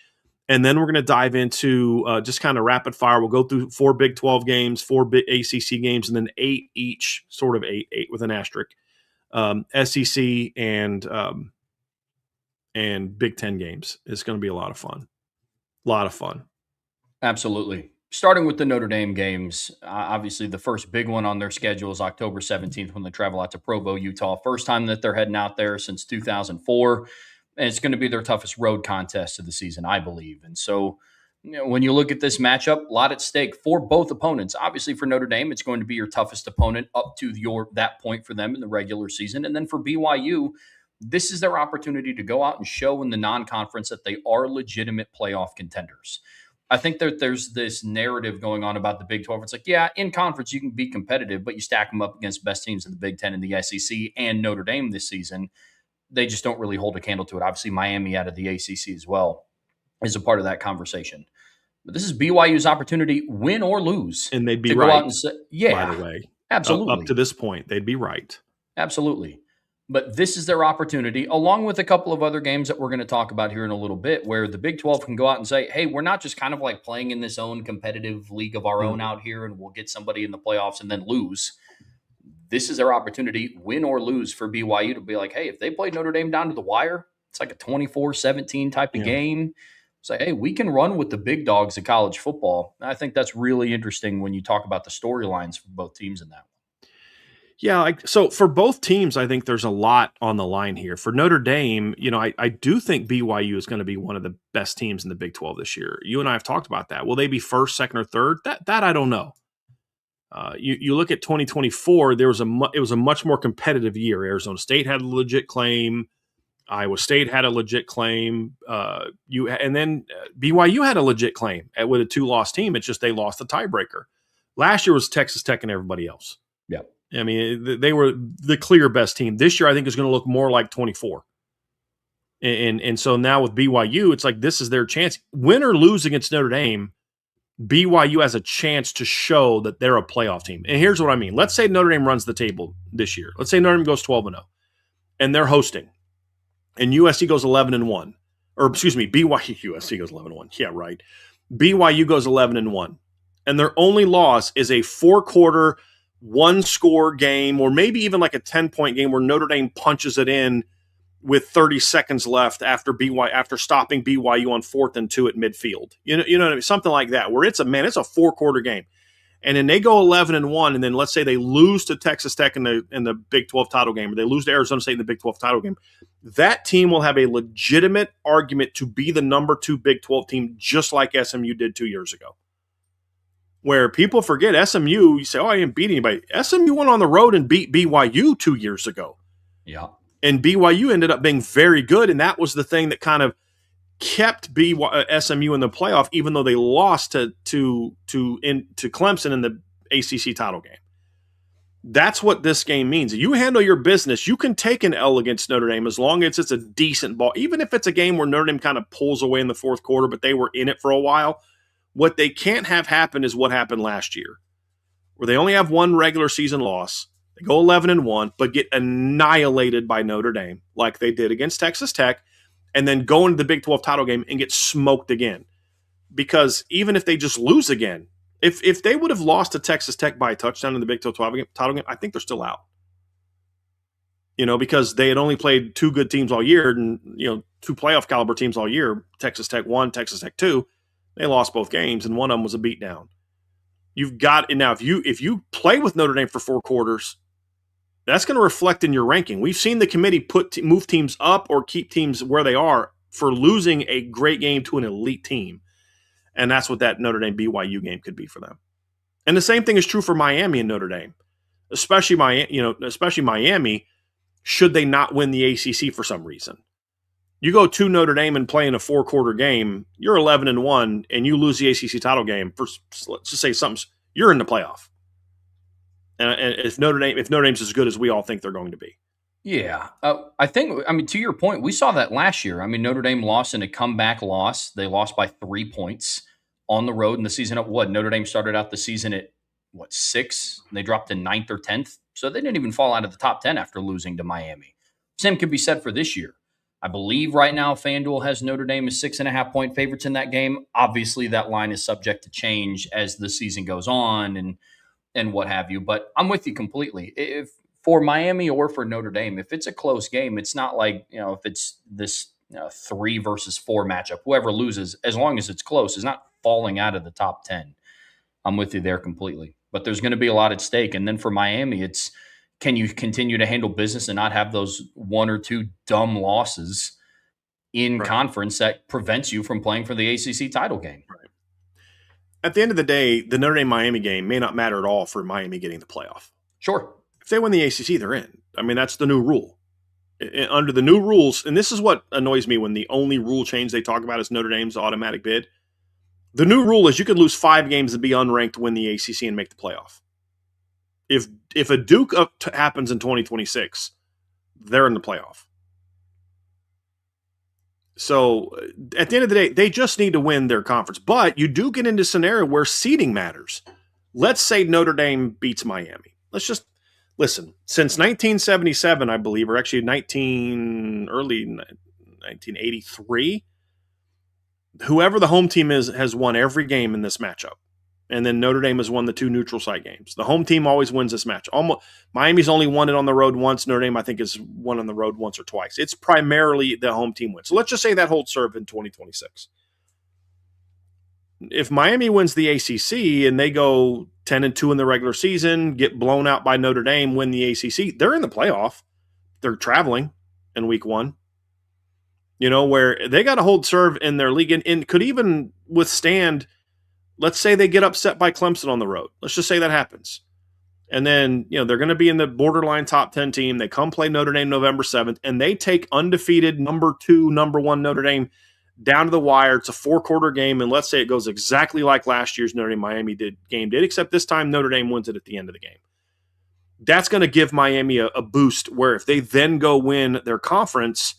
And then we're going to dive into just kind of rapid fire. We'll go through 4 Big 12 games, 4 big ACC games, and then 8 each, sort of 8 with an asterisk, SEC and Big 10 games. It's going to be a lot of fun. A lot of fun. Absolutely. Starting with the Notre Dame games, obviously the first big one on their schedule is October 17th when they travel out to Provo, Utah. First time that they're heading out there since 2004. And it's going to be their toughest road contest of the season, I believe. And so when you look at this matchup, a lot at stake for both opponents. Obviously for Notre Dame, it's going to be your toughest opponent up to that point for them in the regular season. And then for BYU, this is their opportunity to go out and show in the non-conference that they are legitimate playoff contenders. I think that there's this narrative going on about the Big 12. It's like, yeah, in conference, you can be competitive, but you stack them up against best teams in the Big 10 and the SEC and Notre Dame this season. They just don't really hold a candle to it. Obviously, Miami out of the ACC as well is a part of that conversation. But this is BYU's opportunity, win or lose. And they'd be to right, go out and say, yeah, by the way. Absolutely. Up to this point, they'd be right. Absolutely. But this is their opportunity, along with a couple of other games that we're going to talk about here in a little bit, where the Big 12 can go out and say, hey, we're not just kind of like playing in this own competitive league of our own out here, and we'll get somebody in the playoffs and then lose. This is their opportunity, win or lose, for BYU to be like, hey, if they played Notre Dame down to the wire, it's like a 24-17 type of game. Say, hey, we can run with the big dogs of college football. I think that's really interesting when you talk about the storylines for both teams in that. Yeah, so for both teams, I think there's a lot on the line here. For Notre Dame, I do think BYU is going to be one of the best teams in the Big 12 this year. You and I have talked about that. Will they be first, second, or third? That I don't know. You look at 2024, it was a much more competitive year. Arizona State had a legit claim. Iowa State had a legit claim. And then BYU had a legit claim with a 2-loss team. It's just they lost the tiebreaker. Last year was Texas Tech and everybody else. Yeah. I mean, they were the clear best team. This year, I think, is going to look more like 24. And so now with BYU, it's like this is their chance. Win or lose against Notre Dame, BYU has a chance to show that they're a playoff team. And here's what I mean. Let's say Notre Dame runs the table this year. Let's say Notre Dame goes 12-0, and they're hosting. And USC goes 11-1. Or, excuse me, USC goes 11-1. Yeah, right. BYU goes 11-1. And their only loss is a 4-quarter 1-score game, or maybe even like a 10-point game where Notre Dame punches it in with 30 seconds left after stopping BYU on 4th and 2 at midfield. You know what I mean? Something like that, where it's a 4-quarter game. And then they go 11-1, and then let's say they lose to Texas Tech in the Big 12 title game, or they lose to Arizona State in the Big 12 title game. That team will have a legitimate argument to be the number 2 Big 12 team, just like SMU did 2 years ago. Where people forget SMU, you say, oh, I didn't beat anybody. SMU went on the road and beat BYU 2 years ago. Yeah. And BYU ended up being very good, and that was the thing that kind of kept SMU in the playoff, even though they lost to Clemson in the ACC title game. That's what this game means. You handle your business. You can take an L against Notre Dame as long as it's a decent ball. Even if it's a game where Notre Dame kind of pulls away in the 4th quarter, but they were in it for a while. What they can't have happen is what happened last year, where they only have 1 regular season loss. They go 11-1, but get annihilated by Notre Dame like they did against Texas Tech, and then go into the Big 12 title game and get smoked again. Because even if they just lose again, if they would have lost to Texas Tech by a touchdown in the Big 12 title game, I think they're still out. Because they had only played 2 good teams all year, and 2 playoff caliber teams all year. Texas Tech 1, Texas Tech 2. They lost both games, and one of them was a beatdown. You've got now if you play with Notre Dame for 4 quarters, that's going to reflect in your ranking. We've seen the committee move teams up or keep teams where they are for losing a great game to an elite team, and that's what that Notre Dame BYU game could be for them. And the same thing is true for Miami and Notre Dame, especially Miami. Should they not win the ACC for some reason, you go to Notre Dame and play in a 4-quarter game, you're 11-1, and you lose the ACC title game for, let's just say you're in the playoff. And if Notre Dame's as good as we all think they're going to be. Yeah. I mean, to your point, we saw that last year. I mean, Notre Dame lost in a comeback loss. They lost by 3 points on the road in the season. Notre Dame started out the season at, 6? And they dropped to 9th or 10th. So they didn't even fall out of the top 10 after losing to Miami. Same could be said for this year. I believe right now FanDuel has Notre Dame as 6.5-point favorites in that game. Obviously, that line is subject to change as the season goes on and what have you. But I'm with you completely. If for Miami or for Notre Dame, if it's a close game, it's not like, if it's this 3 versus 4 matchup, whoever loses, as long as it's close, is not falling out of the top 10. I'm with you there completely. But there's going to be a lot at stake. And then for Miami, it's, can you continue to handle business and not have those 1 or 2 dumb losses in conference that prevents you from playing for the ACC title game? Right. At the end of the day, the Notre Dame-Miami game may not matter at all for Miami getting the playoff. Sure. If they win the ACC, they're in. I mean, that's the new rule. Under the new rules, and this is what annoys me when the only rule change they talk about is Notre Dame's automatic bid. The new rule is you could lose 5 games and be unranked, win the ACC, and make the playoff. If a Duke happens in 2026, they're in the playoff. So at the end of the day, they just need to win their conference. But you do get into a scenario where seeding matters. Let's say Notre Dame beats Miami. Let's just listen. Since 1977, I believe, or actually early 1983, whoever the home team is has won every game in this matchup. And then Notre Dame has won the 2 neutral site games. The home team always wins this match. Miami's only won it on the road once. Notre Dame, I think, has won on the road once or twice. It's primarily the home team wins. So let's just say that holds serve in 2026. If Miami wins the ACC and they go 10-2 in the regular season, get blown out by Notre Dame, win the ACC, they're in the playoff. They're traveling in week 1. Where they got to hold serve in their league and could even withstand. Let's say they get upset by Clemson on the road. Let's just say that happens. And then, they're going to be in the borderline top 10 team. They come play Notre Dame November 7th, and they take undefeated number 2, number 1 Notre Dame down to the wire. It's a 4-quarter game, and let's say it goes exactly like last year's Notre Dame-Miami game did, except this time Notre Dame wins it at the end of the game. That's going to give Miami a boost where if they then go win their conference,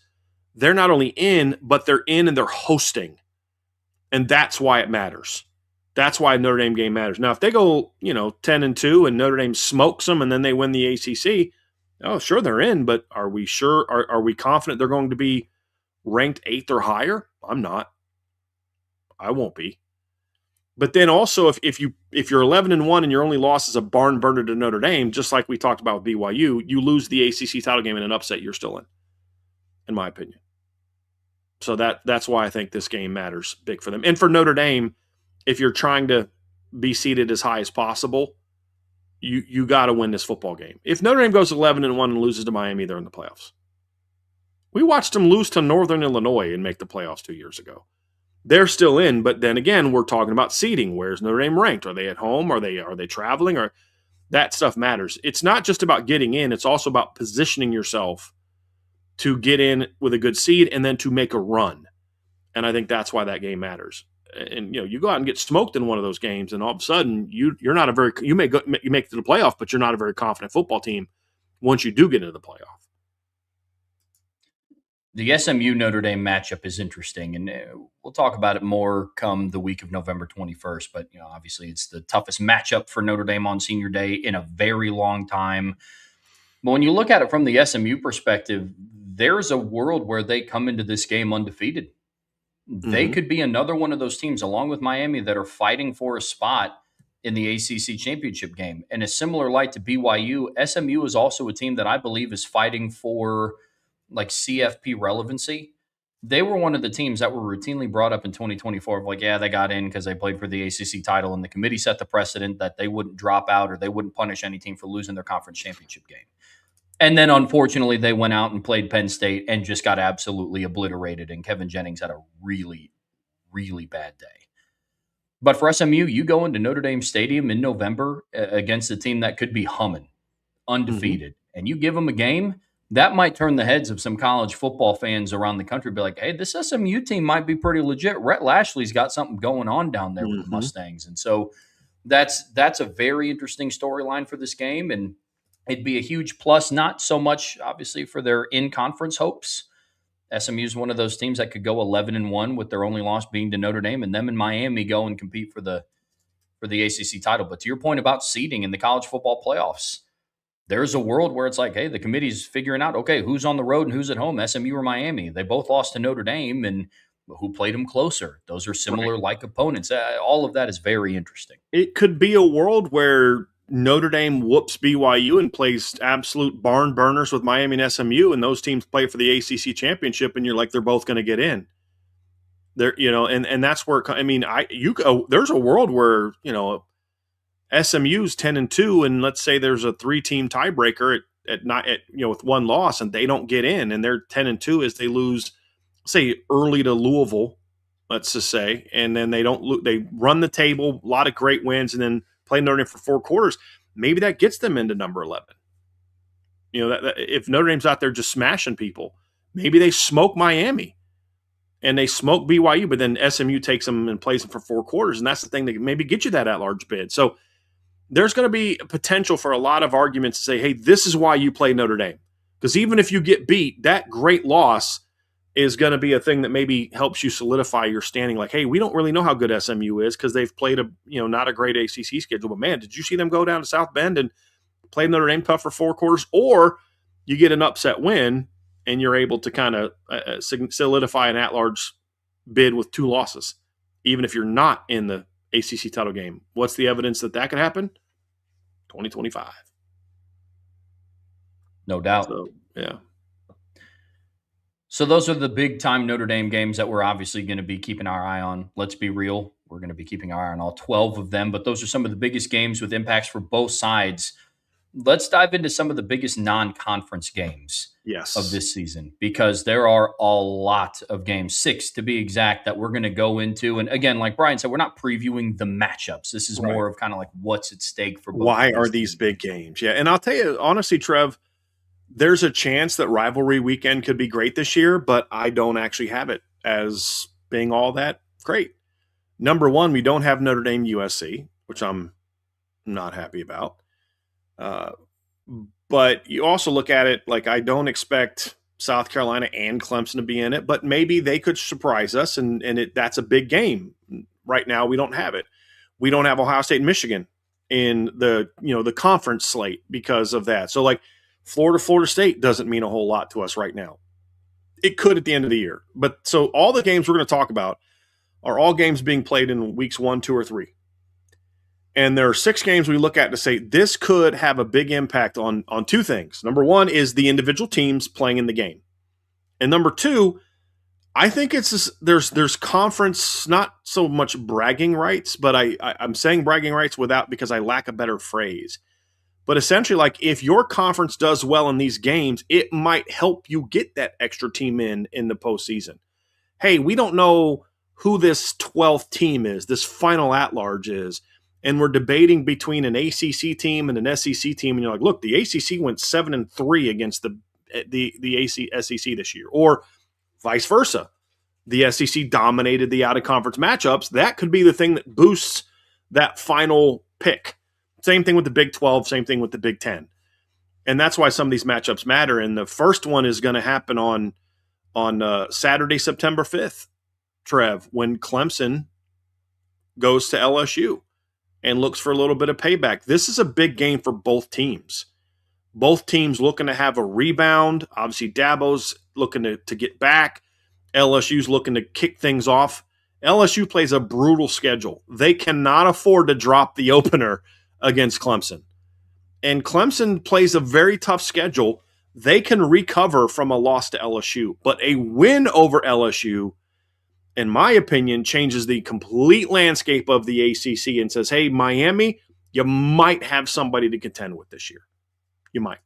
they're not only in, but they're in and they're hosting. And that's why it matters. That's why a Notre Dame game matters. Now, if they go, 10-2 and Notre Dame smokes them and then they win the ACC, oh, sure, they're in, but are we sure? Are we confident they're going to be ranked 8th or higher? I'm not. I won't be. But then also, if you're 11-1 and your only loss is a barn burner to Notre Dame, just like we talked about with BYU, you lose the ACC title game in an upset, you're still in my opinion. So that's why I think this game matters big for them. And for Notre Dame, if you're trying to be seated as high as possible, you got to win this football game. If Notre Dame goes 11-1 and loses to Miami, they're in the playoffs. We watched them lose to Northern Illinois and make the playoffs 2 years ago. They're still in, but then again, we're talking about seeding. Where's Notre Dame ranked? Are they at home? Are they traveling? Or that stuff matters. It's not just about getting in; it's also about positioning yourself to get in with a good seed and then to make a run. And I think that's why that game matters. And you go out and get smoked in one of those games, and all of a sudden you're not you make it to the playoff, but you're not a very confident football team once you do get into the playoff. The SMU Notre Dame matchup is interesting, and we'll talk about it more come the week of November 21st. But obviously, it's the toughest matchup for Notre Dame on Senior Day in a very long time. But when you look at it from the SMU perspective, there's a world where they come into this game undefeated. They could be another one of those teams, along with Miami, that are fighting for a spot in the ACC championship game. In a similar light to BYU, SMU is also a team that I believe is fighting for like CFP relevancy. they were one of the teams that were routinely brought up in 2024 of like, yeah, they got in because they played for the ACC title, and the committee set the precedent that they wouldn't drop out or they wouldn't punish any team for losing their conference championship game. And then unfortunately, they went out and played Penn State and just got absolutely obliterated. And Kevin Jennings had a really, really bad day. But for SMU, you go into Notre Dame Stadium in November against a team that could be humming, undefeated, and you give them a game, that might turn the heads of some college football fans around the country. Be like, hey, this SMU team might be pretty legit. Rhett Lashley's got something going on down there with the Mustangs. And so that's a very interesting storyline for this game. And it'd be a huge plus, not so much obviously for their in-conference hopes. SMU is one of those teams that could go 11-1 with their only loss being to Notre Dame, and them and Miami go and compete for the ACC title. But to your point about seeding in the college football playoffs, there's a world where it's like, hey, the committee's figuring out, okay, who's on the road and who's at home, SMU or Miami. They both lost to Notre Dame, and who played them closer? Those are similar like opponents. All of that is very interesting. It could be a world where Notre Dame whoops BYU and plays absolute barn burners with Miami and SMU, and those teams play for the ACC championship, and you're like, they're both going to get in. There, and that's where there's a world where SMU's 10-2, and let's say there's a 3-team tiebreaker with one loss, and they don't get in, and they're 10-2 as they lose, say, early to Louisville, let's just say, and then they run the table, a lot of great wins, and then play Notre Dame for 4 quarters. Maybe that gets them into number 11. That if Notre Dame's out there just smashing people, maybe they smoke Miami and they smoke BYU, but then SMU takes them and plays them for 4 quarters, and that's the thing that maybe get you that at-large bid. So there's going to be a potential for a lot of arguments to say, hey, this is why you play Notre Dame. Because even if you get beat, that great loss is going to be a thing that maybe helps you solidify your standing. Like, hey, we don't really know how good SMU is because they've played not a great ACC schedule. But man, did you see them go down to South Bend and play Notre Dame tough for 4 quarters? Or you get an upset win and you're able to kind of solidify an at-large bid with 2 losses, even if you're not in the ACC title game. What's the evidence that could happen? 2025. No doubt. So, yeah. So those are the big-time Notre Dame games that we're obviously going to be keeping our eye on. Let's be real. We're going to be keeping our eye on all 12 of them, but those are some of the biggest games with impacts for both sides. Let's dive into some of the biggest non-conference games of this season, because there are a lot of games, 6 to be exact, that we're going to go into. And again, like Brian said, we're not previewing the matchups. This is more of kind of like what's at stake for both. Why are these big games? Yeah, and I'll tell you, honestly, Trev, there's a chance that rivalry weekend could be great this year, but I don't actually have it as being all that great. Number one, we don't have Notre Dame USC, which I'm not happy about. But you also look at it like I don't expect South Carolina and Clemson to be in it, but maybe they could surprise us, and that's a big game. Right now, we don't have it. We don't have Ohio State and Michigan in the conference slate because of that. So like Florida State doesn't mean a whole lot to us right now. It could at the end of the year. But so all the games we're going to talk about are all games being played in weeks 1, 2, or 3. And there are 6 games we look at to say this could have a big impact on 2 things. Number 1 is the individual teams playing in the game. And number 2, I think there's conference, not so much bragging rights, but I'm saying bragging rights because I lack a better phrase. But essentially, like if your conference does well in these games, it might help you get that extra team in the postseason. Hey, we don't know who this 12th team is, this final at-large is, and we're debating between an ACC team and an SEC team, and you're like, look, the ACC went 7-3 against the SEC this year, or vice versa. The SEC dominated the out-of-conference matchups. That could be the thing that boosts that final pick. Same thing with the Big 12, same thing with the Big 10. And that's why some of these matchups matter. And the first one is going to happen on Saturday, September 5th, Trev, when Clemson goes to LSU and looks for a little bit of payback. This is a big game for both teams. Both teams looking to have a rebound. Obviously, Dabo's looking to get back. LSU's looking to kick things off. LSU plays a brutal schedule. They cannot afford to drop the opener against Clemson. And Clemson plays a very tough schedule they can recover from a loss to LSU. But a win over LSU, in my opinion, changes the complete landscape of the ACC and says, hey, Miami, you might have somebody to contend with this year. You might.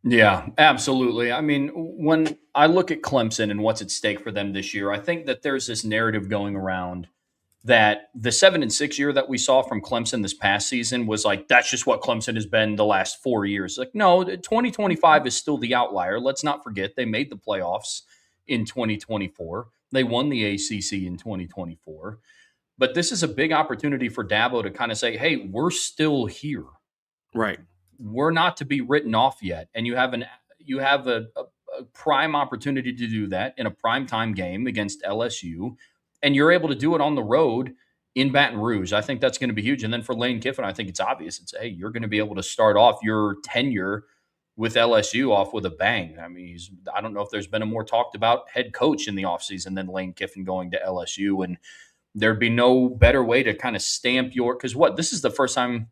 Yeah, absolutely. I mean, when I look at Clemson and what's at stake for them this year, I think that there's this narrative going around that the 7-6 year that we saw from Clemson this past season was like, that's just what Clemson has been the last 4 years. Like, no, 2025 is still the outlier. Let's not forget they made the playoffs in 2024. They won the ACC in 2024. But this is a big opportunity for Dabo to kind of say, hey, we're still here. Right. We're not to be written off yet. And you have a prime opportunity to do that in a prime time game against LSU, and you're able to do it on the road in Baton Rouge. I think that's going to be huge. And then for Lane Kiffin, I think it's obvious. It's, hey, you're going to be able to start off your tenure with LSU off with a bang. I mean, I don't know if there's been a more talked about head coach in the offseason than Lane Kiffin going to LSU. And there'd be no better way to kind of stamp because this is the first time.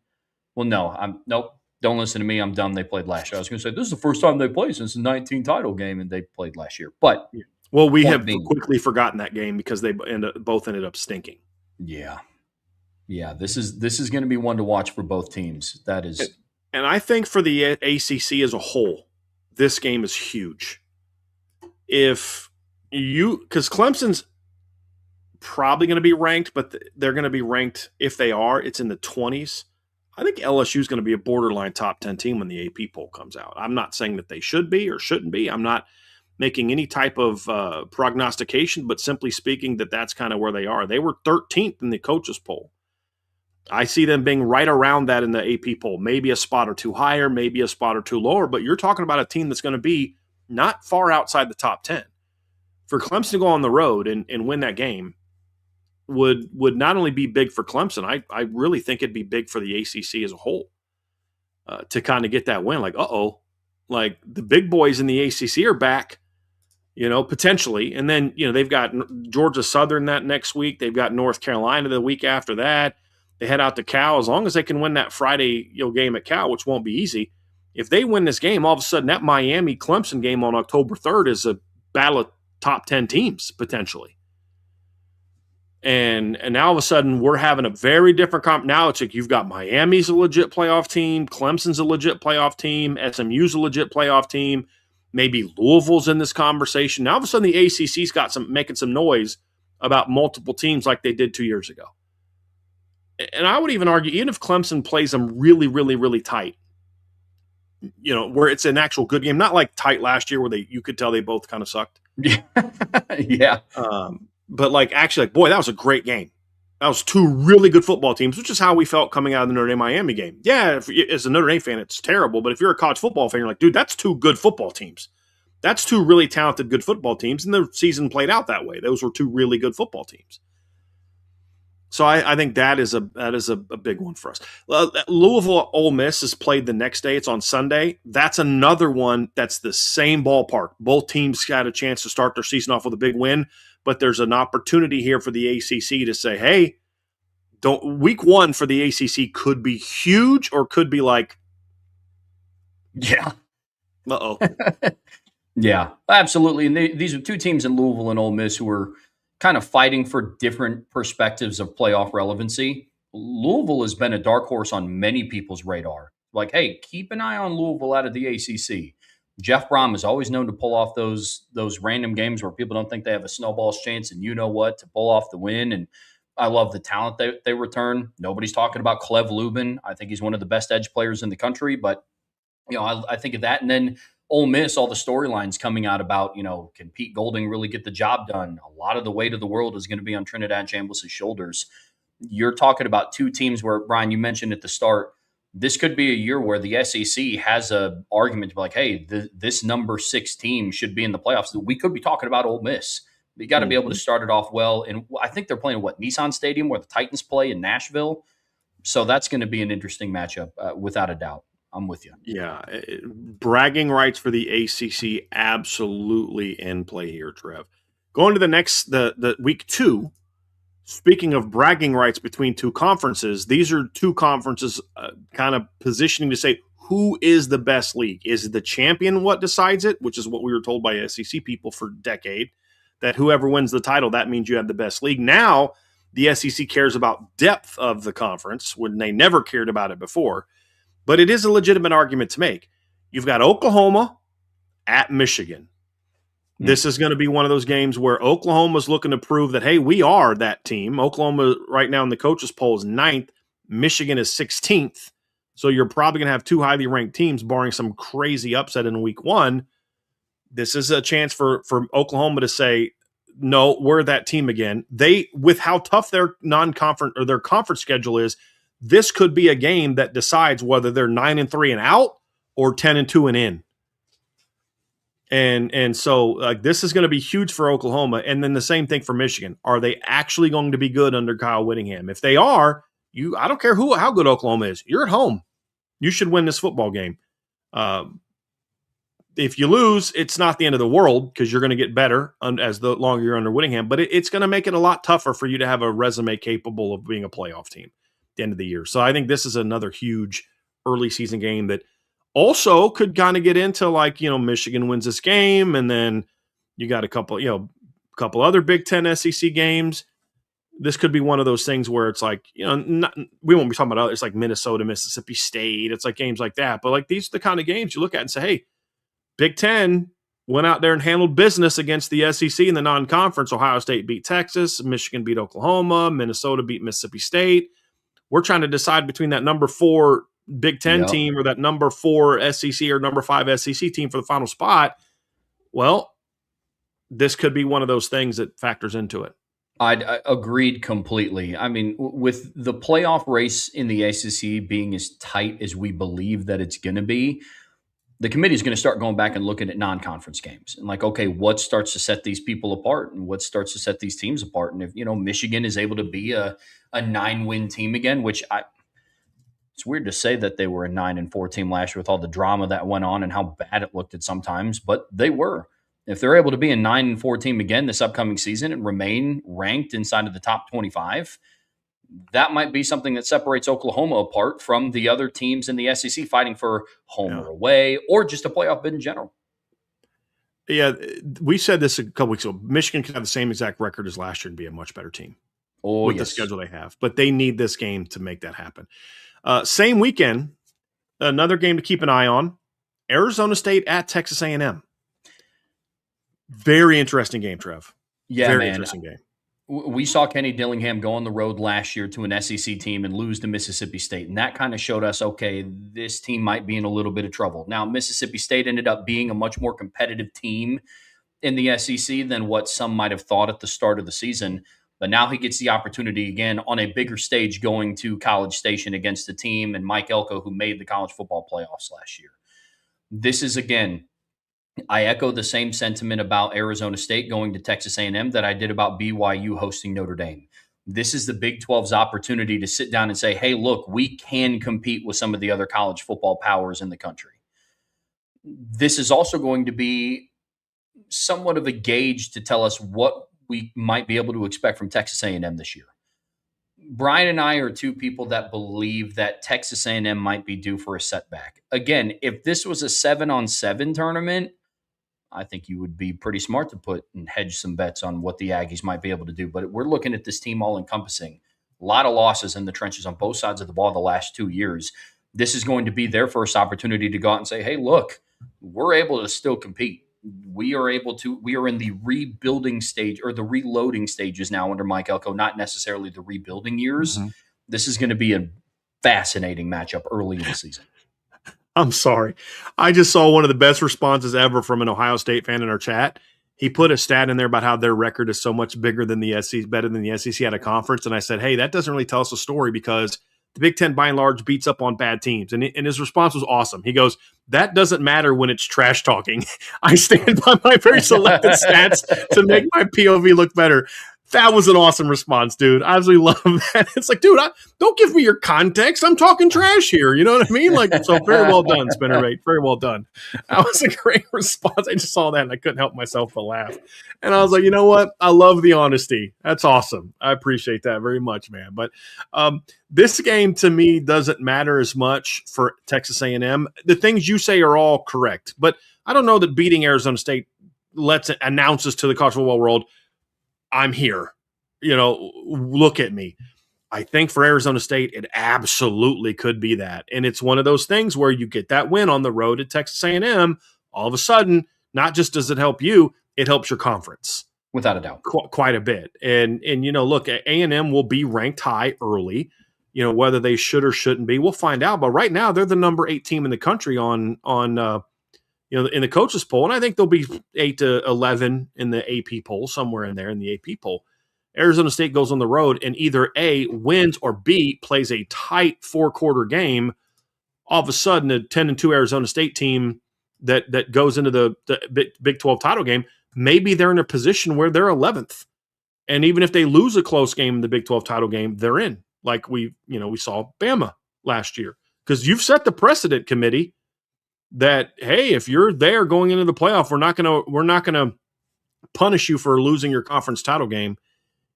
Well, no, nope. Don't listen to me. I'm dumb. They played last year. I was going to say this is the first time they played since the 19 title game, and they played last year. But well, we have quickly forgotten that game because they both ended up stinking. Yeah. This is going to be one to watch for both teams. That is, and I think for the ACC as a whole, this game is huge. Because Clemson's probably going to be ranked, but they're going to be ranked, if they are, it's in the 20s. I think LSU is going to be a borderline top 10 team when the AP poll comes out. I'm not saying that they should be or shouldn't be. I'm not making any type of prognostication, but simply speaking that that's kind of where they are. They were 13th in the coaches poll. I see them being right around that in the AP poll, maybe a spot or two higher, maybe a spot or two lower, but you're talking about a team that's going to be not far outside the top 10. For Clemson to go on the road and win that game would not only be big for Clemson, I really think it'd be big for the ACC as a whole to kind of get that win. Like, like the big boys in the ACC are back, potentially. And then, they've got Georgia Southern that next week. They've got North Carolina the week after that. They head out to Cal. As long as they can win that Friday game at Cal, which won't be easy. If they win this game, all of a sudden that Miami-Clemson game on October 3rd is a battle of top 10 teams, potentially. And now all of a sudden we're having a very different now it's like you've got Miami's a legit playoff team, Clemson's a legit playoff team, SMU's a legit playoff team, maybe Louisville's in this conversation. Now all of a sudden the ACC's got making some noise about multiple teams like they did 2 years ago. And I would even argue, even if Clemson plays them really, really, really tight, where it's an actual good game, not like tight last year where you could tell they both kind of sucked. Yeah. But actually, boy, that was a great game. That was two really good football teams, which is how we felt coming out of the Notre Dame Miami game. Yeah, as a Notre Dame fan, it's terrible. But if you're a college football fan, you're like, dude, that's two good football teams. That's two really talented, good football teams. And the season played out that way. Those were two really good football teams. So I think that is a big one for us. Louisville Ole Miss is played the next day. It's on Sunday. That's another one that's the same ballpark. Both teams got a chance to start their season off with a big win. But there's an opportunity here for the ACC to say, hey, week one for the ACC could be huge or could be like, yeah. Uh-oh. Yeah, absolutely. And these are two teams in Louisville and Ole Miss who are kind of fighting for different perspectives of playoff relevancy. Louisville has been a dark horse on many people's radar. Like, hey, keep an eye on Louisville out of the ACC. Jeff Brom is always known to pull off those random games where people don't think they have a snowball's chance, and to pull off the win. And I love the talent they return. Nobody's talking about Clev Lubin. I think he's one of the best edge players in the country. But I think of that, and then Ole Miss, all the storylines coming out about can Pete Golding really get the job done? A lot of the weight of the world is going to be on Trinidad Chambliss' shoulders. You're talking about two teams where, Brian, you mentioned at the start, this could be a year where the SEC has an argument to be like, hey, this number 6 team should be in the playoffs. We could be talking about Ole Miss. You got to be able to start it off well. And I think they're playing Nissan Stadium where the Titans play in Nashville. So that's going to be an interesting matchup without a doubt. I'm with you. Yeah. Bragging rights for the ACC absolutely in play here, Trev. Going to the week 2, speaking of bragging rights between two conferences, these are two conferences kind of positioning to say who is the best league? Is the champion what decides it, which is what we were told by SEC people for a decade, that whoever wins the title, that means you have the best league. Now, the SEC cares about depth of the conference when they never cared about it before. But it is a legitimate argument to make. You've got Oklahoma at Michigan. This is going to be one of those games where Oklahoma's looking to prove that, hey, we are that team. Oklahoma right now in the coaches' poll is 9th. Michigan is 16th. So you're probably going to have two highly ranked teams, barring some crazy upset in week one. This is a chance for Oklahoma to say, no, we're that team again. They, with how tough their non-conference or their conference schedule is, this could be a game that decides whether they're 9-3 and out or 10-2 and in. And so this is going to be huge for Oklahoma. And then the same thing for Michigan. Are they actually going to be good under Kyle Whittingham? If they are, I don't care how good Oklahoma is. You're at home. You should win this football game. If you lose, it's not the end of the world because you're going to get better as the longer you're under Whittingham. But it's going to make it a lot tougher for you to have a resume capable of being a playoff team at the end of the year. So I think this is another huge early season game that also could kind of get into Michigan wins this game, and then you got a couple other Big Ten SEC games. This could be one of those things where it's we won't be talking about others like Minnesota, Mississippi State. It's like games like that. But these are the kind of games you look at and say, hey, Big Ten went out there and handled business against the SEC in the non-conference. Ohio State beat Texas. Michigan beat Oklahoma. Minnesota beat Mississippi State. We're trying to decide between that number 4 Big Ten team or that number 4 SEC or number 5 SEC team for the final spot. Well, this could be one of those things that factors into it. I agreed completely. I mean, with the playoff race in the ACC being as tight as we believe that it's going to be, the committee is going to start going back and looking at non-conference games and okay, what starts to set these people apart and what starts to set these teams apart? And if, Michigan is able to be a 9-win team again, which it's weird to say that they were a 9-4 team last year with all the drama that went on and how bad it looked at sometimes, but they were. If they're able to be a 9-4 team again this upcoming season and remain ranked inside of the top 25, that might be something that separates Oklahoma apart from the other teams in the SEC fighting for home or away or just a playoff bid in general. Yeah, we said this a couple weeks ago. Michigan can have the same exact record as last year and be a much better team with the schedule they have. But they need this game to make that happen. Same weekend, another game to keep an eye on, Arizona State at Texas A&M. Very interesting game, Trev. Yeah, Very interesting game. We saw Kenny Dillingham go on the road last year to an SEC team and lose to Mississippi State. And that kind of showed us, okay, this team might be in a little bit of trouble. Now, Mississippi State ended up being a much more competitive team in the SEC than what some might have thought at the start of the season. But now he gets the opportunity again on a bigger stage going to College Station against the team and Mike Elko, who made the college football playoffs last year. This is, again, I echo the same sentiment about Arizona State going to Texas A&M that I did about BYU hosting Notre Dame. This is the Big 12's opportunity to sit down and say, hey, look, we can compete with some of the other college football powers in the country. This is also going to be somewhat of a gauge to tell us what we might be able to expect from Texas A&M this year. Brian and I are two people that believe that Texas A&M might be due for a setback. Again, if this was a 7-on-7 tournament, I think you would be pretty smart to put and hedge some bets on what the Aggies might be able to do. But we're looking at this team all encompassing. A lot of losses in the trenches on both sides of the ball the last 2 years. This is going to be their first opportunity to go out and say, hey, look, we're able to still compete. We are in the rebuilding stage or the reloading stages now under Mike Elko, not necessarily the rebuilding years. Mm-hmm. This is going to be a fascinating matchup early in the season. I'm sorry. I just saw one of the best responses ever from an Ohio State fan in our chat. He put a stat in there about how their record is so much bigger than the SEC, better than the SEC at a conference. And I said, hey, that doesn't really tell us a story because the Big Ten by and large beats up on bad teams. And his response was awesome. He goes, that doesn't matter when it's trash talking. I stand by my very selected stats to make my POV look better. That was an awesome response, dude. I absolutely love that. It's like, dude, don't give me your context. I'm talking trash here. You know what I mean? Like, so very well done, Spinnerbait. Very well done. That was a great response. I just saw that and I couldn't help myself but laugh. And I was like, you know what? I love the honesty. That's awesome. I appreciate that very much, man. But this game to me doesn't matter as much for Texas A&M. The things you say are all correct, but I don't know that beating Arizona State announces to the college football world, I'm here. Look at me. I think for Arizona State, it absolutely could be that. And it's one of those things where you get that win on the road at Texas A&M, all of a sudden, not just does it help you, it helps your conference. Without a doubt. Quite a bit. And look, A&M will be ranked high early. Whether they should or shouldn't be, we'll find out. But right now, they're the number 8 team in the country in the coaches poll, and I think they'll be 8 to 11 in the AP poll, somewhere in there in the AP poll. Arizona State goes on the road and either A, wins, or B, plays a tight 4-quarter game. All of a sudden, a 10-2 Arizona State team that goes into the Big 12 title game, maybe they're in a position where they're 11th. And even if they lose a close game in the Big 12 title game, they're in. Like we saw Bama last year. Because you've set the precedent, committee, that, hey, if you're there going into the playoff, we're not gonna punish you for losing your conference title game,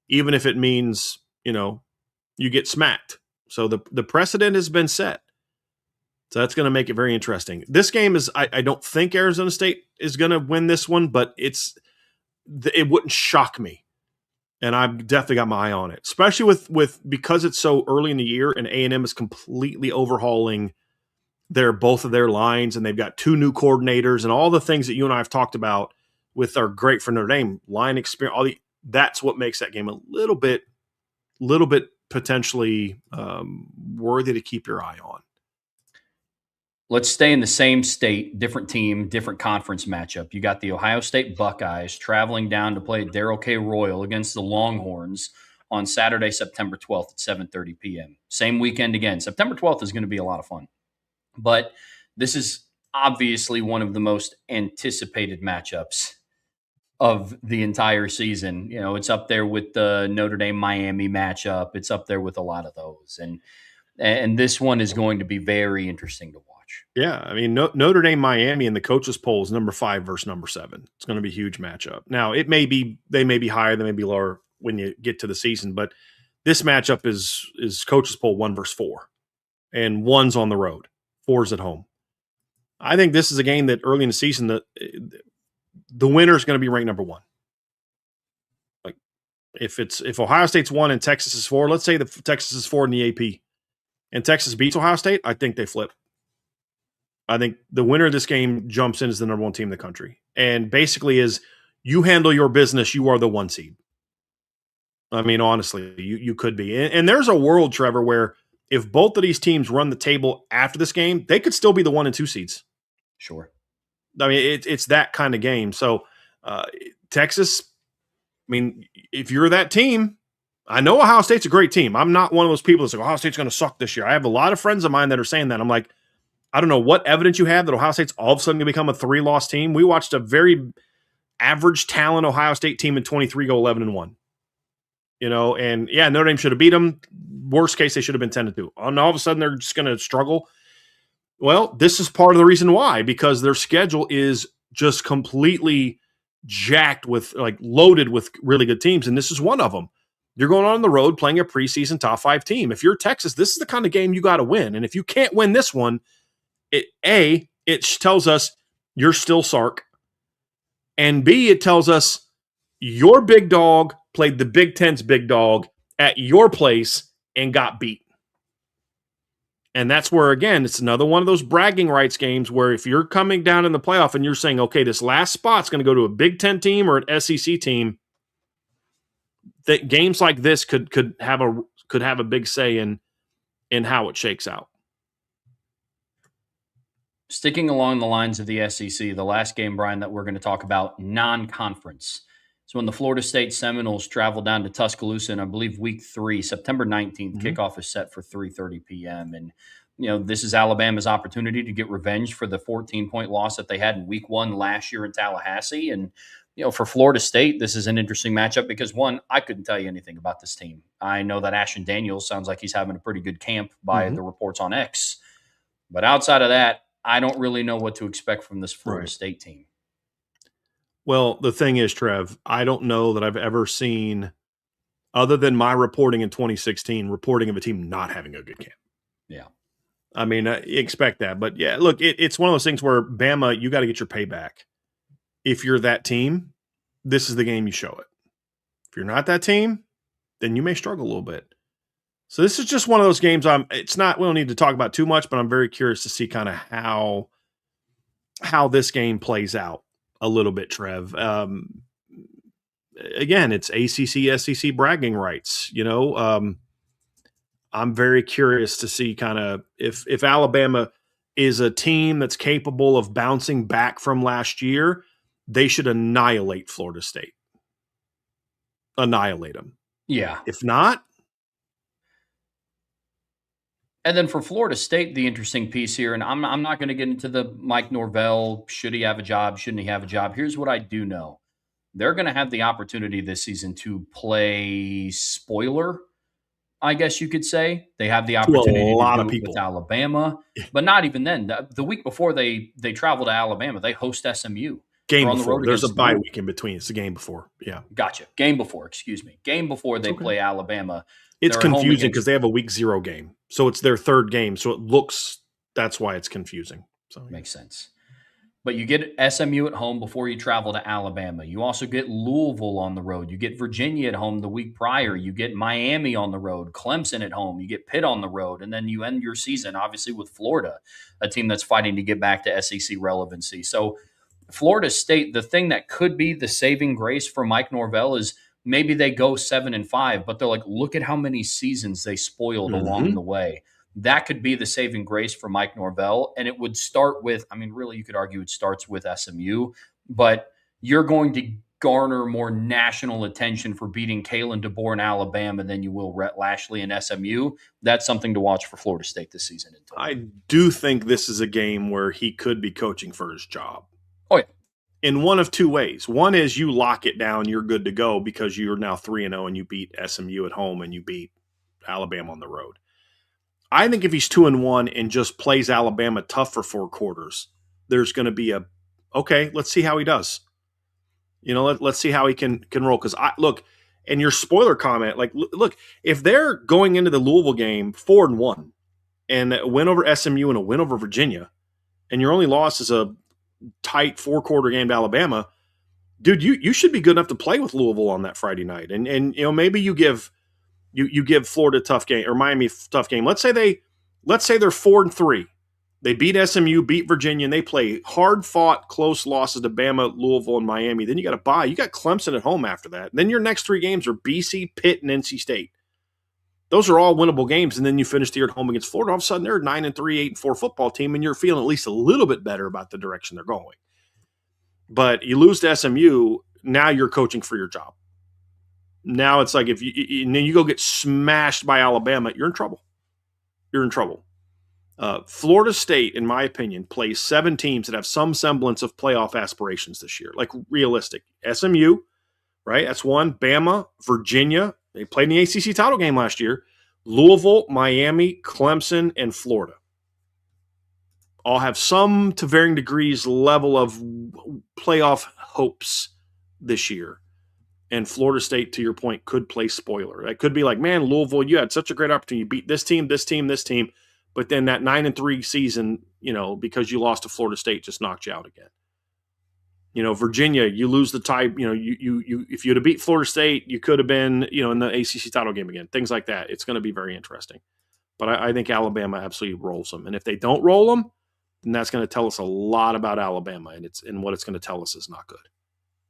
even if it means you get smacked. So the precedent has been set. So that's going to make it very interesting. This game is, I don't think Arizona State is going to win this one, but it wouldn't shock me. And I've definitely got my eye on it, especially because it's so early in the year and A&M is completely overhauling both of their lines, and they've got 2 new coordinators and all the things that you and I have talked about with our great for Notre Dame line experience. That's what makes that game a little bit potentially worthy to keep your eye on. Let's stay in the same state, different team, different conference matchup. You got the Ohio State Buckeyes traveling down to play Darrell K. Royal against the Longhorns on Saturday, September 12th at 7:30 p.m. Same weekend again. September 12th is going to be a lot of fun. But this is obviously one of the most anticipated matchups of the entire season. It's up there with the Notre Dame Miami matchup. It's up there with a lot of those. And this one is going to be very interesting to watch. Yeah, I mean, Notre Dame Miami in the coaches poll is number 5 versus number 7. It's going to be a huge matchup. Now, they may be higher, they may be lower when you get to the season, but this matchup is coaches poll 1 versus 4, and 1's on the road, 4's at home. I think this is a game that early in the season the winner is going to be ranked number 1. Like if Ohio State's 1 and Texas is 4, let's say that Texas is 4 in the AP, and Texas beats Ohio State, I think they flip. I think the winner of this game jumps in as the number 1 team in the country. And basically is you handle your business, you are the 1 seed. I mean, honestly, you could be. And there's a world, Trevor, where if both of these teams run the table after this game, they could still be the 1 and 2 seeds. Sure. I mean, it's that kind of game. So Texas, I mean, if you're that team, I know Ohio State's a great team. I'm not one of those people that's like, Ohio State's going to suck this year. I have a lot of friends of mine that are saying that. I'm like, I don't know what evidence you have that Ohio State's all of a sudden going to become a 3-loss team. We watched a very average talent Ohio State team in 23 go 11-1. And yeah, Notre Dame should have beat them. Worst case, they should have been 10-2. And all of a sudden, they're just going to struggle. Well, this is part of the reason why, because their schedule is just completely jacked with, loaded with really good teams. And this is one of them. You're going on the road playing a preseason top 5 team. If you're Texas, this is the kind of game you got to win. And if you can't win this one, it tells us you're still Sark. And B, it tells us your big dog played the Big Ten's big dog at your place and got beat. And that's where, again, it's another one of those bragging rights games where if you're coming down in the playoff and you're saying, okay, this last spot's going to go to a Big Ten team or an SEC team, that games like this could have a big say in how it shakes out. Sticking along the lines of the SEC, the last game, Brian, that we're going to talk about, non-conference. So when the Florida State Seminoles travel down to Tuscaloosa in, I believe, week 3, September 19th, kickoff is set for 3:30 p.m. And, this is Alabama's opportunity to get revenge for the 14-point loss that they had in week 1 last year in Tallahassee. And, For Florida State, this is an interesting matchup because one, I couldn't tell you anything about this team. I know that Ashton Daniels sounds like he's having a pretty good camp by Mhm. the reports on X, but outside of that, I don't really know what to expect from this Florida Right. State team. Well, the thing is, Trev, I don't know that I've ever seen, other than my reporting in 2016, reporting of a team not having a good camp. Yeah. I mean, you expect that. But yeah, look, it's one of those things where Bama, you got to get your payback. If you're that team, this is the game you show it. If you're not that team, then you may struggle a little bit. So this is just one of those games. It's not, we don't need to talk about too much, but I'm very curious to see kind of how this game plays out a little bit, Trev. Again, it's ACC, SEC bragging rights. I'm very curious to see kind of if Alabama is a team that's capable of bouncing back from last year, they should annihilate Florida State. Annihilate them. Yeah. If not, And then for Florida State, the interesting piece here, and I'm not going to get into the Mike Norvell, should he have a job, shouldn't he have a job? Here's what I do know. They're going to have the opportunity this season to play spoiler, I guess you could say. They have the to a opportunity to lot of do it with people. Alabama, but not even then. The week before they travel to Alabama, they host SMU. Game They're on the before. road There's a against bye Louisville. week in between. It's the game before. Yeah. Gotcha. Game before, excuse me. Game before It's they okay. play Alabama. It's They're at home confusing against because they have a week 0 game. So it's their third game. So it looks, that's why it's confusing. So yeah. Makes sense. But you get SMU at home before you travel to Alabama. You also get Louisville on the road. You get Virginia at home the week prior. You get Miami on the road, Clemson at home. You get Pitt on the road. And then you end your season, obviously, with Florida, a team that's fighting to get back to SEC relevancy. So, Florida State, the thing that could be the saving grace for Mike Norvell is maybe they go 7-5, but they're like, look at how many seasons they spoiled along Mhm. the way. That could be the saving grace for Mike Norvell. And it would start with, I mean, really, you could argue it starts with SMU, but you're going to garner more national attention for beating Kalen DeBoer in Alabama than you will Rhett Lashley in SMU. That's something to watch for Florida State this season. I do think this is a game where he could be coaching for his job. Oh, yeah. In one of two ways. One is you lock it down, you're good to go because you're now 3-0 and you beat SMU at home and you beat Alabama on the road. I think if he's 2-1 and just plays Alabama tough for 4 quarters, there's going to be okay, let's see how he does. Let's see how he can roll. Because look, and your spoiler comment, like, look, if they're going into the Louisville game 4-1 and a win over SMU and a win over Virginia, and your only loss is a tight 4-quarter game to Alabama, dude, you should be good enough to play with Louisville on that Friday night. And maybe you give Florida a tough game or Miami a tough game. Let's say they're 4-3. They beat SMU, beat Virginia, and they play hard-fought, close losses to Bama, Louisville, and Miami. Then you got to bye. You got Clemson at home after that. And then your next 3 games are BC, Pitt, and NC State. Those are all winnable games, and then you finish the year at home against Florida. All of a sudden, they're a 9-3, 8-4 football team, and you're feeling at least a little bit better about the direction they're going. But you lose to SMU, now you're coaching for your job. Now it's like and then you go get smashed by Alabama, you're in trouble. You're in trouble. Florida State, in my opinion, plays 7 teams that have some semblance of playoff aspirations this year, like realistic. SMU, right? That's one. Bama, Virginia. They played in the ACC title game last year. Louisville, Miami, Clemson, and Florida all have some to varying degrees level of playoff hopes this year. And Florida State, to your point, could play spoiler. That could be like, man, Louisville, you had such a great opportunity. You beat this team, this team, this team. But then that 9-3 season, because you lost to Florida State, just knocked you out again. Virginia, you lose the tie. You if you'd have beat Florida State, you could have been, in the ACC title game again. Things like that. It's going to be very interesting. But I think Alabama absolutely rolls them. And if they don't roll them, then that's going to tell us a lot about Alabama. And what it's going to tell us is not good.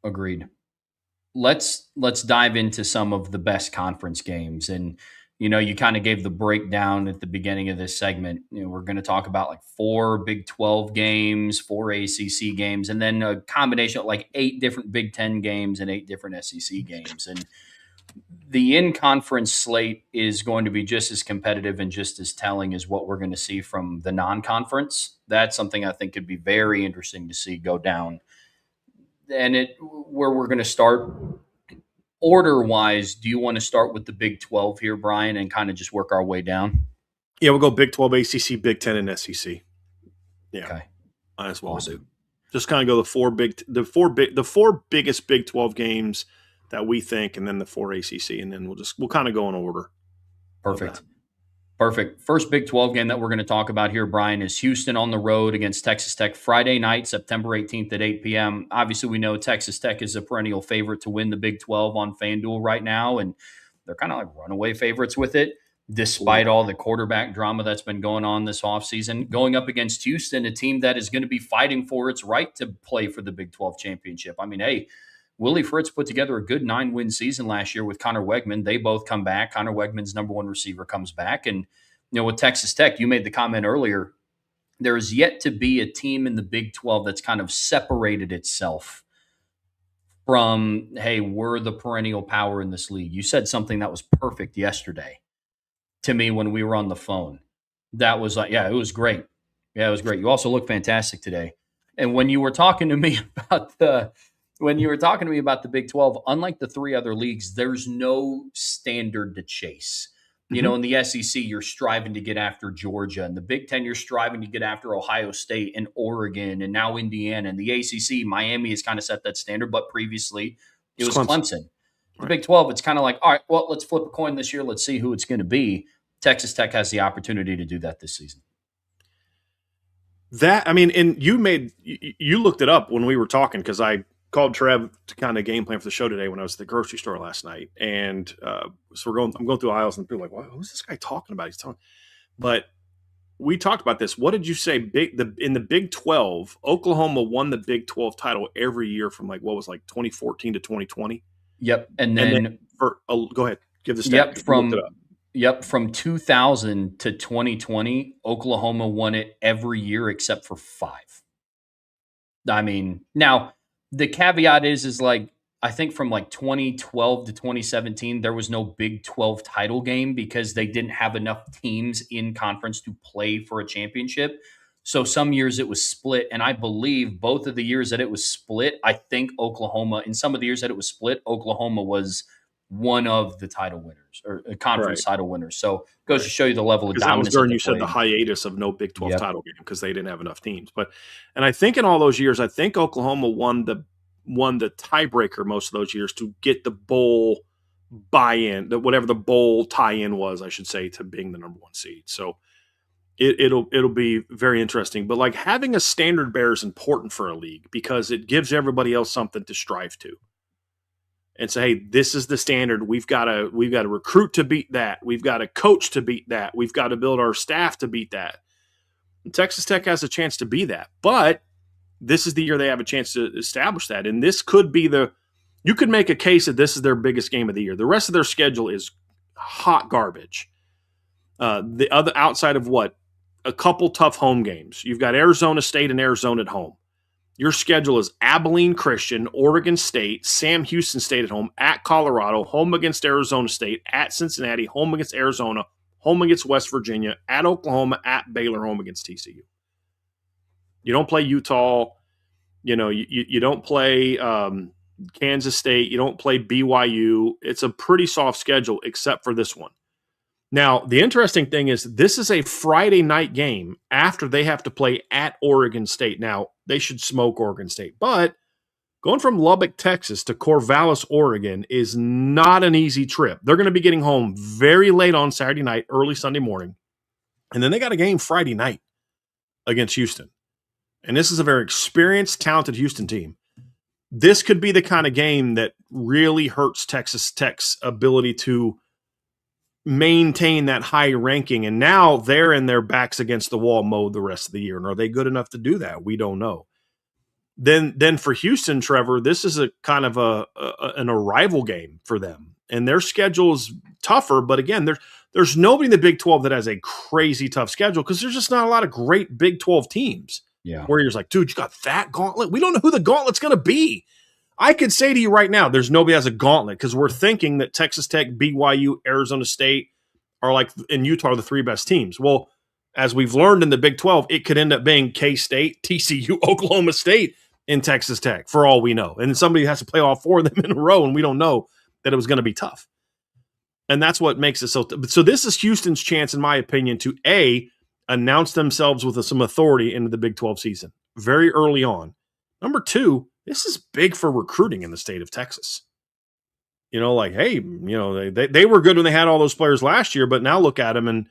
Agreed. Let's dive into some of the best conference games. And you kind of gave the breakdown at the beginning of this segment. We're going to talk about like 4 Big 12 games, 4 ACC games, and then a combination of like 8 different Big 10 games and 8 different SEC games. And the in-conference slate is going to be just as competitive and just as telling as what we're going to see from the non-conference. That's something I think could be very interesting to see go down. where we're going to start order wise, do you want to start with the Big 12 here, Brian, and kind of just work our way down? Yeah, we'll go Big 12, ACC, Big 10, and SEC. Yeah, Okay, that's what awesome. we'll do. Just kind of go the four biggest Big 12 games that we think, and then the four ACC, and then we'll kind of go in order. Perfect. Perfect. First Big 12 game that we're going to talk about here, Brian, is Houston on the road against Texas Tech Friday night, September 18th at 8 p.m. Obviously, we know Texas Tech is a perennial favorite to win the Big 12 on FanDuel right now, and they're kind of like runaway favorites with it, despite all the quarterback drama that's been going on this offseason. Going up against Houston, a team that is going to be fighting for its right to play for the Big 12 championship. I mean, hey, Willie Fritz put together a good 9-win season last year with Connor Wegman. They both come back. Connor Wegman's number one receiver comes back. And, with Texas Tech, you made the comment earlier, there is yet to be a team in the Big 12 that's kind of separated itself from, hey, we're the perennial power in this league. You said something that was perfect yesterday to me when we were on the phone. That was like, yeah, it was great. Yeah, it was great. You also look fantastic today. And when you were talking to me about the Big 12, unlike the three other leagues, there's no standard to chase. In the SEC, you're striving to get after Georgia. In the Big Ten, you're striving to get after Ohio State and Oregon and now Indiana. And the ACC, Miami has kind of set that standard, but previously it was Clemson. The Big 12, it's kind of like, all right, well, let's flip a coin this year. Let's see who it's going to be. Texas Tech has the opportunity to do that this season. And you looked it up when we were talking, because I called Trev to kind of game plan for the show today when I was at the grocery store last night. And so I'm going through aisles and people are like, who's this guy talking about? He's talking. But we talked about this. What did you say? In the Big 12, Oklahoma won the Big 12 title every year from 2014 to 2020. Yep. And then go ahead. Give the stat. From 2000 to 2020, Oklahoma won it every year except for 5. I mean, now the caveat is I think from 2012 to 2017, there was no Big 12 title game because they didn't have enough teams in conference to play for a championship. So some years it was split. And I believe both of the years that it was split, I think in some of the years that it was split, Oklahoma was one of the title winners or conference title winners. So it goes to show you the level of dominance. That was during, you said, the hiatus of no Big 12 title game because they didn't have enough teams. And I think in all those years, I think Oklahoma won the tiebreaker most of those years to get the bowl buy-in, whatever the bowl tie-in was, I should say, to being the number one seed. So it'll be very interesting. But having a standard bearer is important for a league because it gives everybody else something to strive to. And say, hey, this is the standard. We've got to recruit to beat that. We've got to coach to beat that. We've got to build our staff to beat that. And Texas Tech has a chance to be that. But this is the year they have a chance to establish that. And this could be you could make a case that this is their biggest game of the year. The rest of their schedule is hot garbage. The other outside of a couple tough home games. You've got Arizona State and Arizona at home. Your schedule is Abilene Christian, Oregon State, Sam Houston State at home, at Colorado, home against Arizona State, at Cincinnati, home against Arizona, home against West Virginia, at Oklahoma, at Baylor, home against TCU. You don't play Utah. You don't play Kansas State. You don't play BYU. It's a pretty soft schedule except for this one. Now, the interesting thing is this is a Friday night game after they have to play at Oregon State. Now, they should smoke Oregon State, but going from Lubbock, Texas to Corvallis, Oregon is not an easy trip. They're going to be getting home very late on Saturday night, early Sunday morning, and then they got a game Friday night against Houston. And this is a very experienced, talented Houston team. This could be the kind of game that really hurts Texas Tech's ability to maintain that high ranking. And now they're in their backs against the wall mode the rest of the year. And are they good enough to do that? We don't know. Then for Houston, Trevor, this is a kind of an arrival game for them. And their schedule is tougher. But again, there's nobody in the Big 12 that has a crazy tough schedule because there's just not a lot of great Big 12 teams. Yeah. Where you're like, dude, you got that gauntlet? We don't know who the gauntlet's going to be. I could say to you right now, there's nobody has a gauntlet because we're thinking that Texas Tech, BYU, Arizona State are in Utah are the 3 best teams. Well, as we've learned in the Big 12, it could end up being K-State, TCU, Oklahoma State. in Texas Tech, for all we know. And somebody has to play all 4 of them in a row, and we don't know that it was going to be tough. And that's what makes it so. So this is Houston's chance, in my opinion, to announce themselves with some authority into the Big 12 season very early on. Number 2, this is big for recruiting in the state of Texas. Like, hey, they were good when they had all those players last year, but now look at them and,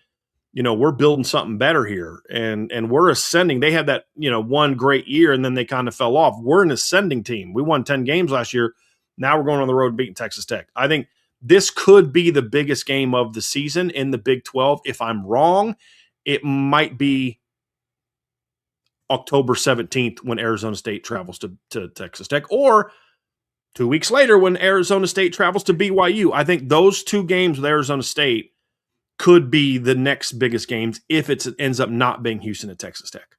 we're building something better here, and we're ascending. They had that, one great year, and then they kind of fell off. We're an ascending team. We won 10 games last year. Now we're going on the road and beating Texas Tech. I think this could be the biggest game of the season in the Big 12. If I'm wrong, it might be October 17th when Arizona State travels to Texas Tech, or 2 weeks later when Arizona State travels to BYU. I think those 2 games with Arizona State could be the next biggest games if it ends up not being Houston at Texas Tech.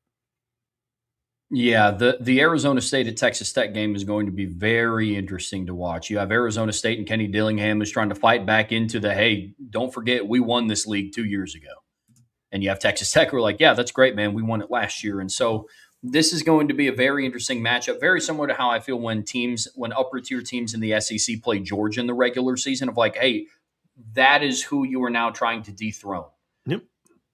Yeah, the Arizona State at Texas Tech game is going to be very interesting to watch. You have Arizona State and Kenny Dillingham is trying to fight back into the, hey, don't forget we won this league 2 years ago. And you have Texas Tech who are like, yeah, that's great, man. We won it last year. And so this is going to be a very interesting matchup, very similar to how I feel when upper tier teams in the SEC play Georgia in the regular season of like, hey, that is who you are now trying to dethrone. Yep.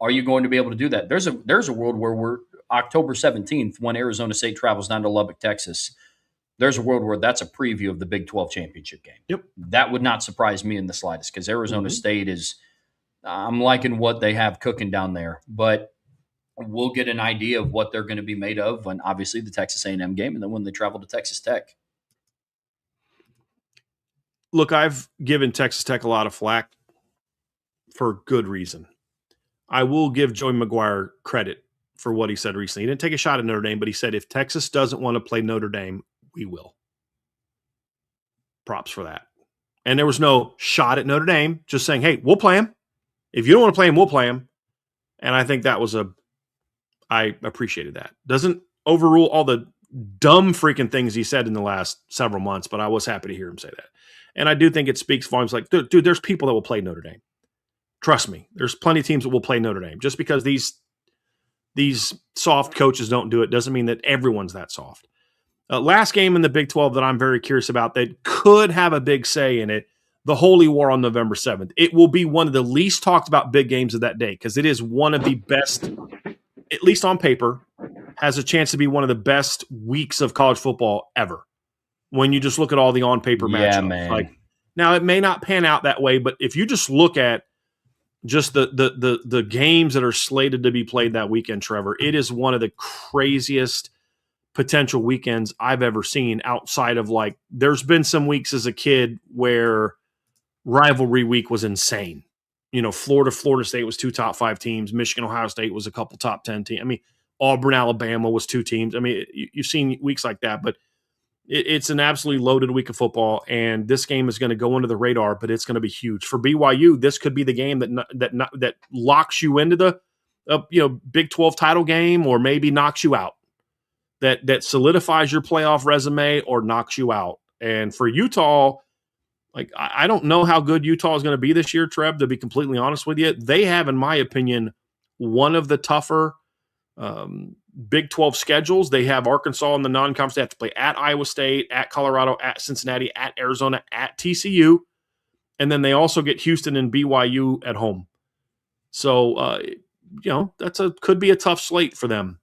Are you going to be able to do that? There's a world where we're October 17th when Arizona State travels down to Lubbock, Texas. There's a world where that's a preview of the Big 12 championship game. Yep. That would not surprise me in the slightest because Arizona State is I'm liking what they have cooking down there, but we'll get an idea of what they're going to be made of when obviously the Texas A&M game and then when they travel to Texas Tech. Look, I've given Texas Tech a lot of flack for good reason. I will give Joey McGuire credit for what he said recently. He didn't take a shot at Notre Dame, but he said, if Texas doesn't want to play Notre Dame, we will. Props for that. And there was no shot at Notre Dame, just saying, hey, we'll play him. If you don't want to play him, we'll play him. And I think that was I appreciated that. Doesn't overrule all the dumb freaking things he said in the last several months, but I was happy to hear him say that. And I do think it speaks volumes. Like, dude, there's people that will play Notre Dame. Trust me, there's plenty of teams that will play Notre Dame. Just because these soft coaches don't do it doesn't mean that everyone's that soft. Last game in the Big 12 that I'm very curious about that could have a big say in it, the Holy War on November 7th. It will be one of the least talked about big games of that day because it is one of the best, at least on paper, has a chance to be one of the best weeks of college football ever. When you just look at all the on-paper matchups. Man. Like, now, it may not pan out that way, but if you just look at just the games that are slated to be played that weekend, Trevor, it is one of the craziest potential weekends I've ever seen outside of, like, there's been some weeks as a kid where rivalry week was insane. Florida State was 2 top 5 teams. Michigan, Ohio State was a couple top 10 teams. I mean, Auburn, Alabama was 2 teams. I mean, you've seen weeks like that, but it's an absolutely loaded week of football, and this game is going to go under the radar, but it's going to be huge. For BYU, this could be the game that locks you into the Big 12 title game, or maybe knocks you out. That solidifies your playoff resume or knocks you out. And for Utah, like, I don't know how good Utah is going to be this year, Trev, to be completely honest with you. They have, in my opinion, one of the tougher Big 12 schedules. They have Arkansas in the non-conference. They have to play at Iowa State, at Colorado, at Cincinnati, at Arizona, at TCU. And then they also get Houston and BYU at home. So, could be a tough slate for them.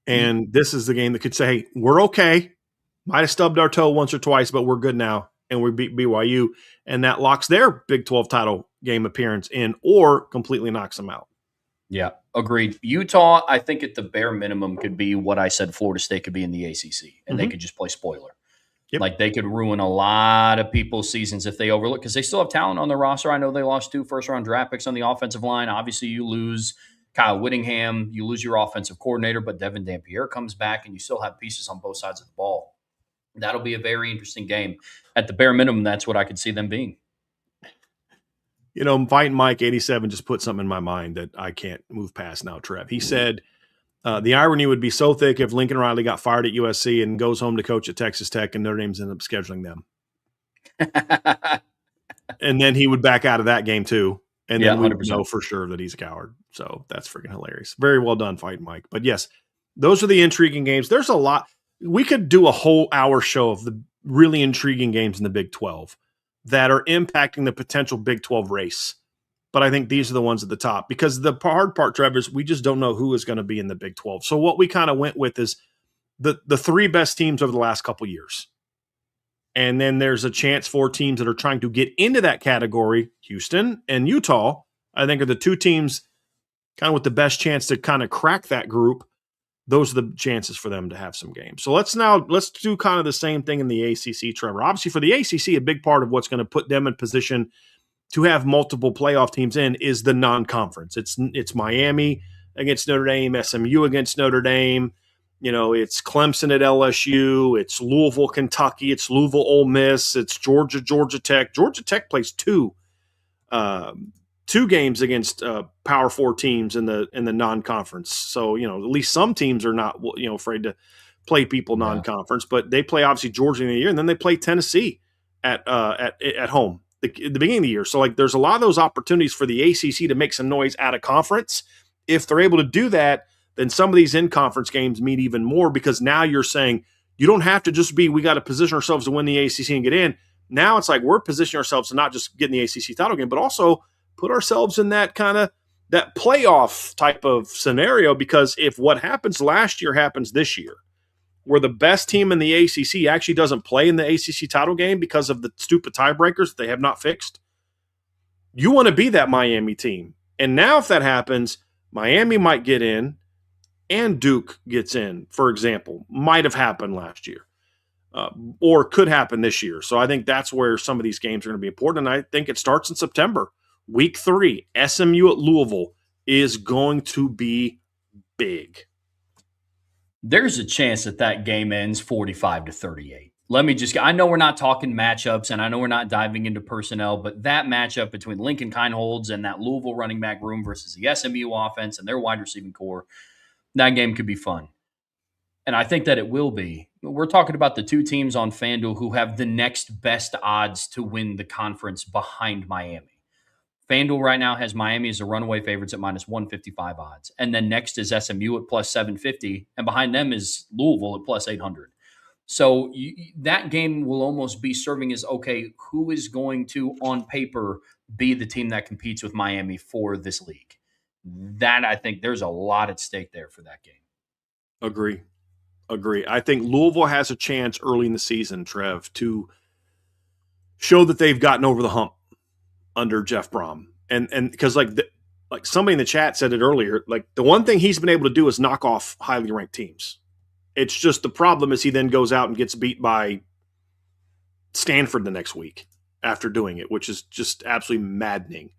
And this is the game that could say, hey, we're okay. Might have stubbed our toe once or twice, but we're good now. And we beat BYU. And that locks their Big 12 title game appearance in, or completely knocks them out. Yeah, agreed. Utah, I think at the bare minimum could be what I said Florida State could be in the ACC, and they could just play spoiler. Yep. Like, they could ruin a lot of people's seasons if they overlook, because they still have talent on their roster. I know they lost 2 first-round draft picks on the offensive line. Obviously, you lose Kyle Whittingham, you lose your offensive coordinator, but Devin Dampierre comes back, and you still have pieces on both sides of the ball. That'll be a very interesting game. At the bare minimum, that's what I could see them being. Fighting Mike 87 just put something in my mind that I can't move past now, Trev. He said the irony would be so thick if Lincoln Riley got fired at USC and goes home to coach at Texas Tech and Notre Dame's end up scheduling them. And then he would back out of that game too. And then we would know for sure that he's a coward. So that's freaking hilarious. Very well done, Fighting Mike. But yes, those are the intriguing games. There's a lot. we could do a whole hour show of the really intriguing games in the Big 12 that are impacting the potential Big 12 race. But I think these are the ones at the top, because the hard part, Trevor, is we just don't know who is going to be in the Big 12. So what we kind of went with is the three best teams over the last couple years. And then there's a chance for teams that are trying to get into that category. Houston and Utah, I think, are the two teams kind of with the best chance to kind of crack that group. Those are the chances for them to have some games. So let's do kind of the same thing in the ACC, Trevor. Obviously, for the ACC, a big part of what's going to put them in position to have multiple playoff teams in is the non-conference. It's Miami against Notre Dame, SMU against Notre Dame. It's Clemson at LSU. It's Louisville, Kentucky. It's Louisville, Ole Miss. It's Georgia, Georgia Tech. Georgia Tech plays two games against Power Four teams in the non-conference. So at least some teams are not afraid to play people non-conference, but they play obviously Georgia in the year, and then they play Tennessee at home at the beginning of the year. So there's a lot of those opportunities for the ACC to make some noise out of conference. If they're able to do that, then some of these in-conference games mean even more, because now you're saying you don't have to just be, we got to position ourselves to win the ACC and get in. Now it's like we're positioning ourselves to not just get in the ACC title game, but also put ourselves in that kind of that playoff type of scenario, because if what happens last year happens this year, where the best team in the ACC actually doesn't play in the ACC title game because of the stupid tiebreakers that they have not fixed, you want to be that Miami team. And now if that happens, Miami might get in and Duke gets in, for example. Might have happened last year. Or could happen this year. So I think that's where some of these games are going to be important. And I think it starts in September. Week 3, SMU at Louisville is going to be big. There's a chance that game ends 45-38. I know we're not talking matchups, and I know we're not diving into personnel, but that matchup between Lincoln Kienholz and that Louisville running back room versus the SMU offense and their wide receiving core, that game could be fun. And I think that it will be. We're talking about the two teams on FanDuel who have the next best odds to win the conference behind Miami. FanDuel right now has Miami as the runaway favorites at minus 155 odds. And then next is SMU at plus 750. And behind them is Louisville at plus 800. So that game will almost be serving as, okay, who is going to, on paper, be the team that competes with Miami for this league? That, I think there's a lot at stake there for that game. Agree. I think Louisville has a chance early in the season, Trev, to show that they've gotten over the hump under Jeff Brom. And because like somebody in the chat said it earlier, like the one thing he's been able to do is knock off highly ranked teams. It's just the problem is he then goes out and gets beat by Stanford the next week after doing it, which is just absolutely maddening.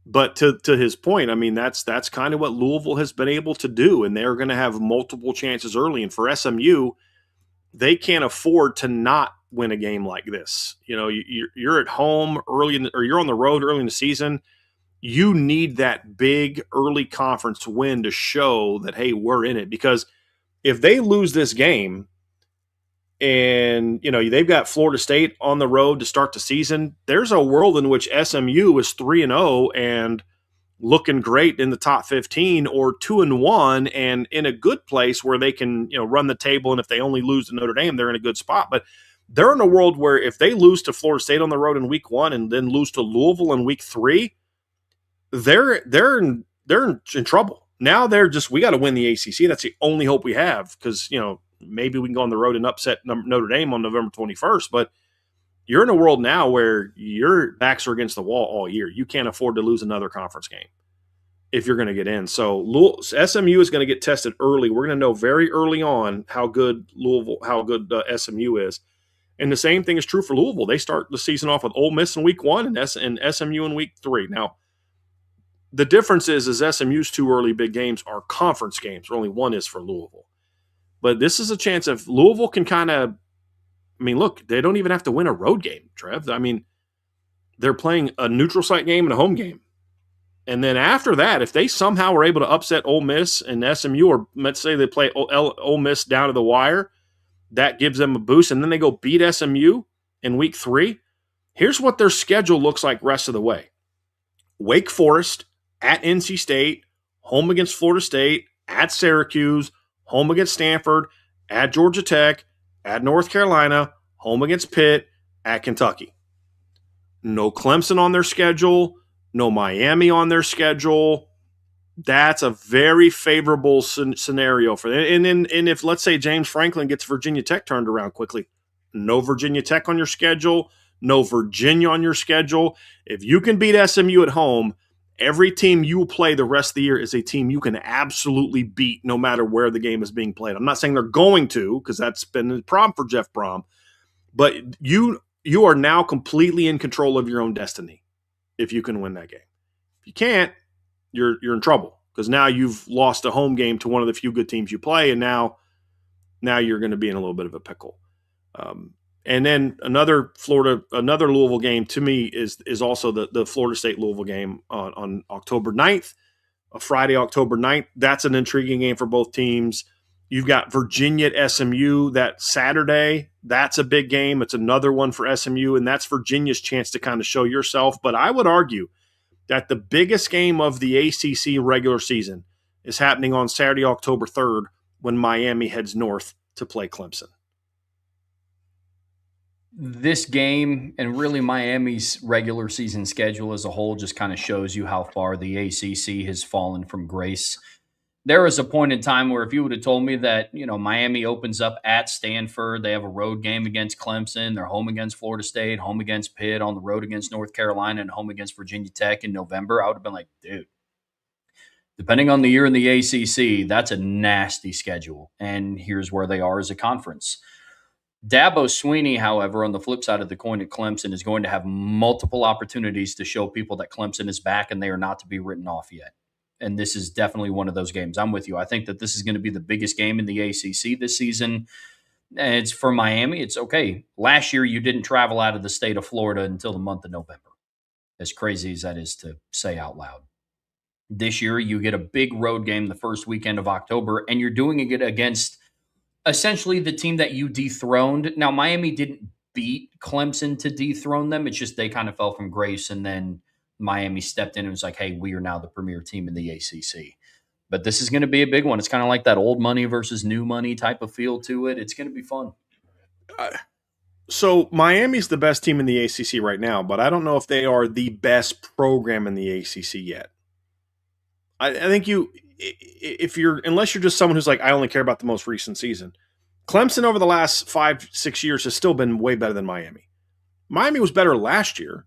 But to his point, I mean, that's kind of what Louisville has been able to do, and they're going to have multiple chances early. And for SMU, they can't afford to not win a game like this. You're at home early or you're on the road early in the season. You need that big early conference win to show that, hey, we're in it. Because if they lose this game and, they've got Florida State on the road to start the season, there's a world in which SMU is 3-0 and looking great in the top 15, or 2-1 and in a good place where they can, run the table. And if they only lose to Notre Dame, they're in a good spot. But they're in a world where if they lose to Florida State on the road in week 1 and then lose to Louisville in week 3, they're in trouble. Now we got to win the ACC. That's the only hope we have, because, maybe we can go on the road and upset Notre Dame on November 21st. But you're in a world now where your backs are against the wall all year. You can't afford to lose another conference game if you're going to get in. So SMU is going to get tested early. We're going to know very early on how good SMU is. And the same thing is true for Louisville. They start the season off with Ole Miss in week 1 and SMU in week 3. Now, the difference is SMU's 2 early big games are conference games, or only one is for Louisville. But this is a chance if Louisville can kind of, look, they don't even have to win a road game, Trev. They're playing a neutral site game and a home game. And then after that, if they somehow are able to upset Ole Miss and SMU, or let's say they play Ole Miss down to the wire, that gives them a boost. And then they go beat SMU in week 3. Here's what their schedule looks like rest of the way. Wake Forest, at NC State, home against Florida State, at Syracuse, home against Stanford, at Georgia Tech, at North Carolina, home against Pitt, at Kentucky. No Clemson on their schedule, no Miami on their schedule. That's a very favorable scenario for them. And if, let's say, James Franklin gets Virginia Tech turned around quickly, no Virginia Tech on your schedule, no Virginia on your schedule. If you can beat SMU at home, every team you will play the rest of the year is a team you can absolutely beat no matter where the game is being played. I'm not saying they're going to, because that's been a problem for Jeff Brom, but you are now completely in control of your own destiny if you can win that game. If you can't, you're in trouble, because now you've lost a home game to one of the few good teams you play, and now you're going to be in a little bit of a pickle. And then another Louisville game to me is also the Florida State Louisville game on October 9th, Friday, October 9th. That's an intriguing game for both teams. You've got Virginia at SMU that Saturday. That's a big game. It's another one for SMU, and that's Virginia's chance to kind of show yourself. But I would argue that the biggest game of the ACC regular season is happening on Saturday, October 3rd, when Miami heads north to play Clemson. This game and really Miami's regular season schedule as a whole just kind of shows you how far the ACC has fallen from grace. There was a point in time where if you would have told me that, Miami opens up at Stanford, they have a road game against Clemson, they're home against Florida State, home against Pitt, on the road against North Carolina, and home against Virginia Tech in November, I would have been like, dude, depending on the year in the ACC, that's a nasty schedule. And here's where they are as a conference. Dabo Swinney, however, on the flip side of the coin at Clemson, is going to have multiple opportunities to show people that Clemson is back and they are not to be written off yet. And this is definitely one of those games. I'm with you. I think that this is going to be the biggest game in the ACC this season. And it's for Miami. It's okay. Last year, you didn't travel out of the state of Florida until the month of November, as crazy as that is to say out loud. This year, you get a big road game the first weekend of October, and you're doing it against essentially the team that you dethroned. Now, Miami didn't beat Clemson to dethrone them. It's just they kind of fell from grace, and then Miami stepped in and was like, hey, we are now the premier team in the ACC. But this is going to be a big one. It's kind of like that old money versus new money type of feel to it. It's going to be fun. So Miami's the best team in the ACC right now, but I don't know if they are the best program in the ACC yet. I think unless you're just someone who's like, I only care about the most recent season. Clemson over the last 5-6 years has still been way better than Miami. Miami was better last year,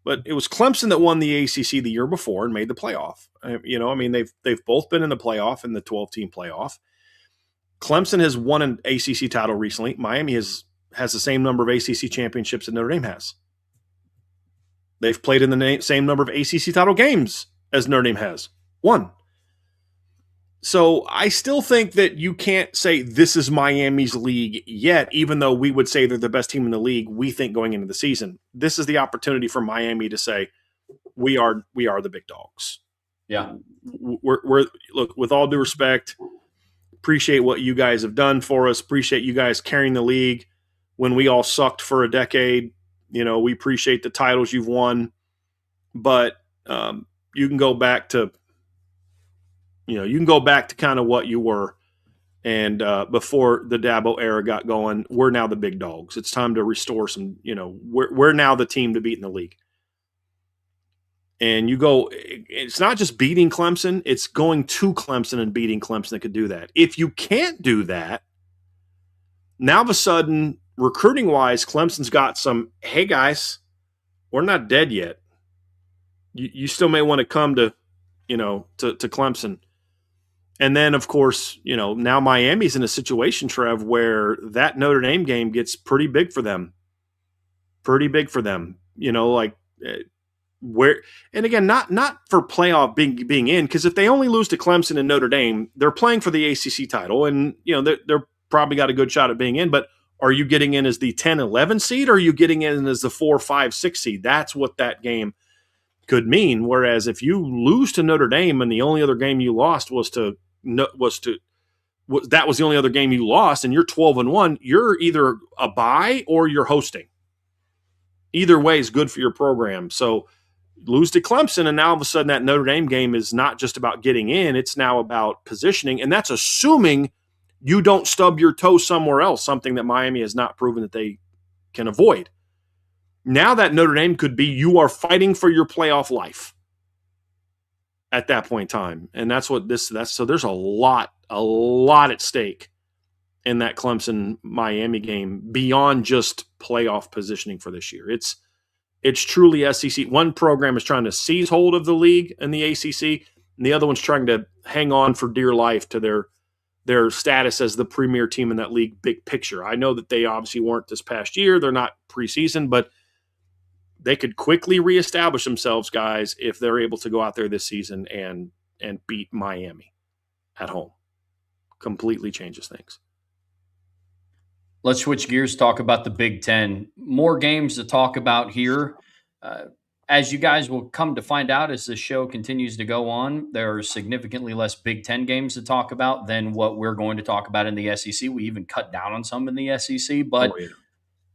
but it was Clemson that won the ACC the year before and made the playoff. They've both been in the playoff, in the 12-team playoff. Clemson has won an ACC title recently. Miami has the same number of ACC championships that Notre Dame has. They've played in the same number of ACC title games as Notre Dame has. One. So I still think that you can't say this is Miami's league yet, even though we would say they're the best team in the league, we think, going into the season. This is the opportunity for Miami to say, we are the big dogs. Yeah. We're look, with all due respect, appreciate what you guys have done for us. Appreciate you guys carrying the league when we all sucked for a decade. We appreciate the titles you've won, but you can go back to kind of what you were. And before the Dabo era got going, we're now the big dogs. It's time to restore some, we're now the team to beat in the league. And it's not just beating Clemson, it's going to Clemson and beating Clemson that could do that. If you can't do that, now all of a sudden, recruiting-wise, Clemson's got some, hey guys, we're not dead yet. You still may want to come to Clemson. And then, of course, now Miami's in a situation, Trev, where that Notre Dame game gets pretty big for them. And again, not for playoff being in, because if they only lose to Clemson and Notre Dame, they're playing for the ACC title, and they're probably got a good shot at being in. But are you getting in as the 10-11 seed, or are you getting in as the 4-5-6 seed? That's what that game could mean. Whereas if you lose to Notre Dame and the only other game you lost was the only other game you lost, and you're 12-1, you're either a bye or you're hosting. Either way is good for your program. So lose to Clemson, and now all of a sudden that Notre Dame game is not just about getting in, it's now about positioning, and that's assuming you don't stub your toe somewhere else, something that Miami has not proven that they can avoid. Now that Notre Dame could be, you are fighting for your playoff life at that point in time. And that's so there's a lot at stake in that Clemson Miami game beyond just playoff positioning for this year. It's truly SEC. One program is trying to seize hold of the league and the ACC, and the other one's trying to hang on for dear life to their status as the premier team in that league big picture. I know that they obviously weren't this past year. They're not preseason, but they could quickly reestablish themselves, guys, if they're able to go out there this season and beat Miami at home. Completely changes things. Let's switch gears, talk about the Big Ten. More games to talk about here. As you guys will come to find out as the show continues to go on, there are significantly less Big Ten games to talk about than what we're going to talk about in the SEC. We even cut down on some in the SEC. But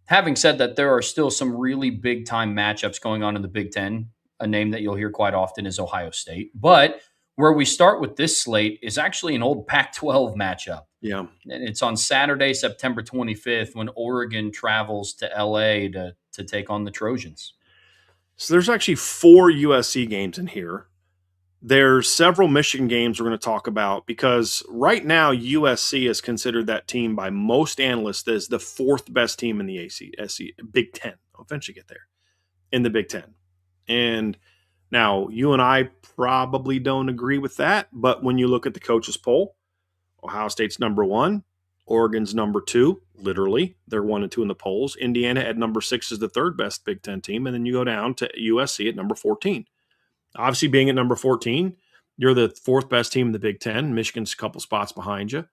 having said that, there are still some really big-time matchups going on in the Big Ten. A name that you'll hear quite often is Ohio State. But where we start with this slate is actually an old Pac-12 matchup. Yeah. And it's on Saturday, September 25th, when Oregon travels to LA to take on the Trojans. So there's actually 4 USC games in here. There's several Michigan games we're going to talk about because right now USC is considered that team by most analysts as the 4th best team in the Big Ten. I'll eventually get there in the Big Ten. And now you and I probably don't agree with that, but when you look at the coaches poll, Ohio State's number 1, Oregon's number 2, literally. They're 1 and 2 in the polls. Indiana at number 6 is the 3rd best Big Ten team, and then you go down to USC at number 14. Obviously, being at number 14, you're the 4th best team in the Big Ten. Michigan's a couple spots behind you.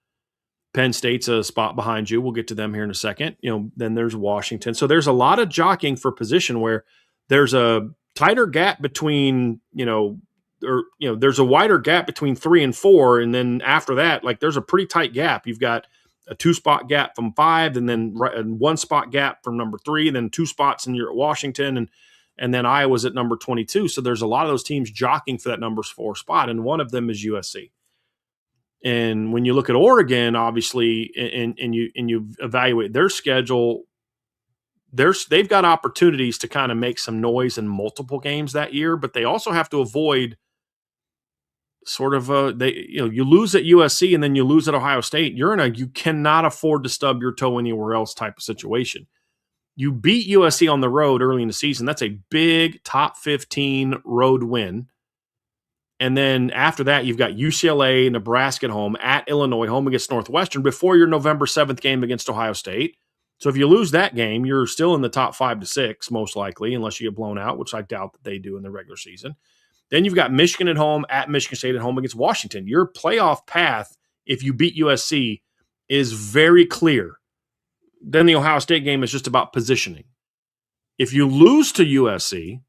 Penn State's a spot behind you. We'll get to them here in a second. Then there's Washington. So there's a lot of jockeying for position where there's a tighter gap between, there's a wider gap between 3 and 4. And then after that, there's a pretty tight gap. You've got a 2-spot gap from 5, and then a 1-spot gap from number 3, and then 2 spots and you're at Washington, and then Iowa's at number 22. So there's a lot of those teams jockeying for that number 4 spot, and one of them is USC. And when you look at Oregon, obviously, and you evaluate their schedule, they've got opportunities to kind of make some noise in multiple games that year, but they also have to avoid sort of you lose at USC and then you lose at Ohio State. You cannot afford to stub your toe anywhere else type of situation. You beat USC on the road early in the season. That's a big top 15 road win. And then after that, you've got UCLA, Nebraska at home, at Illinois, home against Northwestern before your November 7th game against Ohio State. So if you lose that game, you're still in the top 5 to 6, most likely, unless you get blown out, which I doubt that they do in the regular season. Then you've got Michigan at home, at Michigan State at home against Washington. Your playoff path, if you beat USC, is very clear. Then the Ohio State game is just about positioning. If you lose to USC,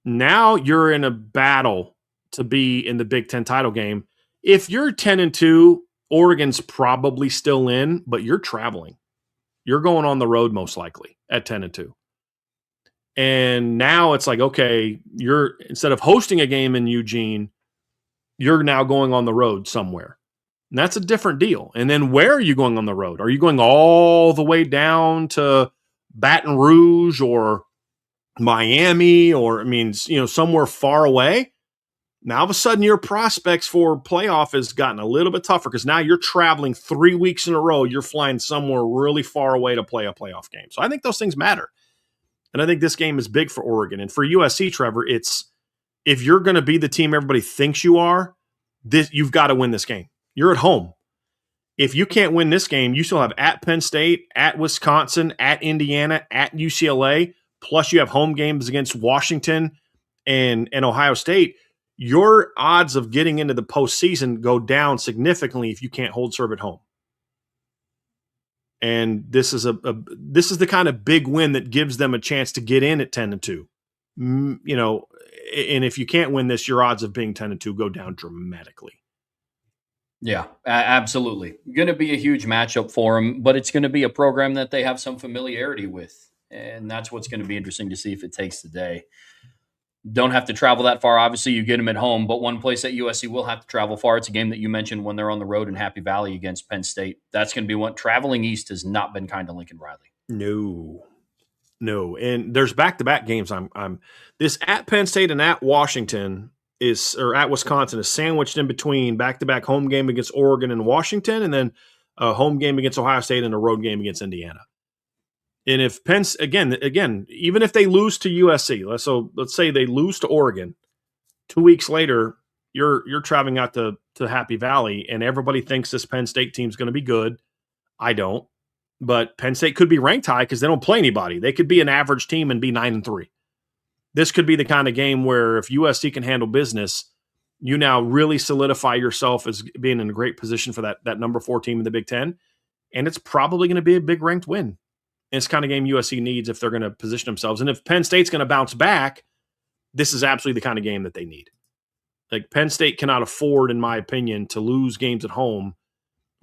now you're in a battle to be in the Big Ten title game. If you're 10-2, Oregon's probably still in, but you're traveling. You're going on the road most likely at 10-2. And now it's okay, you're instead of hosting a game in Eugene, you're now going on the road somewhere. And that's a different deal. And then where are you going on the road? Are you going all the way down to Baton Rouge or Miami or, somewhere far away? Now, all of a sudden, your prospects for playoff has gotten a little bit tougher because now you're traveling 3 weeks in a row. You're flying somewhere really far away to play a playoff game. So I think those things matter. And I think this game is big for Oregon. And for USC, Trevor, it's if you're going to be the team everybody thinks you are, you've got to win this game. You're at home. If you can't win this game, you still have at Penn State, at Wisconsin, at Indiana, at UCLA, plus you have home games against Washington and Ohio State. Your odds of getting into the postseason go down significantly if you can't hold serve at home. And this is this is the kind of big win that gives them a chance to get in at 10-2. And if you can't win this, your odds of being 10-2 go down dramatically. Yeah, absolutely. Going to be a huge matchup for them, but it's going to be a program that they have some familiarity with. And that's what's going to be interesting to see if it takes the day. Don't have to travel that far. Obviously, you get them at home, but one place that USC will have to travel far. It's a game that you mentioned when they're on the road in Happy Valley against Penn State. That's going to be one. Traveling east has not been kind to Lincoln Riley. No, and there's back-to-back games. I'm this at Penn State and at Washington or at Wisconsin is sandwiched in between back-to-back home game against Oregon and Washington, and then a home game against Ohio State and a road game against Indiana. And if Penn again, even if they lose to USC, let's say they lose to Oregon, 2 weeks later, you're traveling out to Happy Valley, and everybody thinks this Penn State team's going to be good. I don't, but Penn State could be ranked high because they don't play anybody. They could be an average team and be 9-3. This could be the kind of game where if USC can handle business, you now really solidify yourself as being in a great position for that number 4 team in the Big Ten, and it's probably going to be a big ranked win. And it's the kind of game USC needs if they're going to position themselves. And if Penn State's going to bounce back, this is absolutely the kind of game that they need. Like Penn State cannot afford, in my opinion, to lose games at home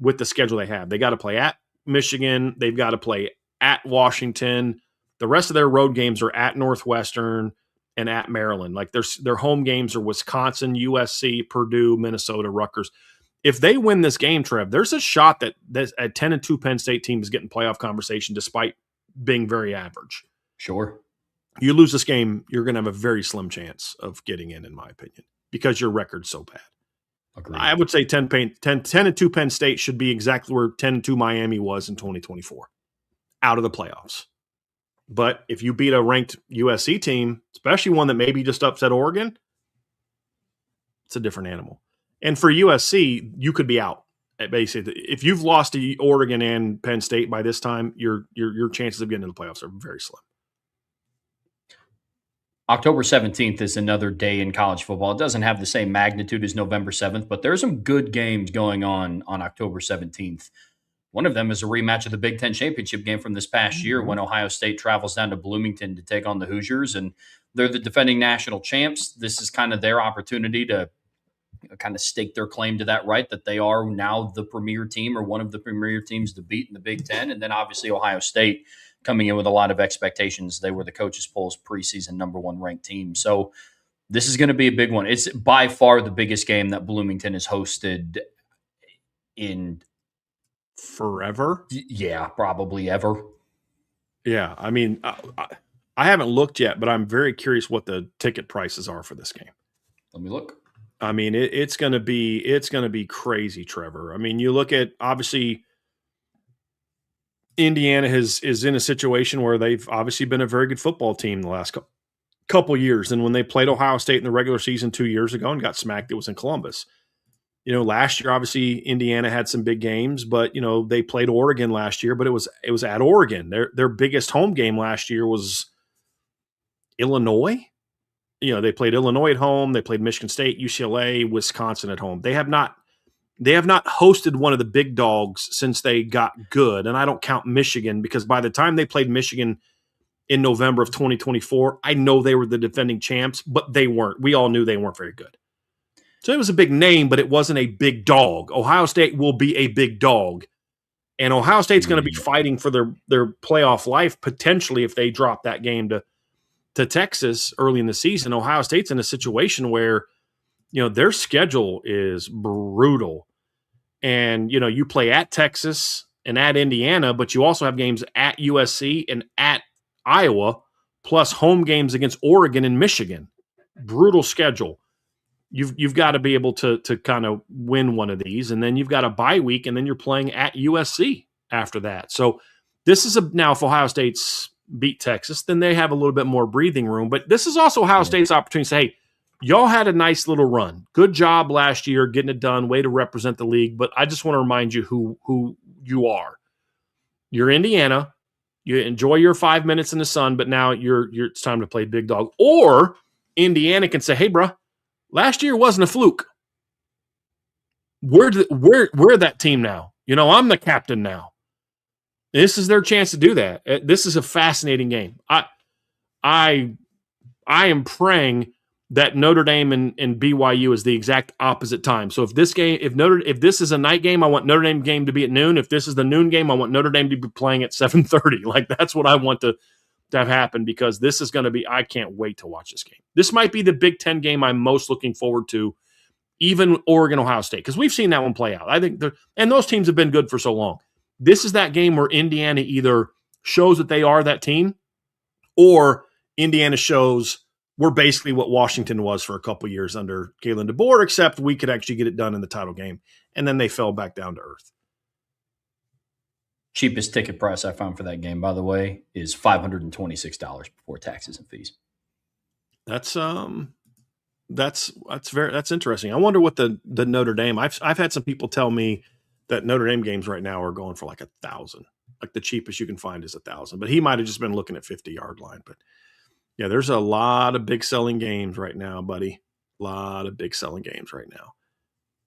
with the schedule they have. They got to play at Michigan. They've got to play at Washington. The rest of their road games are at Northwestern and at Maryland. Like their home games are Wisconsin, USC, Purdue, Minnesota, Rutgers. If they win this game, Trev, there's a shot that a 10-2 Penn State team is getting playoff conversation despite being very average. Sure. You lose this game, you're going to have a very slim chance of getting in my opinion, because your record's so bad. Agreed. I would say 10-2 Penn State should be exactly where 10-2 Miami was in 2024, out of the playoffs. But if you beat a ranked USC team, especially one that maybe just upset Oregon, it's a different animal. And for USC, you could be out. Basically, if you've lost to Oregon and Penn State by this time, your chances of getting into the playoffs are very slim. October 17th is another day in college football. It doesn't have the same magnitude as November 7th, but there's some good games going on October 17th. One of them is a rematch of the Big Ten championship game from this past year when Ohio State travels down to Bloomington to take on the Hoosiers, and they're the defending national champs. This is kind of their opportunity to kind of stake their claim to that right, that they are now the premier team or one of the premier teams to beat in the Big Ten. And then obviously Ohio State coming in with a lot of expectations. They were the coaches' polls preseason number 1 ranked team. So this is going to be a big one. It's by far the biggest game that Bloomington has hosted in forever. Yeah, probably ever. Yeah. I mean, I haven't looked yet, but I'm very curious what the ticket prices are for this game. Let me look. I mean, it's going to be crazy, Trevor. I mean, you look at obviously Indiana is in a situation where they've obviously been a very good football team the last couple years. And when they played Ohio State in the regular season 2 years ago and got smacked, it was in Columbus. You know, last year, obviously Indiana had some big games, but you know, they played Oregon last year, but it was at Oregon. Their biggest home game last year was Illinois. You know, they played Illinois at home. They played Michigan State, UCLA, Wisconsin at home. They have not hosted one of the big dogs since they got good. And I don't count Michigan because by the time they played Michigan in November of 2024, I know they were the defending champs, but they weren't. We all knew they weren't very good. So it was a big name, but it wasn't a big dog. Ohio State will be a big dog. And Ohio State's going to be fighting for their playoff life potentially if they drop that game to Texas early in the season. Ohio State's in a situation where, you know, their schedule is brutal. And, you know, you play at Texas and at Indiana, but you also have games at USC and at Iowa, plus home games against Oregon and Michigan. Brutal schedule. You've got to be able to kind of win one of these, and then you've got a bye week, and then you're playing at USC after that. So this is now if Ohio State's beat Texas, then they have a little bit more breathing room. But this is also Ohio State's opportunity to say, hey, y'all had a nice little run. Good job last year getting it done. Way to represent the league. But I just want to remind you who you are. You're Indiana. You enjoy your 5 minutes in the sun, but now it's time to play big dog. Or Indiana can say, hey, bro, last year wasn't a fluke. We're that team now. You know, I'm the captain now. This is their chance to do that. This is a fascinating game. I am praying that Notre Dame and BYU is the exact opposite time. So if this is a night game, I want Notre Dame game to be at noon. If this is the noon game, I want Notre Dame to be playing at 7:30. Like that's what I want to have happened, because this is going to be, I can't wait to watch this game. This might be the Big Ten game I'm most looking forward to, even Oregon, Ohio State, because we've seen that one play out. I think, and those teams have been good for so long. This is that game where Indiana either shows that they are that team, or Indiana shows we're basically what Washington was for a couple years under Kalen DeBoer, except we could actually get it done in the title game. And then they fell back down to earth. Cheapest ticket price I found for that game, by the way, is $526 before taxes and fees. That's interesting. I wonder what the Notre Dame. I've had some people tell me that Notre Dame games right now are going for like 1,000. Like the cheapest you can find is 1,000. But he might have just been looking at 50-yard line. But yeah, there's a lot of big selling games right now, buddy. A lot of big selling games right now.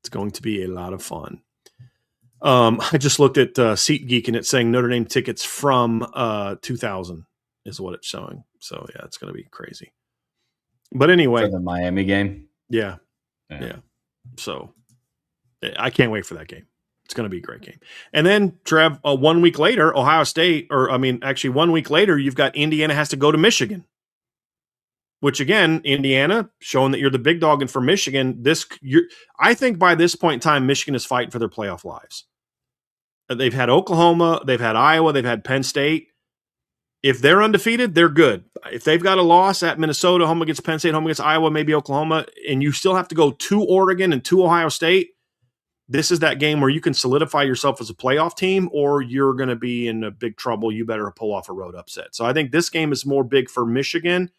It's going to be a lot of fun. I just looked at SeatGeek, and it's saying Notre Dame tickets from 2,000 is what it's showing. So yeah, it's going to be crazy. But anyway, for the Miami game, yeah. So I can't wait for that game. It's going to be a great game. And then, Trev, 1 week later, Ohio State, 1 week later, you've got Indiana has to go to Michigan. Which again, Indiana showing that you're the big dog, and for Michigan, I think by this point in time, Michigan is fighting for their playoff lives. They've had Oklahoma, they've had Iowa, they've had Penn State. If they're undefeated, they're good. If they've got a loss at Minnesota, home against Penn State, home against Iowa, maybe Oklahoma, and you still have to go to Oregon and to Ohio State, this is that game where you can solidify yourself as a playoff team, or you're going to be in a big trouble. You better pull off a road upset. So I think this game is more big for Michigan.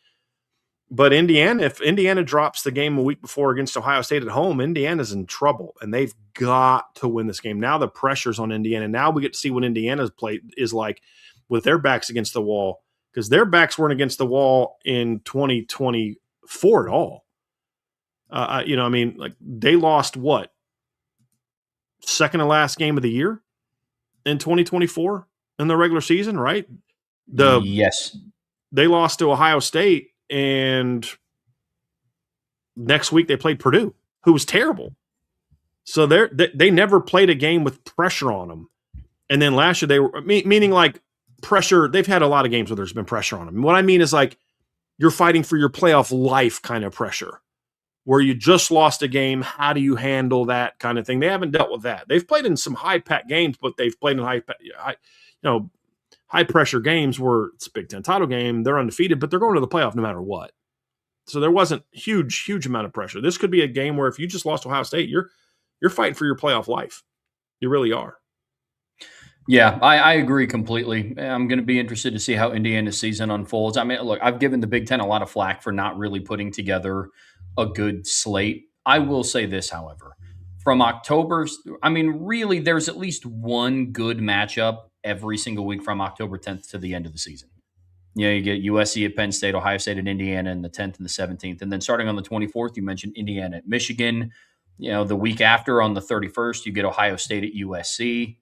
But Indiana, if Indiana drops the game a week before against Ohio State at home, Indiana's in trouble, and they've got to win this game. Now the pressure's on Indiana. Now we get to see what Indiana's play is like with their backs against the wall, because their backs weren't against the wall in 2024 at all. They lost what? Second to last game of the year in 2024 in the regular season, right? Yes. They lost to Ohio State. And next week they played Purdue, who was terrible. So they never played a game with pressure on them. And then last year they were meaning like pressure. They've had a lot of games where there's been pressure on them. And what I mean is like you're fighting for your playoff life kind of pressure, where you just lost a game. How do you handle that kind of thing? They haven't dealt with that. They've played in some high-pack games, but they've played in high-pressure games where it's a Big Ten title game. They're undefeated, but they're going to the playoff no matter what. So there wasn't huge amount of pressure. This could be a game where if you just lost to Ohio State, you're fighting for your playoff life. You really are. Yeah, I agree completely. I'm going to be interested to see how Indiana's season unfolds. I mean, look, I've given the Big Ten a lot of flack for not really putting together a good slate. I will say this, however. From October, really, there's at least one good matchup every single week from October 10th to the end of the season. You get USC at Penn State, Ohio State at Indiana in the 10th and the 17th. And then starting on the 24th, you mentioned Indiana at Michigan. The week after on the 31st, you get Ohio State at USC.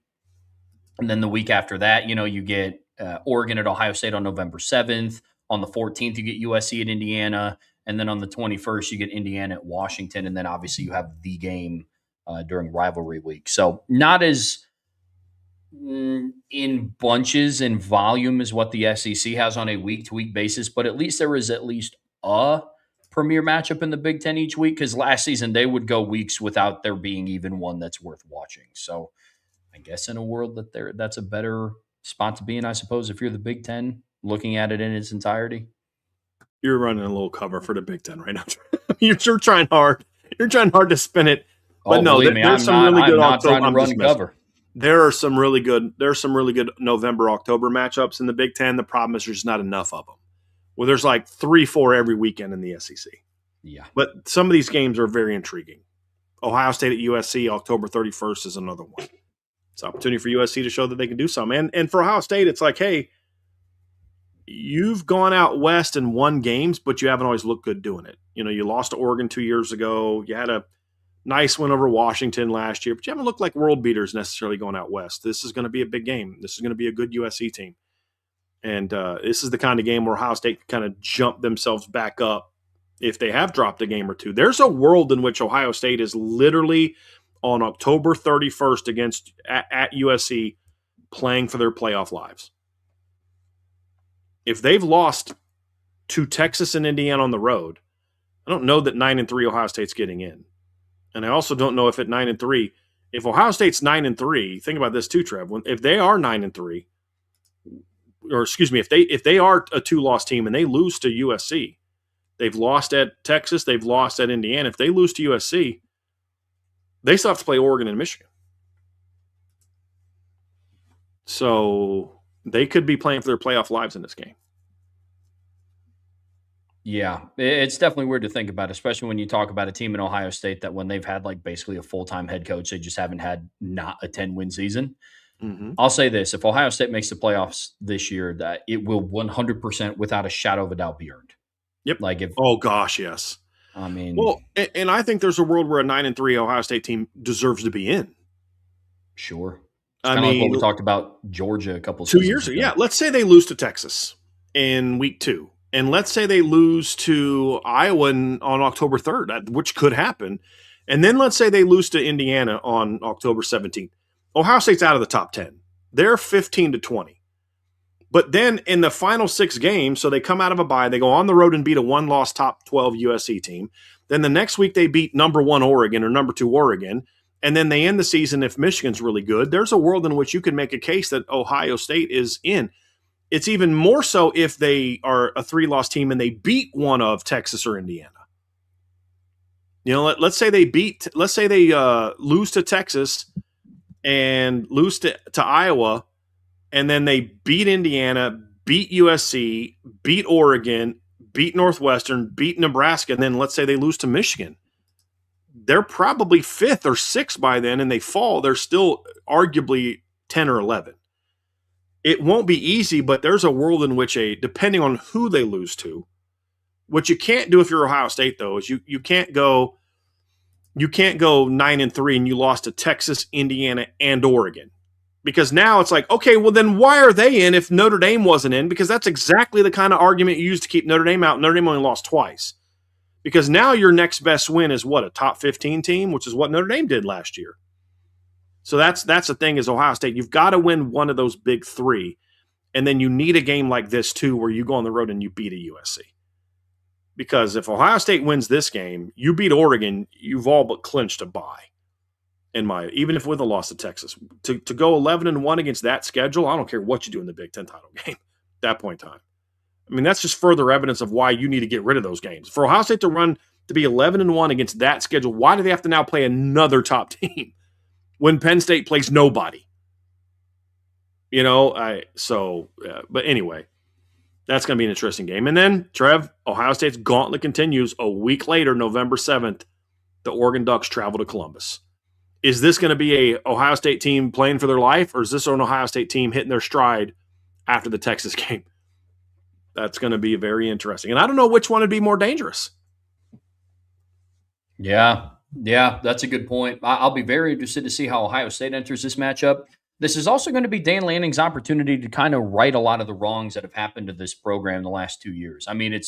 And then the week after that, you get Oregon at Ohio State on November 7th. On the 14th, you get USC at Indiana. And then on the 21st, you get Indiana at Washington. And then obviously you have the game during rivalry week. So not as in bunches and volume as what the SEC has on a week-to-week basis, but at least there is at least a premier matchup in the Big Ten each week, because last season they would go weeks without there being even one that's worth watching. So I guess in a world that's a better spot to be in, I suppose, if you're the Big Ten, looking at it in its entirety. You're running a little cover for the Big Ten right now. You're trying hard. You're trying hard to spin it. But no, there's some really good October. I'm not trying to run cover. There are some really good November, October matchups in the Big Ten. The problem is there's just not enough of them. Well, there's like 3-4 every weekend in the SEC. Yeah. But some of these games are very intriguing. Ohio State at USC, October 31st is another one. It's an opportunity for USC to show that they can do something. And for Ohio State, it's like, hey, you've gone out west and won games, but you haven't always looked good doing it. You lost to Oregon 2 years ago. You had a nice win over Washington last year, but you haven't looked like world beaters necessarily going out west. This is going to be a big game. This is going to be a good USC team. And this is the kind of game where Ohio State can kind of jump themselves back up if they have dropped a game or two. There's a world in which Ohio State is literally on October 31st at USC playing for their playoff lives. if they've lost to Texas and Indiana on the road, I don't know that 9-3 Ohio State's getting in. And I also don't know if at 9-3, if Ohio State's 9-3, think about this too, Trev. If they are 9-3, or excuse me, if they are a 2-loss team and they lose to USC, they've lost at Texas, they've lost at Indiana. If they lose to USC, they still have to play Oregon and Michigan. So they could be playing for their playoff lives in this game. Yeah, it's definitely weird to think about, especially when you talk about a team in Ohio State that when they've had like basically a full-time head coach, they just haven't had not a 10-win season. Mm-hmm. I'll say this, if Ohio State makes the playoffs this year, that it will 100% without a shadow of a doubt be earned. Yep. Like if Oh gosh, yes. I mean, Well, and I think there's a world where a 9-3 Ohio State team deserves to be in. sure. It's I kind of like what mean, we talked about Georgia a couple 2 seasons years ago. ago. Yeah, let's say they lose to Texas in week 2. And let's say they lose to Iowa on October 3rd, which could happen. And then let's say they lose to Indiana on October 17th. Ohio State's out of the top 10. They're 15-20. But then in the final 6 games, so they come out of a bye, they go on the road and beat a 1-loss top 12 USC team. Then the next week they beat number 1 Oregon or number 2 Oregon. And then they end the season if Michigan's really good. There's a world in which you can make a case that Ohio State is in. It's even more so if they are a 3-loss team and they beat one of Texas or Indiana. You know, let's say they lose to Texas and lose to Iowa, and then they beat Indiana, beat USC, beat Oregon, beat Northwestern, beat Nebraska, and then let's say they lose to Michigan. They're probably 5th or 6th by then, and they fall. They're still arguably 10 or 11. It won't be easy, but there's a world in which depending on who they lose to, what you can't do if you're Ohio State though is you can't go 9-3 and you lost to Texas, Indiana, and Oregon. Because now it's like, okay, well then why are they in if Notre Dame wasn't in? Because that's exactly the kind of argument you use to keep Notre Dame out. Notre Dame only lost twice. Because now your next best win is what, a top 15 team, which is what Notre Dame did last year. So that's the thing is Ohio State. You've got to win one of those big 3. And then you need a game like this too where you go on the road and you beat a USC. Because if Ohio State wins this game, you beat Oregon, you've all but clinched a bye. Even if with a loss to Texas. To go 11-1 against that schedule, I don't care what you do in the Big Ten title game at that point in time. I mean, that's just further evidence of why you need to get rid of those games. For Ohio State to be 11-1 against that schedule, why do they have to now play another top team when Penn State plays nobody? You know, but anyway, that's going to be an interesting game. And then, Trev, Ohio State's gauntlet continues a week later, November 7th. The Oregon Ducks travel to Columbus. Is this going to be a Ohio State team playing for their life, or is this an Ohio State team hitting their stride after the Texas game? That's going to be very interesting. And I don't know which one would be more dangerous. Yeah, that's a good point. I'll be very interested to see how Ohio State enters this matchup. This is also going to be Dan Lanning's opportunity to kind of right a lot of the wrongs that have happened to this program the last 2 years. I mean,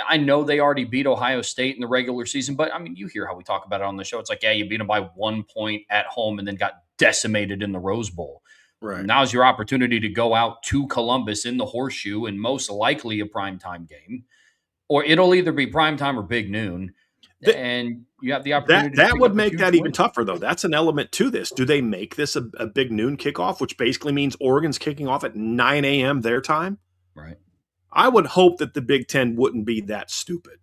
I know they already beat Ohio State in the regular season, but I mean, you hear how we talk about it on the show. It's like, yeah, you beat them by 1 point at home and then got decimated in the Rose Bowl. Right. Now's your opportunity to go out to Columbus in the Horseshoe and most likely a primetime game, or it'll either be primetime or big noon. And you have the opportunity. That would make that even tougher, though. That's an element to this. Do they make this a big noon kickoff, which basically means Oregon's kicking off at 9 a.m. their time? Right. I would hope that the Big Ten wouldn't be that stupid.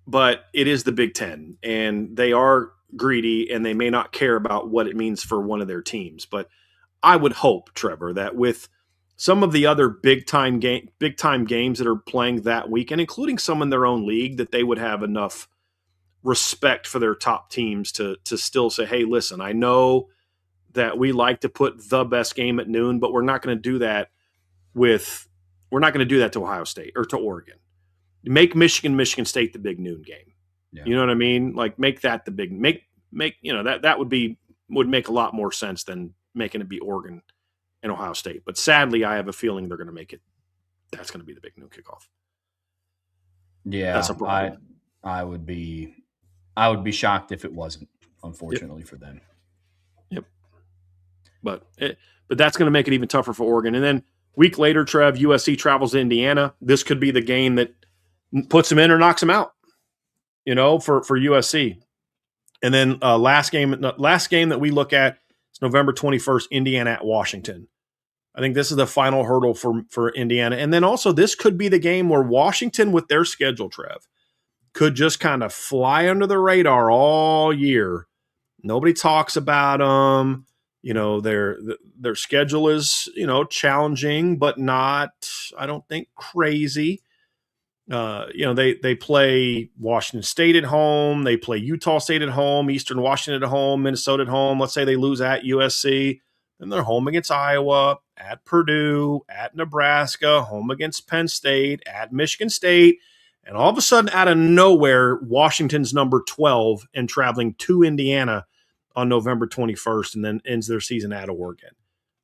But it is the Big Ten, and they are greedy, and they may not care about what it means for one of their teams. But I would hope, Trevor, that with some of the other big-time games that are playing that weekend, including some in their own league, that they would have enough respect for their top teams to still say, hey, listen, I know that we like to put the best game at noon, but we're not going to do that to Ohio State or to Oregon. Make Michigan State the big noon game. Yeah. You know what I mean? Like make that the big that would make a lot more sense than making it be Oregon and Ohio State. But sadly, I have a feeling they're going to make it. That's going to be the big noon kickoff. Yeah, that's a problem. I would be shocked if it wasn't, unfortunately, for them. Yep. But that's going to make it even tougher for Oregon. And then Week later, Trev, USC travels to Indiana. This could be the game that puts them in or knocks them out, for USC. And then last game that we look at is November 21st, Indiana at Washington. I think this is the final hurdle for Indiana. And then also this could be the game where Washington, with their schedule, Trev, could just kind of fly under the radar all year. Nobody talks about them. Their schedule is, challenging, but not, I don't think, crazy. They play Washington State at home. They play Utah State at home, Eastern Washington at home, Minnesota at home. Let's say they lose at USC. Then they're home against Iowa, at Purdue, at Nebraska, home against Penn State, at Michigan State. And all of a sudden, out of nowhere, Washington's number 12 and traveling to Indiana on November 21st, and then ends their season at Oregon.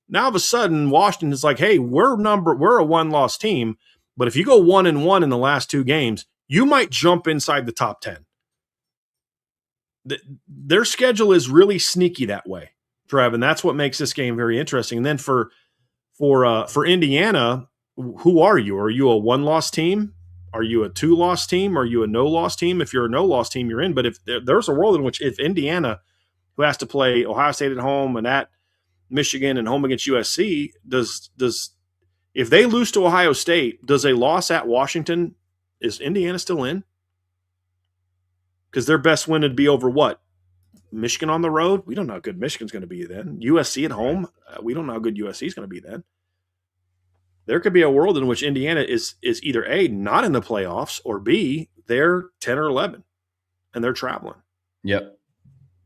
Now, all of a sudden, Washington's like, hey, we're a one-loss team, but if you go 1-1 in the last 2 games, you might jump inside the top 10. Their schedule is really sneaky that way, Trev, and that's what makes this game very interesting. And then for Indiana, who are you? Are you a one-loss team? Are you a 2-loss team? Are you a no-loss team? If you're a no-loss team, you're in. But if there's a world in which if Indiana, who has to play Ohio State at home and at Michigan and home against USC, if they lose to Ohio State, does a loss at Washington, is Indiana still in? Because their best win would be over what? Michigan on the road? We don't know how good Michigan's going to be then. USC at home? We don't know how good USC is going to be then. There could be a world in which Indiana is either A, not in the playoffs, or B, they're 10 or 11 and they're traveling. Yep.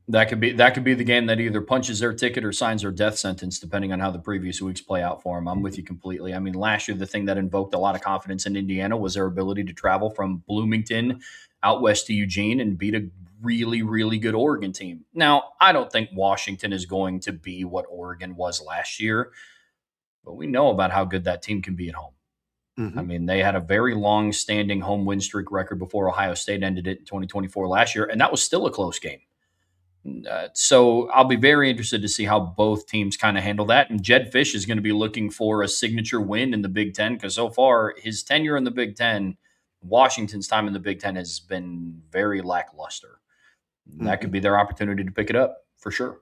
That could be the game that either punches their ticket or signs their death sentence, depending on how the previous weeks play out for them. I'm with you completely. I mean, last year, the thing that invoked a lot of confidence in Indiana was their ability to travel from Bloomington out west to Eugene and beat a really, really good Oregon team. Now, I don't think Washington is going to be what Oregon was last year, but we know about how good that team can be at home. Mm-hmm. I mean, they had a very long-standing home win streak record before Ohio State ended it in 2024 last year, and that was still a close game. So I'll be very interested to see how both teams kind of handle that. And Jed Fish is going to be looking for a signature win in the Big Ten because so far his tenure in the Big Ten, Washington's time in the Big Ten has been very lackluster. Mm-hmm. That could be their opportunity to pick it up for sure.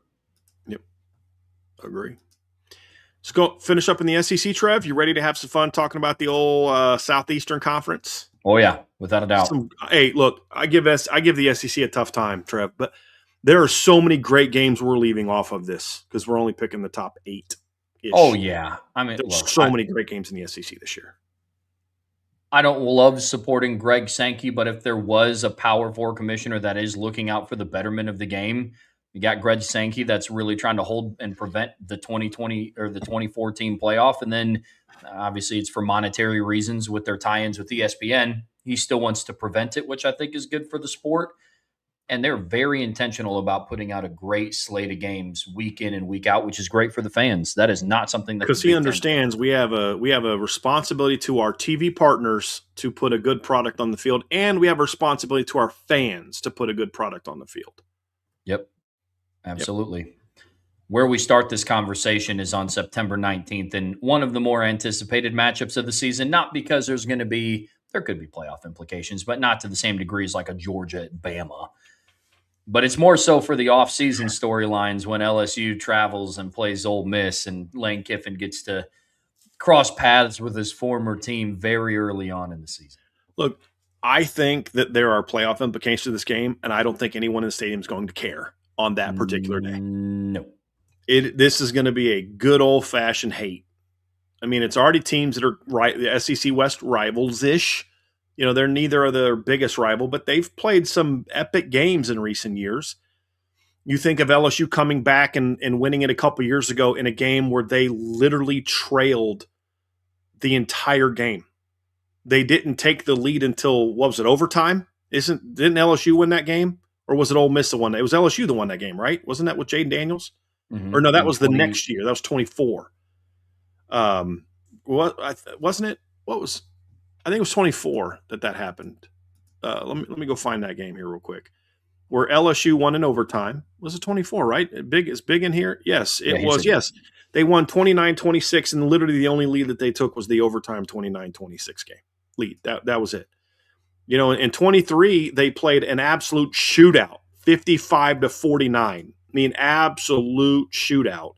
Yep. Agree. Let's go finish up in the SEC, Trev. You ready to have some fun talking about the old Southeastern Conference? Oh, yeah, without a doubt. Hey, look, I give the SEC a tough time, Trev, but there are so many great games we're leaving off of this because we're only picking the top 8. Oh, yeah. I mean, there's many great games in the SEC this year. I don't love supporting Greg Sankey, but if there was a Power 4 commissioner that is looking out for the betterment of the game, you got Greg Sankey that's really trying to hold and prevent the 2020 or the 2014 playoff. And then obviously it's for monetary reasons with their tie-ins with ESPN. He still wants to prevent it, which I think is good for the sport. And they're very intentional about putting out a great slate of games week in and week out, which is great for the fans. That is not something that because he understands we have a responsibility to our TV partners to put a good product on the field, and we have a responsibility to our fans to put a good product on the field. Yep, absolutely. Yep. Where we start this conversation is on September 19th, and one of the more anticipated matchups of the season. Not because there could be playoff implications, but not to the same degree as like a Georgia at Bama. But it's more so for the offseason storylines when LSU travels and plays Ole Miss and Lane Kiffin gets to cross paths with his former team very early on in the season. Look, I think that there are playoff implications to this game, and I don't think anyone in the stadium is going to care on that particular day. No. This is going to be a good old-fashioned hate. I mean, it's already teams that are the SEC West rivals-ish. They're neither of their biggest rival, but they've played some epic games in recent years. You think of LSU coming back and winning it a couple years ago in a game where they literally trailed the entire game. They didn't take the lead until, what was it, overtime? Didn't LSU win that game? Or was it Ole Miss the one? It was LSU that won that game, right? Wasn't that with Jaden Daniels? Mm-hmm. Or no, that was the next year. That was 24. Wasn't it? I think it was 24 that happened. Let me go find that game here real quick. Where LSU won in overtime. Was it 24, right? Is big in here? Yes, it was. Yes. They won 29-26, and literally the only lead that they took was the overtime 29-26 game lead. That was it. In 23, they played an absolute shootout, 55-49. I mean, absolute shootout.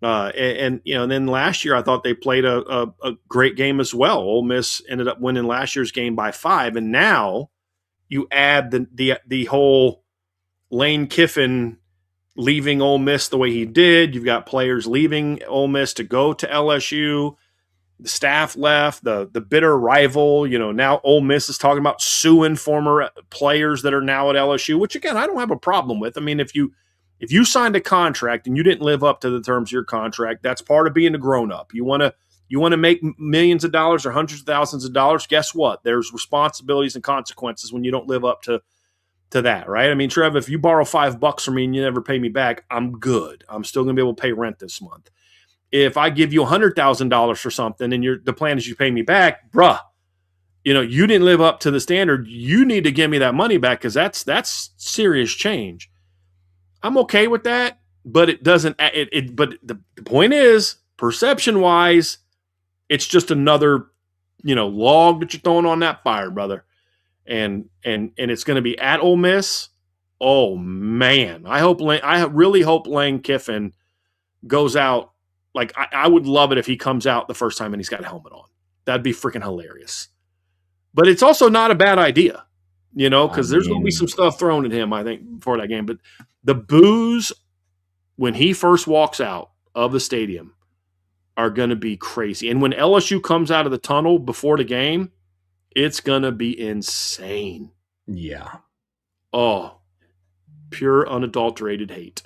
And then last year I thought they played a great game as well. Ole Miss ended up winning last year's game by 5, and now you add the whole Lane Kiffin leaving Ole Miss the way he did. You've got players leaving Ole Miss to go to LSU. The staff left, the bitter rival. Now Ole Miss is talking about suing former players that are now at LSU, which again I don't have a problem with. I mean, if you signed a contract and you didn't live up to the terms of your contract, that's part of being a grown up. You want to make millions of dollars or hundreds of thousands of dollars. Guess what? There's responsibilities and consequences when you don't live up to that, right? I mean, Trev, if you borrow $5 from me and you never pay me back, I'm good. I'm still going to be able to pay rent this month. If I give you $100,000 for something and the plan is you pay me back, bruh, you didn't live up to the standard. You need to give me that money back because that's serious change. I'm okay with that, but it doesn't. But the point is, perception wise, it's just another log that you're throwing on that fire, brother. And it's going to be at Ole Miss. Oh man, I really hope Lane Kiffin goes out. Like I would love it if he comes out the first time and he's got a helmet on. That'd be freaking hilarious. But it's also not a bad idea, because there's going to be some stuff thrown at him, I think, before that game. But the boos when he first walks out of the stadium are going to be crazy. And when LSU comes out of the tunnel before the game, it's going to be insane. Yeah. Oh, pure unadulterated hate.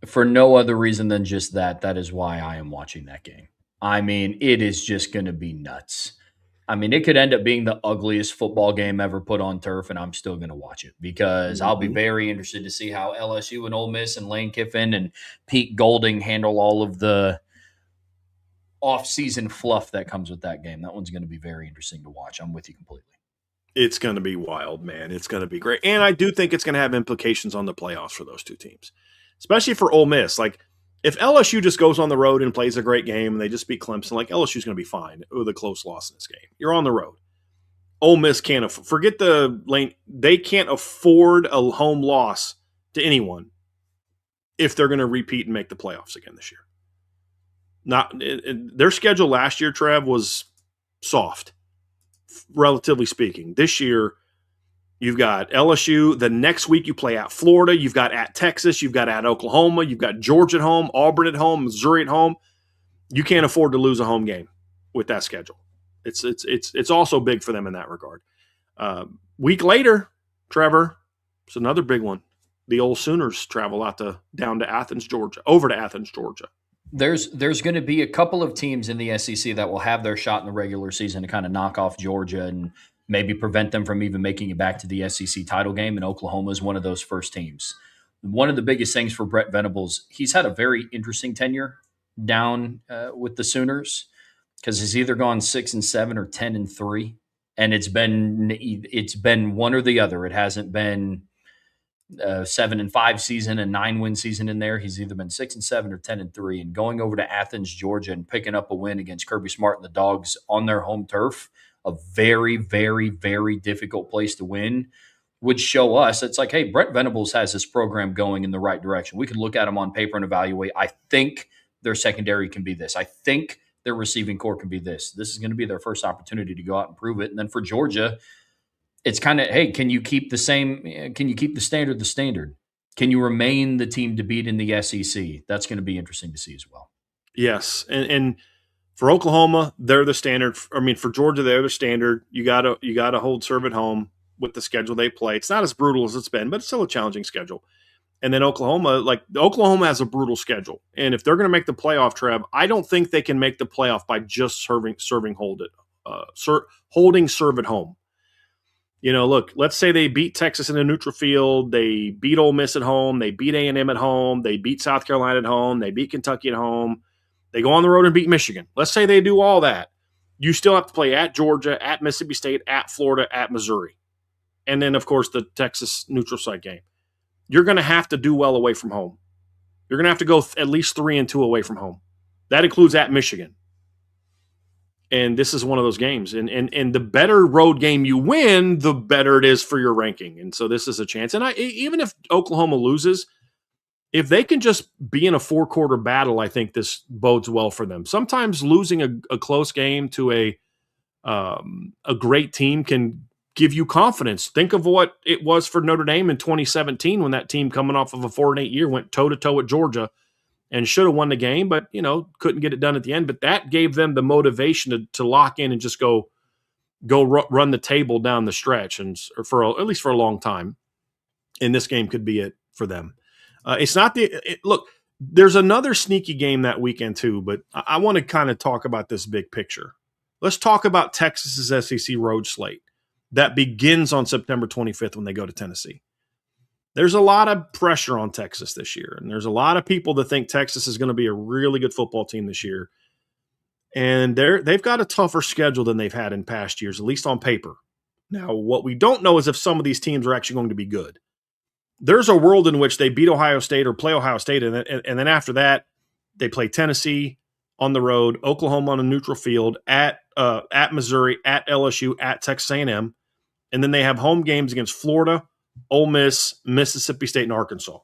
For no other reason than just that is why I am watching that game. I mean, it is just going to be nuts. I mean, it could end up being the ugliest football game ever put on turf, and I'm still going to watch it because I'll be very interested to see how LSU and Ole Miss and Lane Kiffin and Pete Golding handle all of the off-season fluff that comes with that game. That one's going to be very interesting to watch. I'm with you completely. It's going to be wild, man. It's going to be great. And I do think it's going to have implications on the playoffs for those two teams, especially for Ole Miss. Like, if LSU just goes on the road and plays a great game and they just beat Clemson, like LSU's going to be fine with a close loss in this game. You're on the road. Ole Miss can't forget the lane. They can't afford a home loss to anyone if they're going to repeat and make the playoffs again this year. Their schedule last year, Trev, was soft, relatively speaking. This year, you've got LSU. The next week, you play at Florida. You've got at Texas. You've got at Oklahoma. You've got Georgia at home, Auburn at home, Missouri at home. You can't afford to lose a home game with that schedule. It's also big for them in that regard. Week later, Trevor, it's another big one. The old Sooners travel down to Athens, Georgia, over to Athens, Georgia. There's going to be a couple of teams in the SEC that will have their shot in the regular season to kind of knock off Georgia and maybe prevent them from even making it back to the SEC title game, and Oklahoma is one of those first teams. One of the biggest things for Brett Venables, he's had a very interesting tenure down with the Sooners because he's either gone 6-7 or 10-3, and it's been one or the other. It hasn't been 7-5 season and 9-win season in there. He's either been 6-7 or 10-3, and going over to Athens, Georgia, and picking up a win against Kirby Smart and the Dogs on their home turf, a very, very, very difficult place to win, would show us it's like, hey, Brett Venables has this program going in the right direction. We could look at them on paper and evaluate. I think their secondary can be this. I think their receiving core can be this. This is going to be their first opportunity to go out and prove it. And then for Georgia, it's kind of, hey, can you keep the same? Can you keep the standard the standard? Can you remain the team to beat in the SEC? That's going to be interesting to see as well. Yes, and for Oklahoma, they're the standard. I mean, for Georgia, they're the standard. You gotta hold serve at home with the schedule they play. It's not as brutal as it's been, but it's still a challenging schedule. And then Oklahoma has a brutal schedule. And if they're going to make the playoff, Trev, I don't think they can make the playoff by just holding serve at home. Look, let's say they beat Texas in a neutral field. They beat Ole Miss at home. They beat A&M at home. They beat South Carolina at home. They beat Kentucky at home. They go on the road and beat Michigan. Let's say they do all that. You still have to play at Georgia, at Mississippi State, at Florida, at Missouri. And then, of course, the Texas neutral site game. You're going to have to do well away from home You're going to have to go at least 3-2 away from home. That includes at Michigan. And this is one of those games. And the better road game you win, the better it is for your ranking. And so this is a chance. And even if Oklahoma loses, if they can just be in a 4-quarter battle, I think this bodes well for them. Sometimes losing a close game to a great team can give you confidence. Think of what it was for Notre Dame in 2017 when that team coming off of a 4-8 year went toe-to-toe at Georgia and should have won the game, but, couldn't get it done at the end. But that gave them the motivation to lock in and just go run the table down the stretch, and at least for a long time. And this game could be it for them. It's not look, there's another sneaky game that weekend too, but I want to kind of talk about this big picture. Let's talk about Texas's SEC road slate that begins on September 25th when they go to Tennessee. There's a lot of pressure on Texas this year, and there's a lot of people that think Texas is going to be a really good football team this year. And they've got a tougher schedule than they've had in past years, at least on paper. Now, what we don't know is if some of these teams are actually going to be good. There's a world in which they beat Ohio State or play Ohio State, and then after that, they play Tennessee on the road, Oklahoma on a neutral field, at Missouri, at LSU, at Texas A&M, and then they have home games against Florida, Ole Miss, Mississippi State, and Arkansas.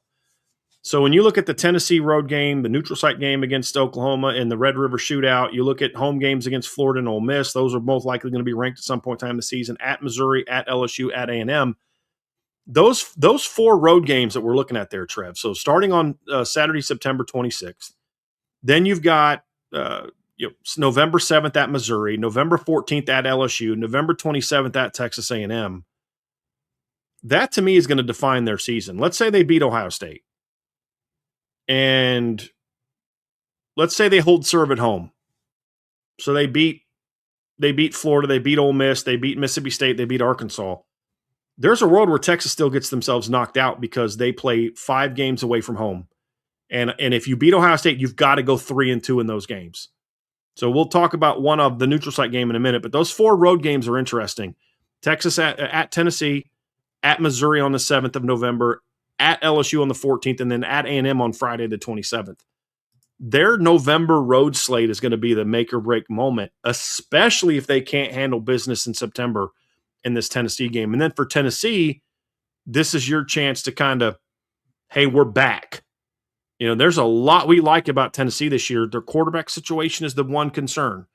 So when you look at the Tennessee road game, the neutral site game against Oklahoma, and the Red River Shootout, you look at home games against Florida and Ole Miss. Those are both likely going to be ranked at some point in time this season. At Missouri, at LSU, at A&M. Those 4 road games that we're looking at there, Trev. So starting on Saturday, September 26th, then you've got November 7th at Missouri, November 14th at LSU, November 27th at Texas A&M. That to me is going to define their season. Let's say they beat Ohio State. And let's say they hold serve at home. So they beat Florida, they beat Ole Miss, they beat Mississippi State, they beat Arkansas. There's a world where Texas still gets themselves knocked out because they play 5 games away from home. And if you beat Ohio State, you've got to go 3-2 in those games. So we'll talk about one of the neutral site game in a minute, but those 4 road games are interesting. Texas at Tennessee, at Missouri on the 7th of November, at LSU on the 14th, and then at A&M on Friday the 27th. Their November road slate is going to be the make or break moment, especially if they can't handle business in September in this Tennessee game. And then for Tennessee, this is your chance to kind of, hey, we're back. There's a lot we like about Tennessee this year. Their quarterback situation is the one concern.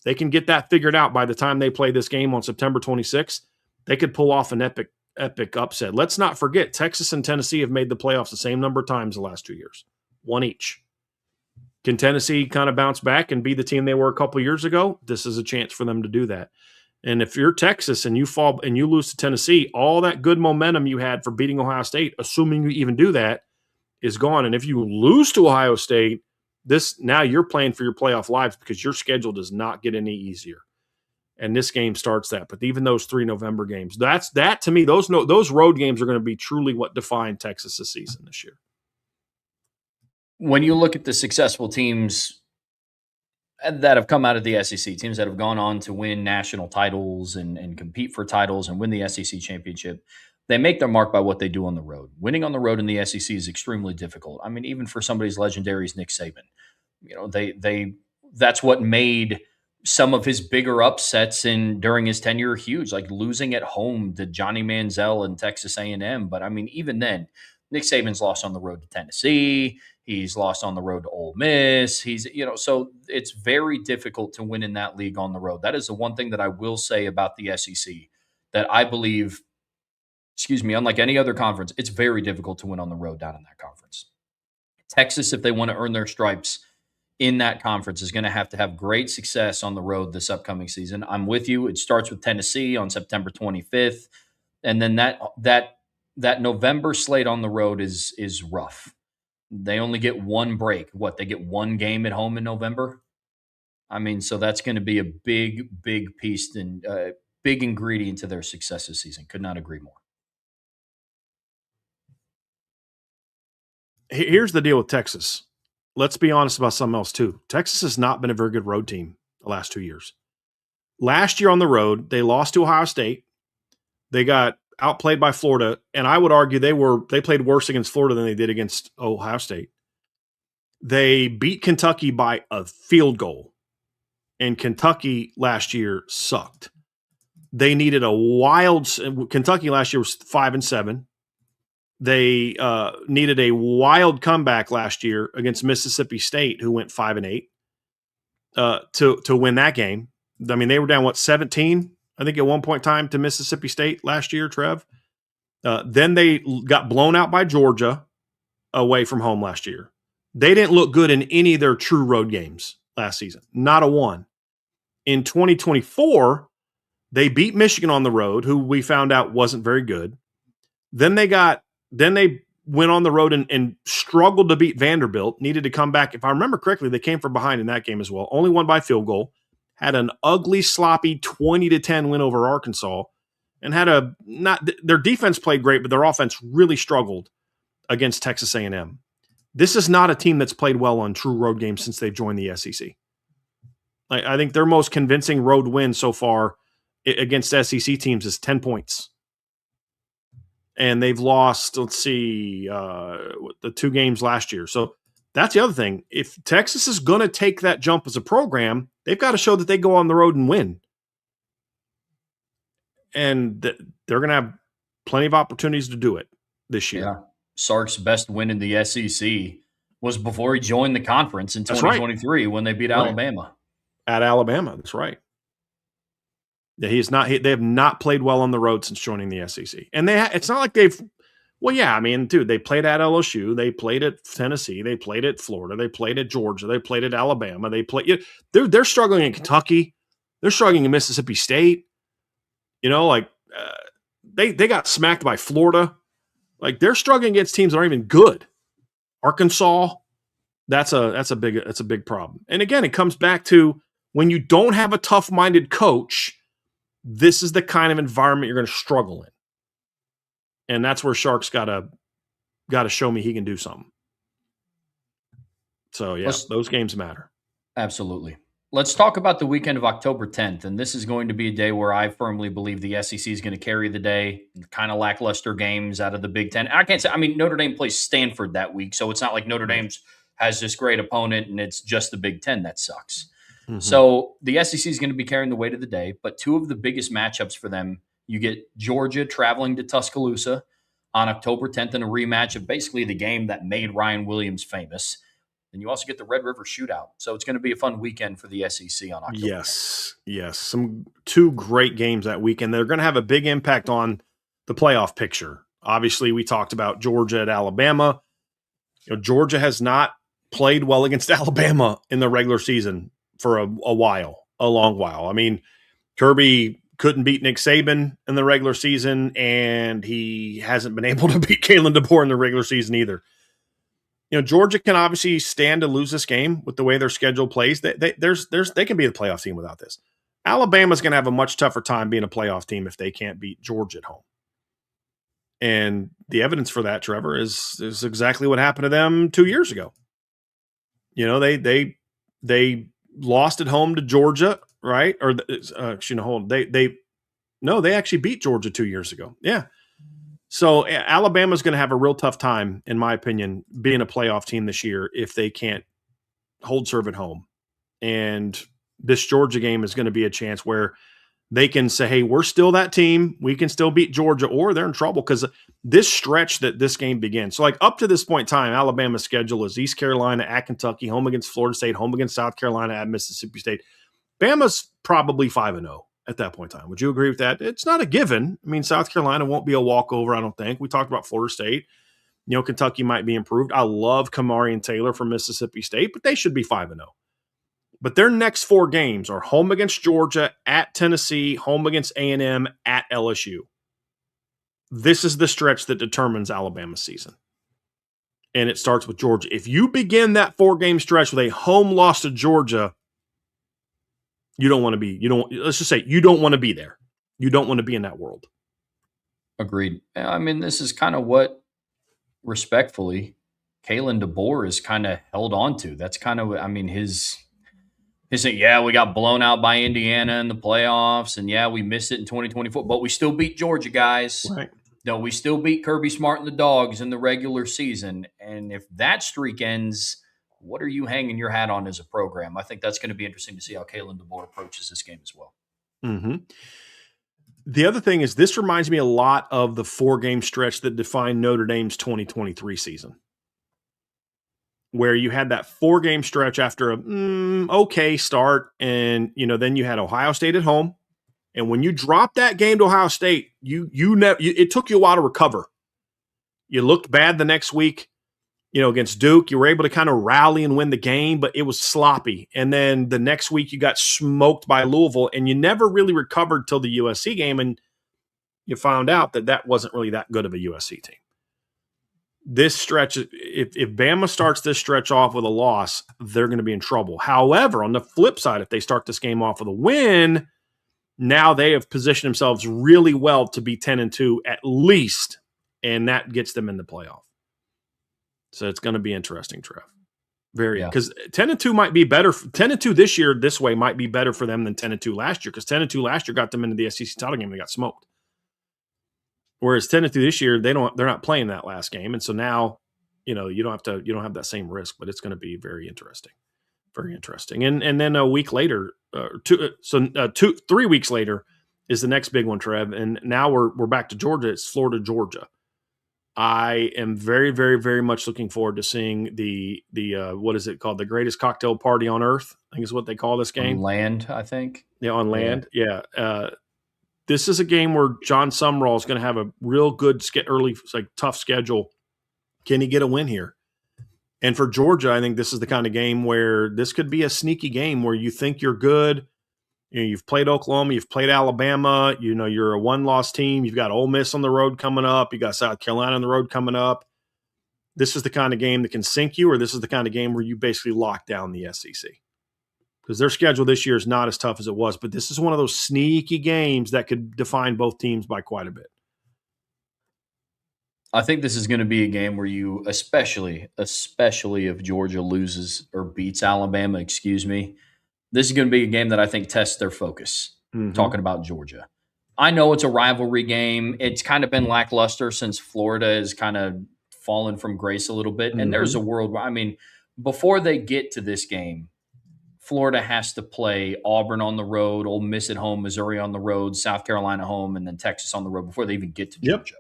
They can get that figured out by the time they play this game on September 26th. They could pull off an epic upset. Let's not forget, Texas and Tennessee have made the playoffs the same number of times the last 2 years, 1 each. Can Tennessee kind of bounce back and be the team they were a couple years ago? This is a chance for them to do that. And if you're Texas and you fall and you lose to Tennessee, all that good momentum you had for beating Ohio State, assuming you even do that, is gone. And if you lose to Ohio State, now you're playing for your playoff lives because your schedule does not get any easier. And this game starts that. But even those 3 November games, that to me, those road games are going to be truly what define Texas's season this year. When you look at the successful teams that have come out of the SEC, teams that have gone on to win national titles and compete for titles and win the SEC championship, they make their mark by what they do on the road. Winning on the road in the SEC is extremely difficult. I mean, even for somebody as legendary as Nick Saban, that's what made some of his bigger upsets during his tenure huge, like losing at home to Johnny Manziel and Texas A&M. But I mean, even then, Nick Saban's lost on the road to Tennessee. He's lost on the road to Ole Miss. So it's very difficult to win in that league on the road. That is the one thing that I will say about the SEC that I believe, unlike any other conference, it's very difficult to win on the road down in that conference. Texas, if they want to earn their stripes in that conference, is going to have great success on the road this upcoming season. I'm with you. It starts with Tennessee on September 25th. And then that November slate on the road is rough. They only get one break. They get one game at home in November? I mean, so that's going to be a big, big piece and big ingredient to their success this season. Could not agree more. Here's the deal with Texas. Let's be honest about something else too. Texas has not been a very good road team the last 2 years. Last year on the road, they lost to Ohio State. They got outplayed by Florida, and I would argue they played worse against Florida than they did against Ohio State. They beat Kentucky by a field goal, and Kentucky last year sucked. They needed a wild. Kentucky last year was 5-7. They needed a wild comeback last year against Mississippi State, who went 5-8, to win that game. I mean, they were down 17, I think, at one point in time to Mississippi State last year, Trev. Then they got blown out by Georgia away from home last year. They didn't look good in any of their true road games last season, not a one. In 2024, they beat Michigan on the road, who we found out wasn't very good. Then they went on the road and struggled to beat Vanderbilt, needed to come back. If I remember correctly, they came from behind in that game as well. Only won by field goal, had an ugly, sloppy 20-10 win over Arkansas, and their defense played great, but their offense really struggled against Texas A&M. This is not a team that's played well on true road games since they've joined the SEC. I think their most convincing road win so far against SEC teams is 10 points. And they've lost, the 2 games last year. So that's the other thing. If Texas is going to take that jump as a program, they've got to show that they go on the road and win. And they're going to have plenty of opportunities to do it this year. Yeah. Sark's best win in the SEC was before he joined the conference in 2023 when they beat Alabama. At Alabama, that's right. Yeah, they have not played well on the road since joining the SEC. And it's not like they've – well, yeah, I mean, dude, they played at LSU. They played at Tennessee. They played at Florida. They played at Georgia. They played at Alabama. They're struggling in Kentucky. They're struggling in Mississippi State. You know, like they got smacked by Florida. Like, they're struggling against teams that aren't even good. Arkansas, that's a big problem. And again, it comes back to when you don't have a tough-minded coach, this is the kind of environment you're going to struggle in. And that's where Shark's got to show me he can do something. So, yeah, those games matter. Absolutely. Let's talk about the weekend of October 10th. And this is going to be a day where I firmly believe the SEC is going to carry the day. Kind of lackluster games out of the Big Ten. I can't say – I mean, Notre Dame plays Stanford that week, so it's not like Notre Dame has this great opponent and it's just the Big Ten that sucks. Mm-hmm. So the SEC is going to be carrying the weight of the day, but 2 of the biggest matchups for them, you get Georgia traveling to Tuscaloosa on October 10th in a rematch of basically the game that made Ryan Williams famous. And you also get the Red River Shootout. So it's going to be a fun weekend for the SEC on October 10th. Yes. 2 great games that weekend. They're going to have a big impact on the playoff picture. Obviously, we talked about Georgia at Alabama. You know, Georgia has not played well against Alabama in the regular season for a long while. I mean, Kirby couldn't beat Nick Saban in the regular season, and he hasn't been able to beat Kalen DeBoer in the regular season either. You know, Georgia can obviously stand to lose this game with the way their schedule plays. They can be a playoff team without this. Alabama's going to have a much tougher time being a playoff team if they can't beat Georgia at home. And the evidence for that, Trevor, is exactly what happened to them 2 years ago. You know, they lost at home to Georgia, right? Or they actually beat Georgia 2 years ago. Yeah. So Alabama's going to have a real tough time, in my opinion, being a playoff team this year if they can't hold serve at home. And this Georgia game is going to be a chance where they can say, hey, we're still that team. We can still beat Georgia, or they're in trouble because this stretch that this game begins. So, like, up to this point in time, Alabama's schedule is East Carolina at Kentucky, home against Florida State, home against South Carolina, at Mississippi State. Bama's probably 5-0 at that point in time. Would you agree with that? It's not a given. I mean, South Carolina won't be a walkover, I don't think. We talked about Florida State. You know, Kentucky might be improved. I love Kamari and Taylor from Mississippi State, but they should be 5-0. But their next 4 games are home against Georgia, at Tennessee, home against A&M, at LSU. This is the stretch that determines Alabama's season. And it starts with Georgia. If you begin that 4-game stretch with a home loss to Georgia, you don't want to be there. You don't want to be in that world. Agreed. I mean, this is kind of what, respectfully, Kalen DeBoer is kind of held on to. That's kind of, I mean, his yeah, we got blown out by Indiana in the playoffs, and yeah, we missed it in 2024, but we still beat Georgia, guys. Right. No, we still beat Kirby Smart and the Dogs in the regular season. And if that streak ends, what are you hanging your hat on as a program? I think that's going to be interesting to see how Kalen DeBoer approaches this game as well. Mm-hmm. The other thing is this reminds me a lot of the 4-game stretch that defined Notre Dame's 2023 season, where you had that 4-game stretch after a okay start, and then you had Ohio State at home, and when you dropped that game to Ohio State, it took you a while to recover. You looked bad the next week, against Duke. You were able to kind of rally and win the game, but it was sloppy. And then the next week you got smoked by Louisville, and you never really recovered till the USC game, and you found out that wasn't really that good of a USC team. This stretch, if Bama starts this stretch off with a loss, they're going to be in trouble. However, on the flip side, if they start this game off with a win, now they have positioned themselves really well to be 10-2 at least, and that gets them in the playoff. So it's going to be interesting, Trev. Because 10-2 might be better. 10-2 this year, this way, might be better for them than 10-2 last year, because 10-2 last year got them into the SEC title game and they got smoked. Whereas 10-2 this year, they're not playing that last game, and so now, you don't have that same risk. But it's going to be very interesting, very interesting. And then a week later, 3 weeks later, is the next big one, Trev. And now we're back to Georgia. It's Florida, Georgia. I am very, very, very much looking forward to seeing the what is it called? The greatest cocktail party on earth, I think is what they call this game. On land, I think. Yeah, on land. Yeah. This is a game where John Sumrall is going to have a real good tough schedule. Can he get a win here? And for Georgia, I think this is the kind of game where this could be a sneaky game where you think you're good. You've played Oklahoma, you've played Alabama, you're a one-loss team. You've got Ole Miss on the road coming up. You got South Carolina on the road coming up. This is the kind of game that can sink you, or this is the kind of game where you basically lock down the SEC. Because their schedule this year is not as tough as it was, but this is one of those sneaky games that could define both teams by quite a bit. I think this is going to be a game where you, especially if Georgia loses or beats Alabama, this is going to be a game that I think tests their focus, talking about Georgia. I know it's a rivalry game. It's kind of been lackluster since Florida has kind of fallen from grace a little bit. And there's a world where, before they get to this game, Florida has to play Auburn on the road, Ole Miss at home, Missouri on the road, South Carolina home, and then Texas on the road before they even get to Georgia.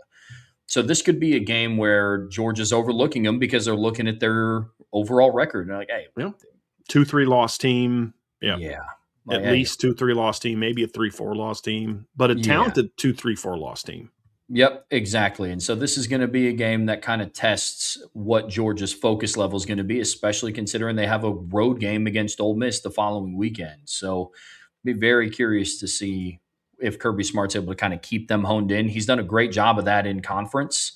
So this could be a game where Georgia's overlooking them because they're looking at their overall record. And they're like, hey. 2-3 loss team. Yeah. At least 2-3 loss team, maybe a 3-4 loss team, but a talented 2-3-4 loss team. Yep, exactly. And so this is going to be a game that kind of tests what Georgia's focus level is going to be, especially considering they have a road game against Ole Miss the following weekend. So be very curious to see if Kirby Smart's able to kind of keep them honed in. He's done a great job of that in conference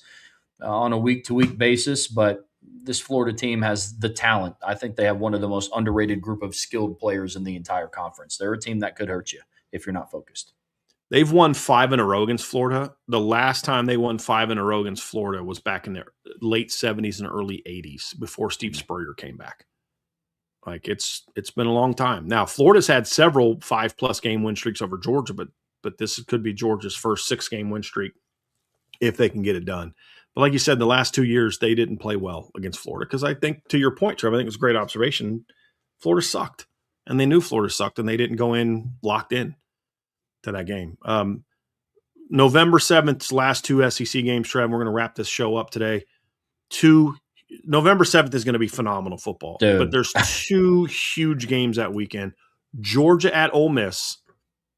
on a week-to-week basis, but this Florida team has the talent. I think they have one of the most underrated group of skilled players in the entire conference. They're a team that could hurt you if you're not focused. They've won 5 in a row against Florida. The last time they won 5 in a row against Florida was back in the late 70s and early 80s before Steve Spurrier came back. Like it's been a long time. Now, Florida's had several 5+ game win streaks over Georgia, but this could be Georgia's first 6-game win streak if they can get it done. But like you said, the last 2 years, they didn't play well against Florida because I think, to your point, Trevor, I think it was a great observation. Florida sucked, and they knew Florida sucked, and they didn't go in locked in to that game. November 7th, last 2 SEC games, Trevor, we're going to wrap this show up today. November 7th is going to be phenomenal football. Dude. But there's 2 huge games that weekend. Georgia at Ole Miss,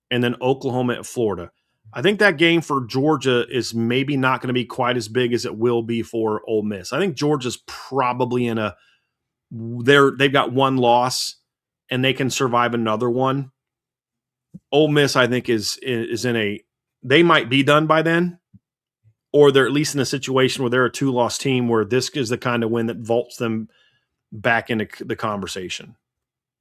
and then Oklahoma at Florida. I think that game for Georgia is maybe not going to be quite as big as it will be for Ole Miss. I think Georgia's probably they've got 1 loss and they can survive another one. Ole Miss, I think, is in they might be done by then, or they're at least in a situation where they're a 2-loss team where this is the kind of win that vaults them back into the conversation.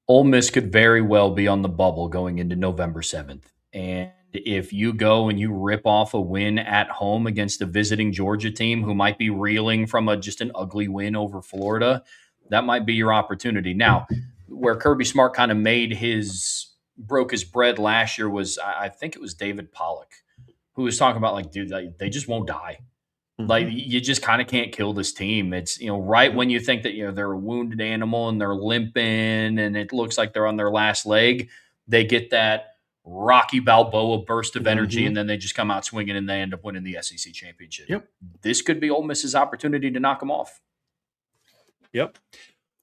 Ole Miss could very well be on the bubble going into November 7th. And if you go and you rip off a win at home against a visiting Georgia team who might be reeling from just an ugly win over Florida, that might be your opportunity. Now, where Kirby Smart kind of broke his bread last year was, I think it was David Pollock, who was talking about, like, dude, they just won't die. Like, you just kind of can't kill this team. It's, right when you think that, they're a wounded animal and they're limping and it looks like they're on their last leg, they get that Rocky Balboa burst of energy and then they just come out swinging and they end up winning the SEC championship. Yep. This could be Ole Miss's opportunity to knock them off. Yep.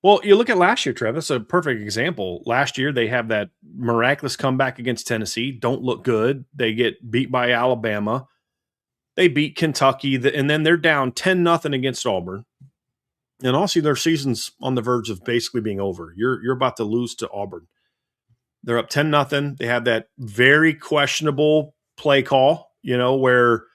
Well, you look at last year, Trev. That's a perfect example. Last year, they have that miraculous comeback against Tennessee. Don't look good. They get beat by Alabama. They beat Kentucky, and then they're down 10-0 against Auburn. And also, their season's on the verge of basically being over. You're about to lose to Auburn. They're up 10-0. They have that very questionable play call, where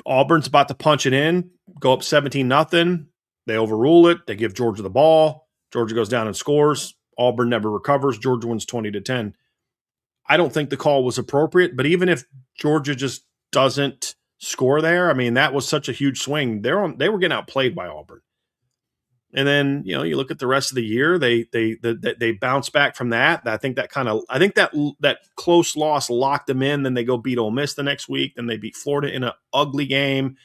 Auburn's about to punch it in, go up 17-0. They overrule it. They give Georgia the ball. Georgia goes down and scores. Auburn never recovers. Georgia wins 20-10. I don't think the call was appropriate, but even if Georgia just doesn't score there, I mean, that was such a huge swing. They were getting outplayed by Auburn. And then, you look at the rest of the year, they bounce back from that. I think that close loss locked them in. Then they go beat Ole Miss the next week. Then they beat Florida in an ugly game.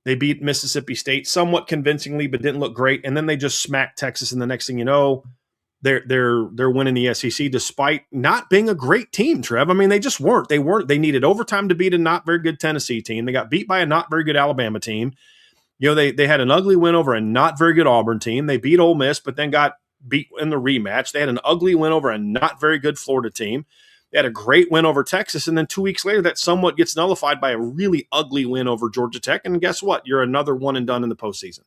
They beat Mississippi State somewhat convincingly, but didn't look great. And then they just smacked Texas. And the next thing you know, they're winning the SEC despite not being a great team, Trev. I mean, they just weren't. They needed overtime to beat a not very good Tennessee team. They got beat by a not very good Alabama team. They had an ugly win over a not very good Auburn team. They beat Ole Miss, but then got beat in the rematch. They had an ugly win over a not very good Florida team. They had a great win over Texas, and then 2 weeks later, that somewhat gets nullified by a really ugly win over Georgia Tech. And guess what? You're another one and done in the postseason.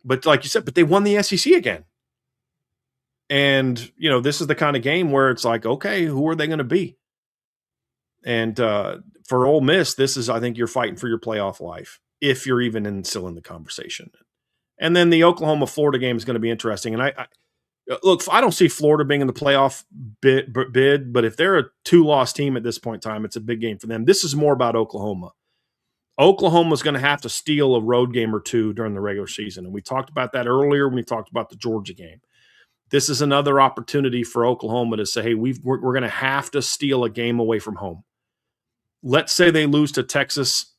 But like you said, they won the SEC again. And, this is the kind of game where it's like, okay, who are they going to be? And for Ole Miss, this is, I think, you're fighting for your playoff life, if you're even still in the conversation. And then the Oklahoma-Florida game is going to be interesting. And I don't see Florida being in the playoff bid, but if they're a 2-loss team at this point in time, it's a big game for them. This is more about Oklahoma. Oklahoma's going to have to steal a road game or two during the regular season. And we talked about that earlier when we talked about the Georgia game. This is another opportunity for Oklahoma to say, hey, we're going to have to steal a game away from home. Let's say they lose to Texas.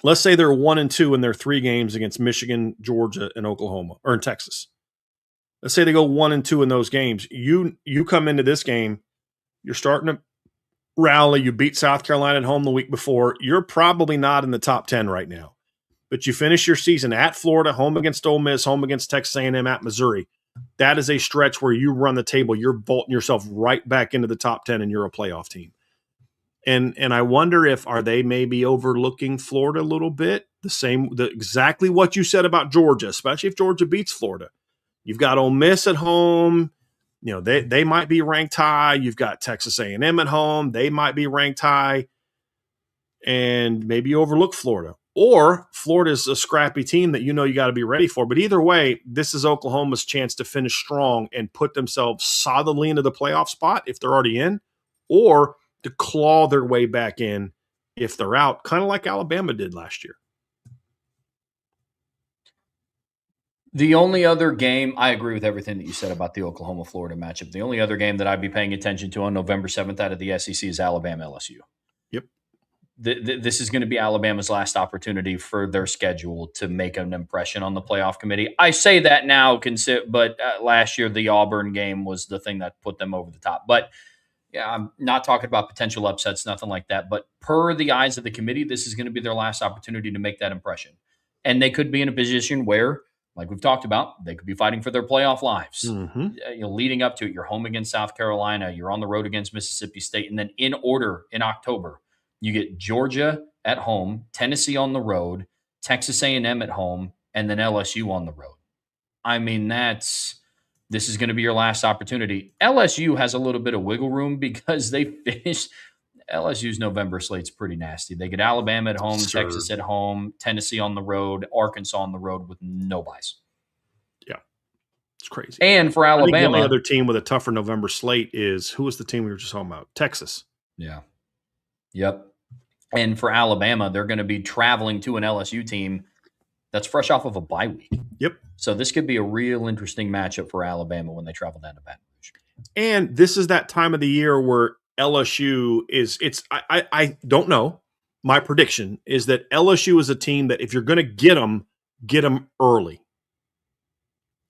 Let's say they're 1-2 in their 3 games against Michigan, Georgia, and Oklahoma, or in Texas. Let's say they go 1-2 in those games. You come into this game, you're starting to rally. You beat South Carolina at home the week before. You're probably not in the top 10 right now. But you finish your season at Florida, home against Ole Miss, home against Texas A&M, at Missouri. That is a stretch where you run the table. You're vaulting yourself right back into the top 10, and you're a playoff team. And I wonder are they maybe overlooking Florida a little bit? Exactly what you said about Georgia, especially if Georgia beats Florida. You've got Ole Miss at home. They might be ranked high. You've got Texas A&M at home. They might be ranked high. And maybe you overlook Florida. Or Florida's a scrappy team that you got to be ready for. But either way, this is Oklahoma's chance to finish strong and put themselves solidly into the playoff spot if they're already in, or to claw their way back in if they're out, kind of like Alabama did last year. The only other game, I agree with everything that you said about the Oklahoma-Florida matchup. The only other game that I'd be paying attention to on November 7th out of the SEC is Alabama-LSU. Yep. This is going to be Alabama's last opportunity for their schedule to make an impression on the playoff committee. I say that now, but last year the Auburn game was the thing that put them over the top. But yeah, I'm not talking about potential upsets, nothing like that. But per the eyes of the committee, this is going to be their last opportunity to make that impression. And they could be in a position where, like we've talked about, they could be fighting for their playoff lives. Mm-hmm. Leading up to it, you're home against South Carolina, you're on the road against Mississippi State, and then in order in October, you get Georgia at home, Tennessee on the road, Texas A&M at home, and then LSU on the road. I mean, this is going to be your last opportunity. LSU has a little bit of wiggle room because they finished LSU's November slate's pretty nasty. They get Alabama at home, Texas at home, Tennessee on the road, Arkansas on the road with no buys. Yeah, it's crazy. And for Alabama, I think the only other team with a tougher November slate is, who was the team we were just talking about? Texas. Yeah. Yep. And for Alabama, they're going to be traveling to an LSU team that's fresh off of a bye week. Yep. So this could be a real interesting matchup for Alabama when they travel down to Baton Rouge. And this is that time of the year where LSU I don't know. my prediction is that LSU is a team that if you're going to get them early.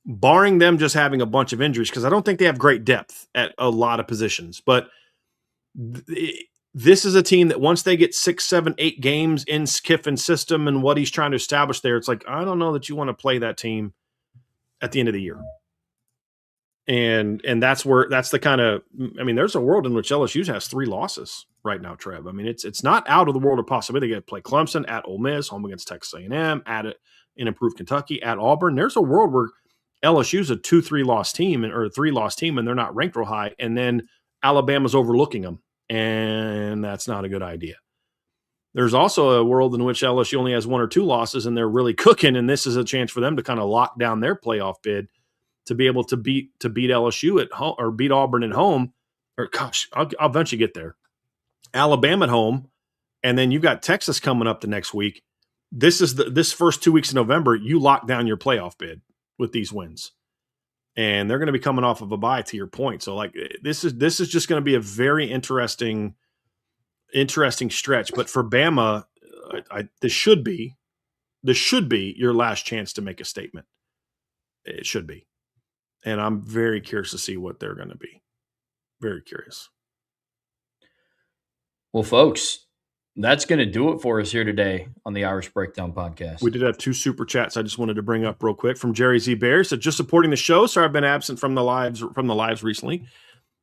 Barring them just having a bunch of injuries, because I don't think they have great depth at a lot of positions. But this is a team that once they get 6, 7, 8 games in Kiffin's system and what he's trying to establish there, it's like, I don't know that you want to play that team at the end of the year. And that's the kind of, I mean, there's a world in which LSU has 3 losses right now, Trev. I mean, it's not out of the world of possibility. They got to play Clemson, at Ole Miss, home against Texas A&M, at an improved Kentucky, at Auburn. There's a world where LSU's a 2-3 loss team or a 3-loss team, and they're not ranked real high. And then Alabama's overlooking them, and that's not a good idea. There's also a world in which LSU only has 1 or 2 losses, and they're really cooking, and this is a chance for them to kind of lock down their playoff bid to be able to beat LSU at home or beat Auburn at home. Or gosh, I'll eventually get there. Alabama at home, and then you've got Texas coming up the next week. This first 2 weeks in November, you lock down your playoff bid with these wins, and they're going to be coming off of a bye. To your point, so like this is just going to be a very interesting stretch. But for Bama, this should be your last chance to make a statement. It should be, and I'm very curious to see what they're going to be. Very curious. Well, folks, that's going to do it for us here today on the Irish Breakdown Podcast. We did have 2 super chats I just wanted to bring up real quick from Jerry Z. Bear. So just supporting the show. Sorry, I've been absent from the lives recently.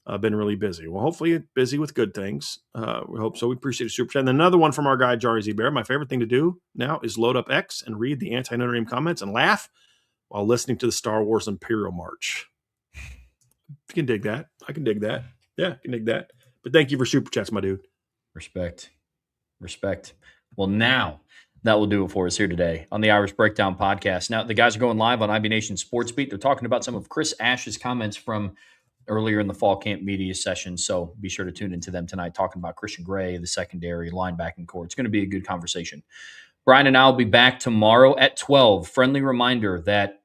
I've been really busy. Well, hopefully busy with good things. We hope so. We appreciate a super chat. And another one from our guy, Jerry Z. Bear. My favorite thing to do now is load up X and read the anti-Notre Dame comments and laugh while listening to the Star Wars Imperial March. You can dig that. I can dig that. Yeah, I can dig that. But thank you for super chats, my dude. Respect. Well, now that will do it for us here today on the Irish Breakdown Podcast. Now, the guys are going live on IB Nation Sports Beat. They're talking about some of Chris Ash's comments from earlier in the fall camp media session. So be sure to tune into them tonight, talking about Christian Gray, the secondary, linebacking core. It's going to be a good conversation. Brian and I will be back tomorrow at 12. Friendly reminder that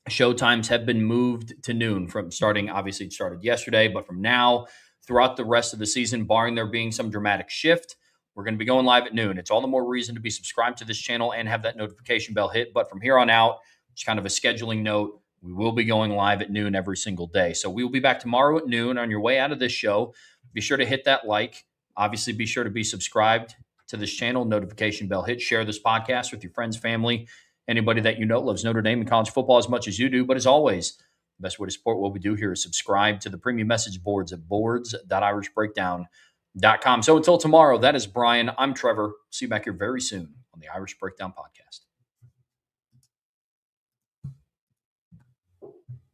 show times have been moved to noon from starting. Obviously, it started yesterday, but from now throughout the rest of the season, barring there being some dramatic shift, we're going to be going live at noon. It's all the more reason to be subscribed to this channel and have that notification bell hit. But from here on out, it's kind of a scheduling note. We will be going live at noon every single day. So we will be back tomorrow at noon. On your way out of this show, be sure to hit that like. Obviously, be sure to be subscribed to this channel, notification bell hit. Share this podcast with your friends, family, anybody that you know loves Notre Dame and college football as much as you do. But as always, the best way to support what we do here is subscribe to the premium message boards at boards.irishbreakdown.com. So until tomorrow, that is Brian. I'm Trevor. See you back here very soon on the Irish Breakdown Podcast.